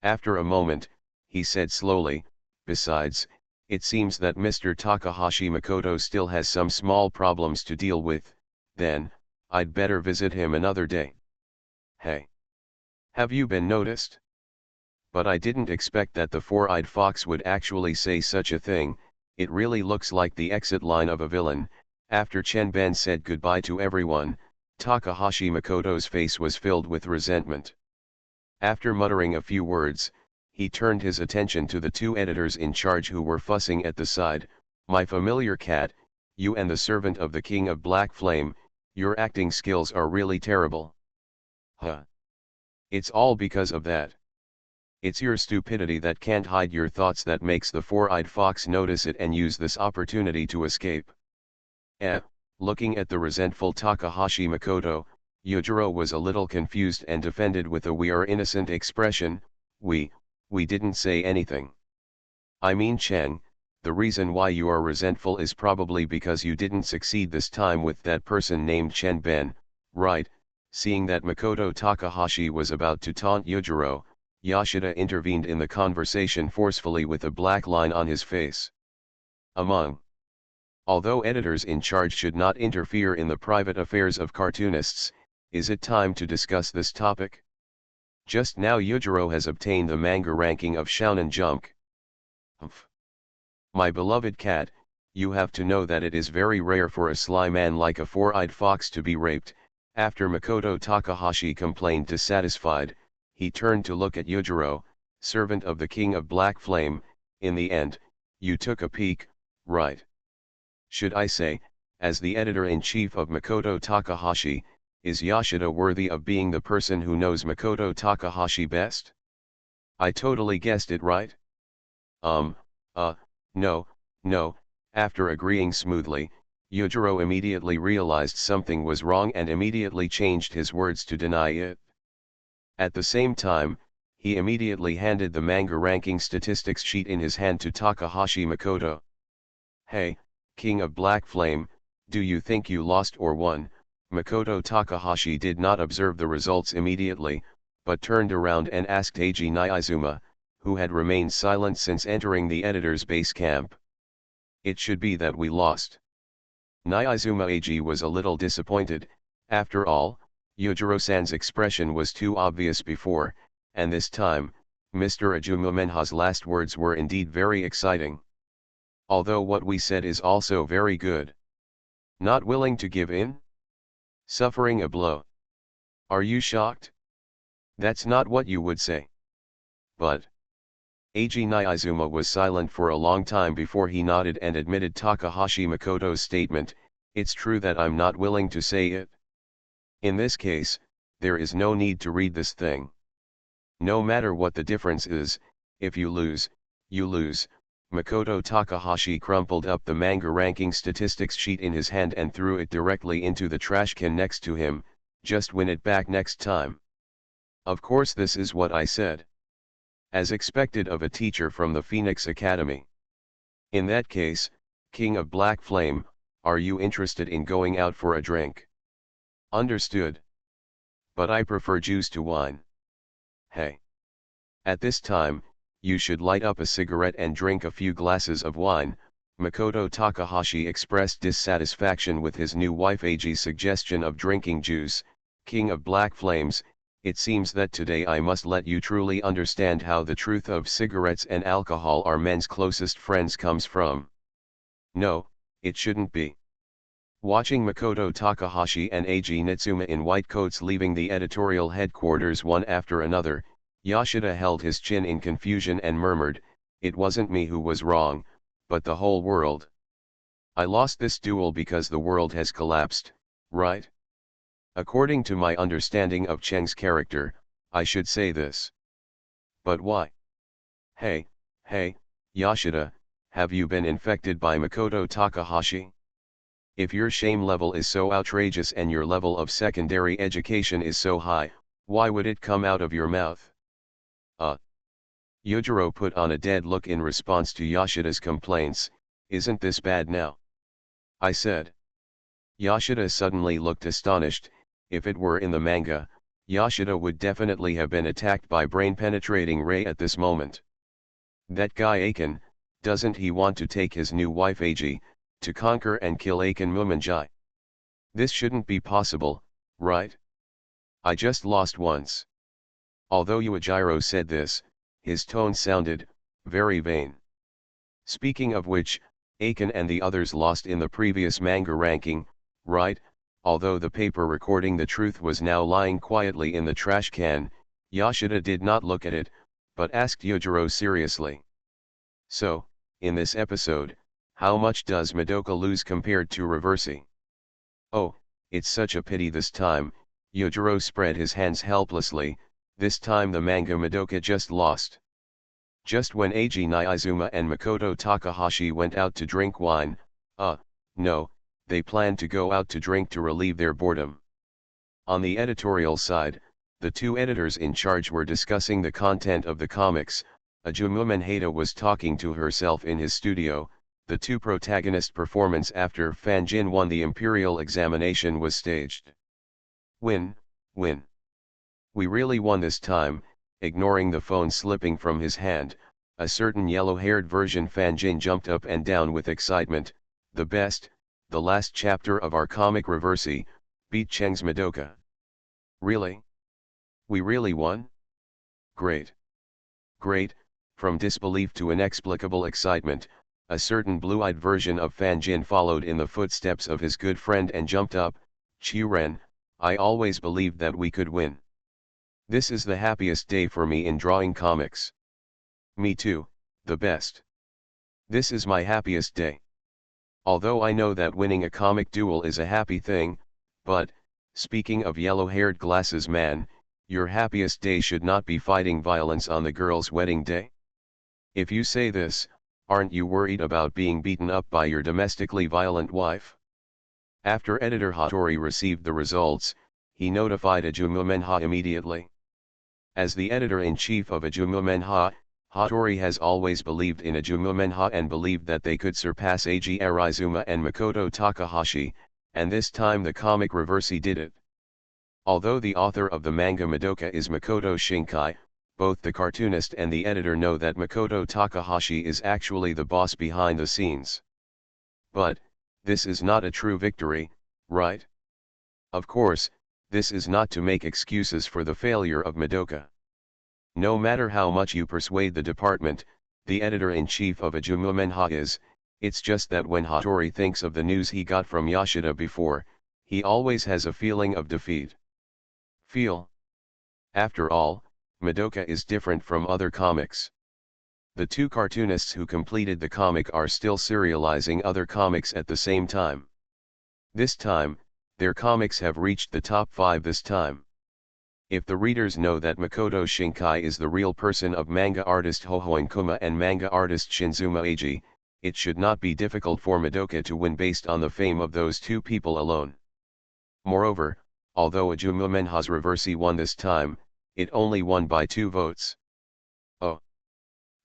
After a moment, he said slowly, besides, it seems that Mr. Takahashi Makoto still has some small problems to deal with, then, I'd better visit him another day. Hey! Have you been noticed? But I didn't expect that the four-eyed fox would actually say such a thing. It really looks like the exit line of a villain. After Chanben said goodbye to everyone, Takahashi Makoto's face was filled with resentment. After muttering a few words, he turned his attention to the two editors in charge who were fussing at the side. My familiar cat, you and the servant of the King of Black Flame, your acting skills are really terrible. Huh. It's all because of that. It's your stupidity that can't hide your thoughts that makes the four-eyed fox notice it and use this opportunity to escape. Looking at the resentful Takahashi Makoto, Yujiro was a little confused and defended with a "we are innocent" expression. We didn't say anything. I mean, Chen, the reason why you are resentful is probably because you didn't succeed this time with that person named Chanben, right? Seeing that Makoto Takahashi was about to taunt Yujiro, Yoshida intervened in the conversation forcefully with a black line on his face. Although editors in charge should not interfere in the private affairs of cartoonists, is it time to discuss this topic? Just now Yujiro has obtained the manga ranking of Shounen Jump. Humph. My beloved cat, you have to know that it is very rare for a sly man like a four-eyed fox to be raped. After Makoto Takahashi complained dissatisfied, he turned to look at Yujiro, servant of the King of Black Flame. In the end, you took a peek, right? Should I say, as the editor-in-chief of Makoto Takahashi, is Yoshida worthy of being the person who knows Makoto Takahashi best? I totally guessed it right? No. After agreeing smoothly, Yujiro immediately realized something was wrong and immediately changed his words to deny it. At the same time, he immediately handed the manga ranking statistics sheet in his hand to Takahashi Makoto. Hey, King of Black Flame, do you think you lost or won? Makoto Takahashi did not observe the results immediately, but turned around and asked Eiji Nyaizuma, who had remained silent since entering the editor's base camp. It should be that we lost. Nyaizuma Eiji was a little disappointed. After all, Yojiro-san's expression was too obvious before, and this time, Mr. Ajumomenha's last words were indeed very exciting. Although what we said is also very good. Not willing to give in? Suffering a blow. Are you shocked? That's not what you would say. But Eiji Nyaizuma was silent for a long time before he nodded and admitted Takahashi Makoto's statement, "It's true that I'm not willing to say it. In this case, there is no need to read this thing. No matter what the difference is, if you lose, you lose." Makoto Takahashi crumpled up the manga ranking statistics sheet in his hand and threw it directly into the trash can next to him. "Just win it back next time." Of course, this is what I said. As expected of a teacher from the Phoenix Academy. In that case, King of Black Flame, are you interested in going out for a drink? Understood. But I prefer juice to wine. Hey. At this time, you should light up a cigarette and drink a few glasses of wine. Makoto Takahashi expressed dissatisfaction with his new wife Eiji's suggestion of drinking juice. King of Black Flames, it seems that today I must let you truly understand how the truth of cigarettes and alcohol are men's closest friends comes from. No, it shouldn't be. Watching Makoto Takahashi and Eiji Nitsuma in white coats leaving the editorial headquarters one after another, Yoshida held his chin in confusion and murmured, "It wasn't me who was wrong, but the whole world. I lost this duel because the world has collapsed, right? According to my understanding of Cheng's character, I should say this. But why? Hey, Yoshida, have you been infected by Makoto Takahashi? If your shame level is so outrageous and your level of secondary education is so high, why would it come out of your mouth?" Yojiro put on a dead look in response to Yoshida's complaints. "Isn't this bad now?" I said. Yoshida suddenly looked astonished. If it were in the manga, Yoshida would definitely have been attacked by brain-penetrating ray at this moment. That guy Aiken, doesn't he want to take his new wife Eiji, to conquer and kill Aiken Mumanjai? This shouldn't be possible, right? I just lost once. Although Yuichiro said this, his tone sounded very vain. Speaking of which, Aiken and the others lost in the previous manga ranking, right? Although the paper recording the truth was now lying quietly in the trash can, Yoshida did not look at it, but asked Yojiro seriously. "So, in this episode, how much does Madoka lose compared to Reversi?" "Oh, it's such a pity this time." Yojiro spread his hands helplessly. "This time the manga Madoka just lost. Just when Eiji Nyaizuma and Makoto Takahashi went out to drink wine, no, they planned to go out to drink to relieve their boredom." On the editorial side, the two editors in charge were discussing the content of the comics. Ajumu Menhata was talking to herself in his studio. The two protagonist performance after Fanjin won the Imperial examination was staged. Win. We really won this time." Ignoring the phone slipping from his hand, a certain yellow-haired version Fanjin jumped up and down with excitement. "The best, the last chapter of our comic Reversi, beat Cheng's Madoka. Really? We really won? Great. From disbelief to inexplicable excitement, a certain blue-eyed version of Fanjin followed in the footsteps of his good friend and jumped up. "Chiren, I always believed that we could win. This is the happiest day for me in drawing comics." "Me too, the best. This is my happiest day. Although I know that winning a comic duel is a happy thing, but, speaking of yellow-haired glasses man, your happiest day should not be fighting violence on the girl's wedding day. If you say this, aren't you worried about being beaten up by your domestically violent wife?" After editor Hattori received the results, he notified Ajumu Menha immediately. As the editor-in-chief of Ajumu Menha, Hattori has always believed in Ajumu Menha and believed that they could surpass Eiji Arizuma and Makoto Takahashi, and this time the comic Reversi did it. Although the author of the manga Madoka is Makoto Shinkai, both the cartoonist and the editor know that Makoto Takahashi is actually the boss behind the scenes. But, this is not a true victory, right? Of course, this is not to make excuses for the failure of Madoka. No matter how much you persuade the department, the editor-in-chief of Ajumma Menha is, it's just that when Hattori thinks of the news he got from Yoshida before, he always has a feeling of defeat. After all, Madoka is different from other comics. The two cartoonists who completed the comic are still serializing other comics at the same time. This time, their comics have reached the top 5 this time. If the readers know that Makoto Shinkai is the real person of manga artist Hohoin Kuma and manga artist Shinzuma Eiji, it should not be difficult for Madoka to win based on the fame of those two people alone. Moreover, although Ajumma Menha's Reversi won this time, it only won by 2 votes. Oh.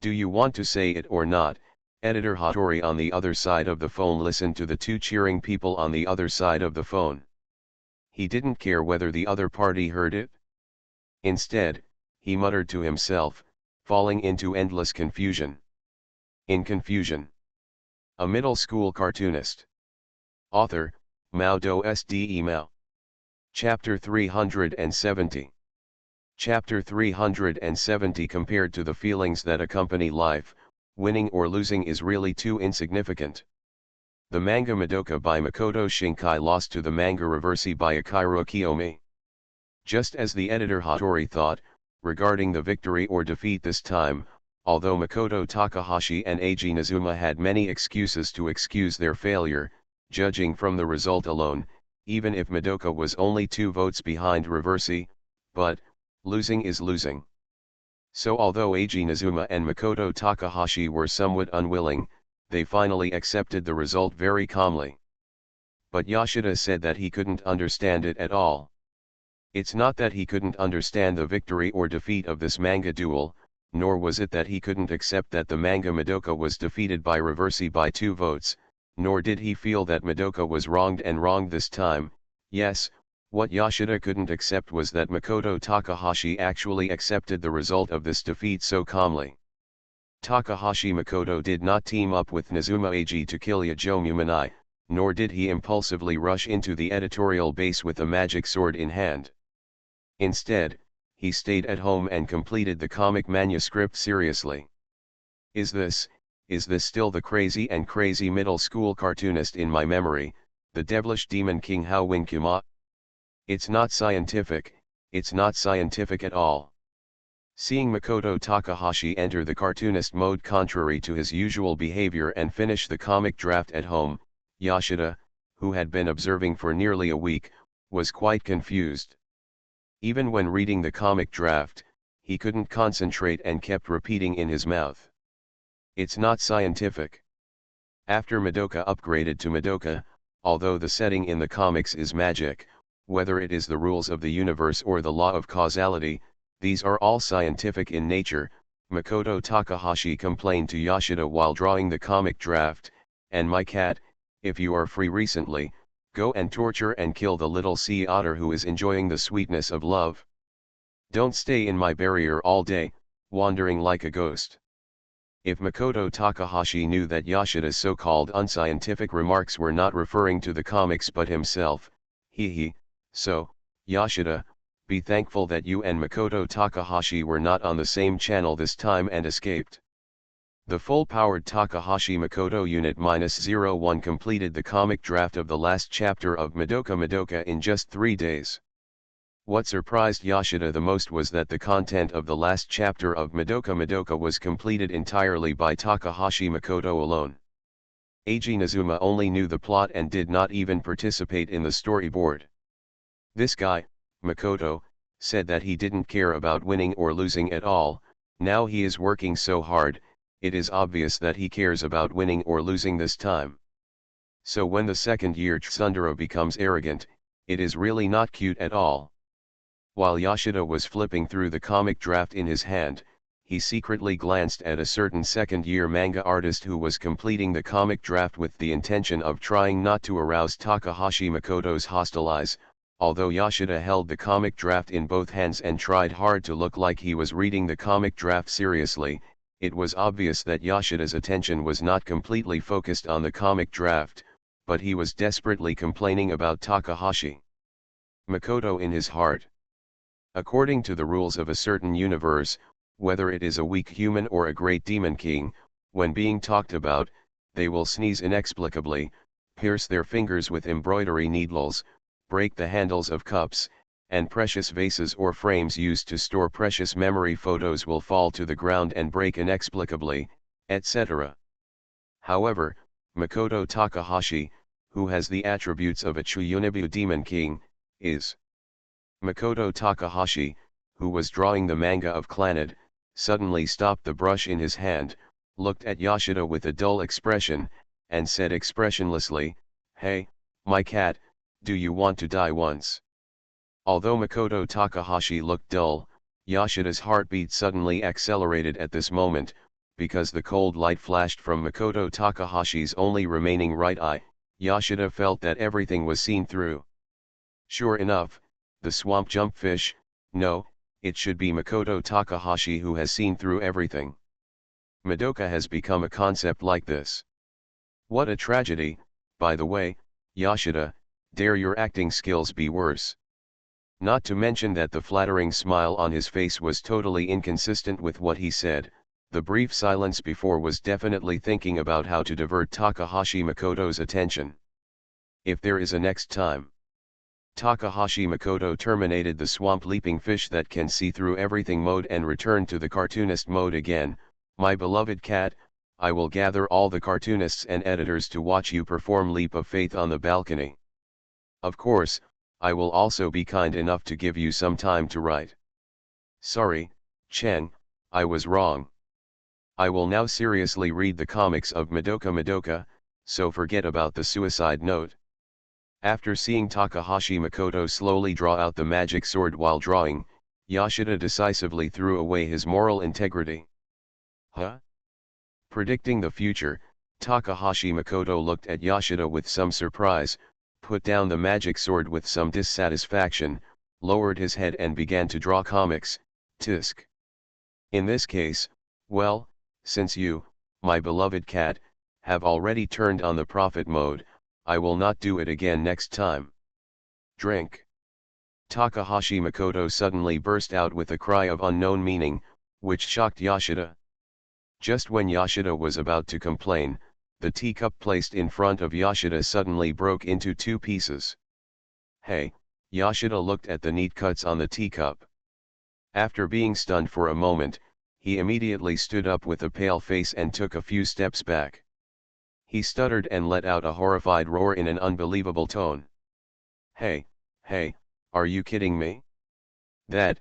Do you want to say it or not? Editor Hattori on the other side of the phone listened to the two cheering people on the other side of the phone. He didn't care whether the other party heard it. Instead, he muttered to himself, falling into endless confusion. In confusion. A middle school cartoonist. Author, Mao Do Sde Mao. Chapter 370. Chapter 370. Compared to the feelings that accompany life, winning or losing is really too insignificant. The manga Madoka by Makoto Shinkai lost to the manga Reversi by Akira Kiyomi. Just as the editor Hattori thought, regarding the victory or defeat this time, although Makoto Takahashi and Eiji Nizuma had many excuses to excuse their failure, judging from the result alone, even if Madoka was only 2 votes behind Reversi, but, losing is losing. So although Eiji Nizuma and Makoto Takahashi were somewhat unwilling, they finally accepted the result very calmly. But Yoshida said that he couldn't understand it at all. It's not that he couldn't understand the victory or defeat of this manga duel, nor was it that he couldn't accept that the manga Madoka was defeated by Reversi by 2 votes, nor did he feel that Madoka was wronged and wronged this time. Yes, what Yoshida couldn't accept was that Makoto Takahashi actually accepted the result of this defeat so calmly. Takahashi Makoto did not team up with Nizuma Eiji to kill Yajomu Minai, nor did he impulsively rush into the editorial base with a magic sword in hand. Instead, he stayed at home and completed the comic manuscript seriously. Is this still the crazy middle school cartoonist in my memory, the devilish demon king Hao Wing Kuma? It's not scientific at all. Seeing Makoto Takahashi enter the cartoonist mode contrary to his usual behavior and finish the comic draft at home, Yoshida, who had been observing for nearly a week, was quite confused. Even when reading the comic draft, he couldn't concentrate and kept repeating in his mouth. It's not scientific. After Madoka upgraded to Madoka, although the setting in the comics is magic, whether it is the rules of the universe or the law of causality, these are all scientific in nature, Makoto Takahashi complained to Yoshida while drawing the comic draft, and my cat, if you are free recently, go and torture and kill the little sea otter who is enjoying the sweetness of love. Don't stay in my barrier all day, wandering like a ghost. If Makoto Takahashi knew that Yoshida's so-called unscientific remarks were not referring to the comics but himself, so, Yoshida, be thankful that you and Makoto Takahashi were not on the same channel this time and escaped. The full-powered Takahashi Makoto Unit -01 completed the comic draft of the last chapter of Madoka in just 3 days. What surprised Yoshida the most was that the content of the last chapter of Madoka was completed entirely by Takahashi Makoto alone. Eiji Nizuma only knew the plot and did not even participate in the storyboard. This guy, Makoto, said that he didn't care about winning or losing at all. Now he is working so hard, it is obvious that he cares about winning or losing this time. So when the second-year tsundere becomes arrogant, it is really not cute at all. While Yoshida was flipping through the comic draft in his hand, he secretly glanced at a certain second-year manga artist who was completing the comic draft with the intention of trying not to arouse Takahashi Makoto's hostile eyes, Although Yoshida held the comic draft in both hands and tried hard to look like he was reading the comic draft seriously, it was obvious that Yoshida's attention was not completely focused on the comic draft, but he was desperately complaining about Takahashi. Makoto in his heart. According to the rules of a certain universe, whether it is a weak human or a great demon king, when being talked about, they will sneeze inexplicably, pierce their fingers with embroidery needles, break the handles of cups, and precious vases or frames used to store precious memory photos will fall to the ground and break inexplicably, etc. However, Makoto Takahashi, who has the attributes of a Chuyunibu demon king, is. Makoto Takahashi, who was drawing the manga of Clannad, suddenly stopped the brush in his hand, looked at Yoshida with a dull expression, and said expressionlessly, "Hey, my cat, do you want to die once?" Although Makoto Takahashi looked dull, Yoshida's heartbeat suddenly accelerated at this moment, because the cold light flashed from Makoto Takahashi's only remaining right eye. Yoshida felt that everything was seen through. Sure enough, the swamp jumpfish, no, it should be Makoto Takahashi who has seen through everything. Madoka has become a concept like this. What a tragedy, by the way, Yoshida, dare your acting skills be worse. Not to mention that the flattering smile on his face was totally inconsistent with what he said. The brief silence before was definitely thinking about how to divert Takahashi Makoto's attention. If there is a next time. Takahashi Makoto terminated the swamp leaping fish that can see through everything mode and returned to the cartoonist mode again. My beloved cat, I will gather all the cartoonists and editors to watch you perform Leap of Faith on the balcony. Of course, I will also be kind enough to give you some time to write. Sorry, Chen, I was wrong. I will now seriously read the comics of Madoka, so forget about the suicide note. After seeing Takahashi Makoto slowly draw out the magic sword while drawing, Yoshida decisively threw away his moral integrity. Huh? Predicting the future, Takahashi Makoto looked at Yoshida with some surprise, put down the magic sword with some dissatisfaction, lowered his head and began to draw comics. Tisk. In this case, well, since you, my beloved cat, have already turned on the prophet mode, I will not do it again next time. Drink. Takahashi Makoto suddenly burst out with a cry of unknown meaning, which shocked Yoshida. Just when Yoshida was about to complain, the teacup placed in front of Yoshida suddenly broke into two pieces. Hey, Yoshida looked at the neat cuts on the teacup. After being stunned for a moment, he immediately stood up with a pale face and took a few steps back. He stuttered and let out a horrified roar in an unbelievable tone. Hey, are you kidding me? That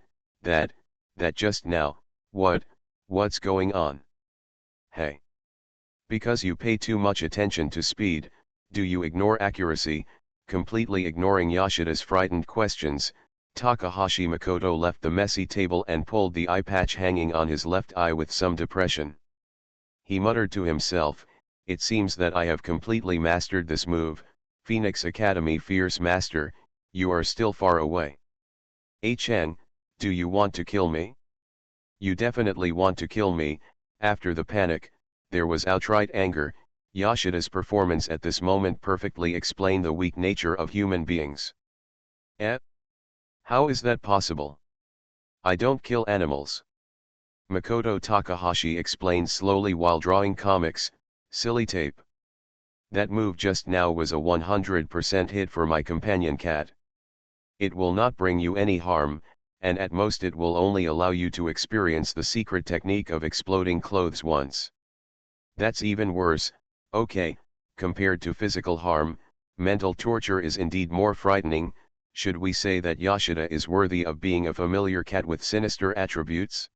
just now, what's going on? Hey. Because you pay too much attention to speed, do you ignore accuracy? Completely ignoring Yoshida's frightened questions, Takahashi Makoto left the messy table and pulled the eye patch hanging on his left eye with some depression. He muttered to himself, it seems that I have completely mastered this move. Phoenix Academy Fierce Master, you are still far away. Chen, do you want to kill me? You definitely want to kill me. After the panic, there was outright anger. Yoshida's performance at this moment perfectly explained the weak nature of human beings. How is that possible? I don't kill animals. Makoto Takahashi explained slowly while drawing comics. Silly tape. That move just now was a 100% hit for my companion cat. It will not bring you any harm, and at most it will only allow you to experience the secret technique of exploding clothes once. That's even worse. Okay, compared to physical harm, mental torture is indeed more frightening. Should we say that Yoshida is worthy of being a familiar cat with sinister attributes?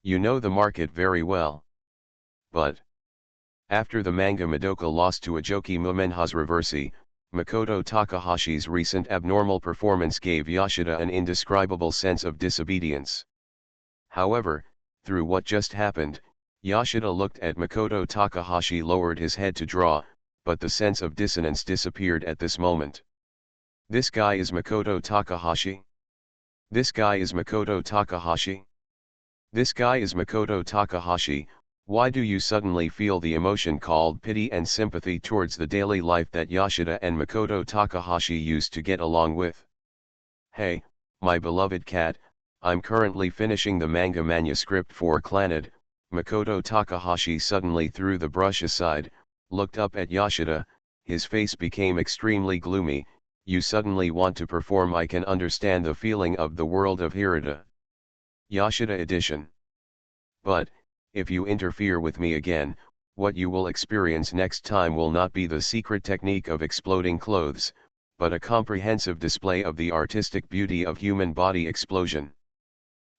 You know the market very well. But after the manga Madoka lost to Ajoki Mumenha's Reversi, Makoto Takahashi's recent abnormal performance gave Yoshida an indescribable sense of disobedience. However, through what just happened, Yoshida looked at Makoto Takahashi, lowered his head to draw, but the sense of dissonance disappeared at this moment. This guy is Makoto Takahashi. This guy is Makoto Takahashi. This guy is Makoto Takahashi. Why do you suddenly feel the emotion called pity and sympathy towards the daily life that Yoshida and Makoto Takahashi used to get along with? Hey, my beloved cat, I'm currently finishing the manga manuscript for Clannad. Makoto Takahashi suddenly threw the brush aside, looked up at Yoshida, his face became extremely gloomy. You suddenly want to perform. I can understand the feeling of the world of Hirata. Yoshida edition. But, if you interfere with me again, what you will experience next time will not be the secret technique of exploding clothes, but a comprehensive display of the artistic beauty of human body explosion.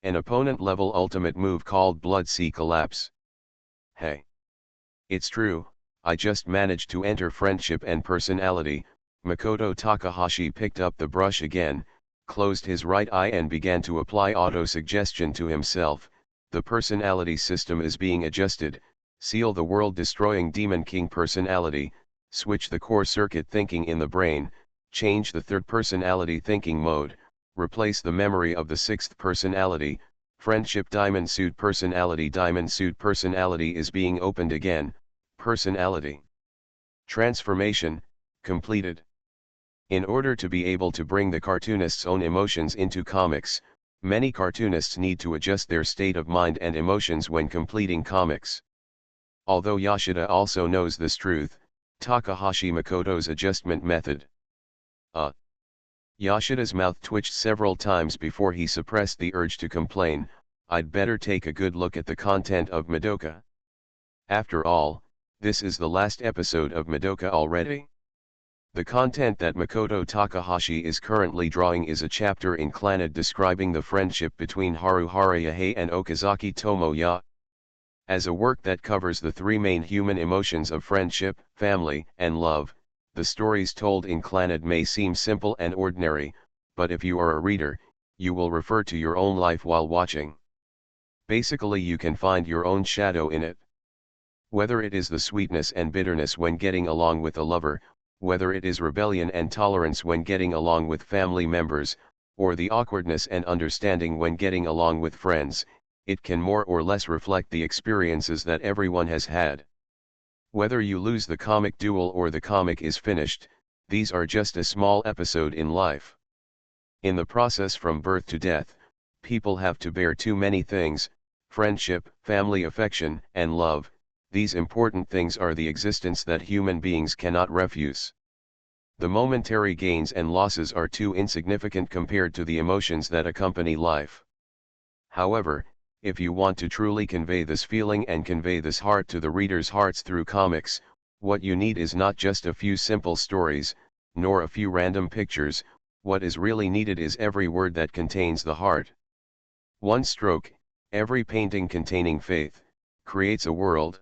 An opponent-level ultimate move called Blood Sea Collapse. Hey. It's true, I just managed to enter friendship and personality. Makoto Takahashi picked up the brush again, closed his right eye and began to apply auto-suggestion to himself. The personality system is being adjusted. Seal the world-destroying Demon King personality, switch the core circuit thinking in the brain, change the third personality thinking mode, replace the memory of the sixth personality, friendship diamond suit personality. Diamond suit personality is being opened again, personality transformation, completed. In order to be able to bring the cartoonist's own emotions into comics, many cartoonists need to adjust their state of mind and emotions when completing comics. Although Yoshida also knows this truth, Takahashi Makoto's adjustment method. Yoshida's mouth twitched several times before he suppressed the urge to complain. I'd better take a good look at the content of Madoka. After all, this is the last episode of Madoka already. The content that Makoto Takahashi is currently drawing is a chapter in Clannad describing the friendship between Haruhara Yahei and Okazaki Tomoya. As a work that covers the three main human emotions of friendship, family, and love, the stories told in Clannad may seem simple and ordinary, but if you are a reader, you will refer to your own life while watching. Basically, you can find your own shadow in it. Whether it is the sweetness and bitterness when getting along with a lover, whether it is rebellion and tolerance when getting along with family members, or the awkwardness and understanding when getting along with friends, it can more or less reflect the experiences that everyone has had. Whether you lose the comic duel or the comic is finished, these are just a small episode in life. In the process from birth to death, people have to bear too many things: friendship, family affection, and love. These important things are the existence that human beings cannot refuse. The momentary gains and losses are too insignificant compared to the emotions that accompany life. However, if you want to truly convey this feeling and convey this heart to the reader's hearts through comics, what you need is not just a few simple stories, nor a few random pictures. What is really needed is every word that contains the heart. One stroke, every painting containing faith, creates a world.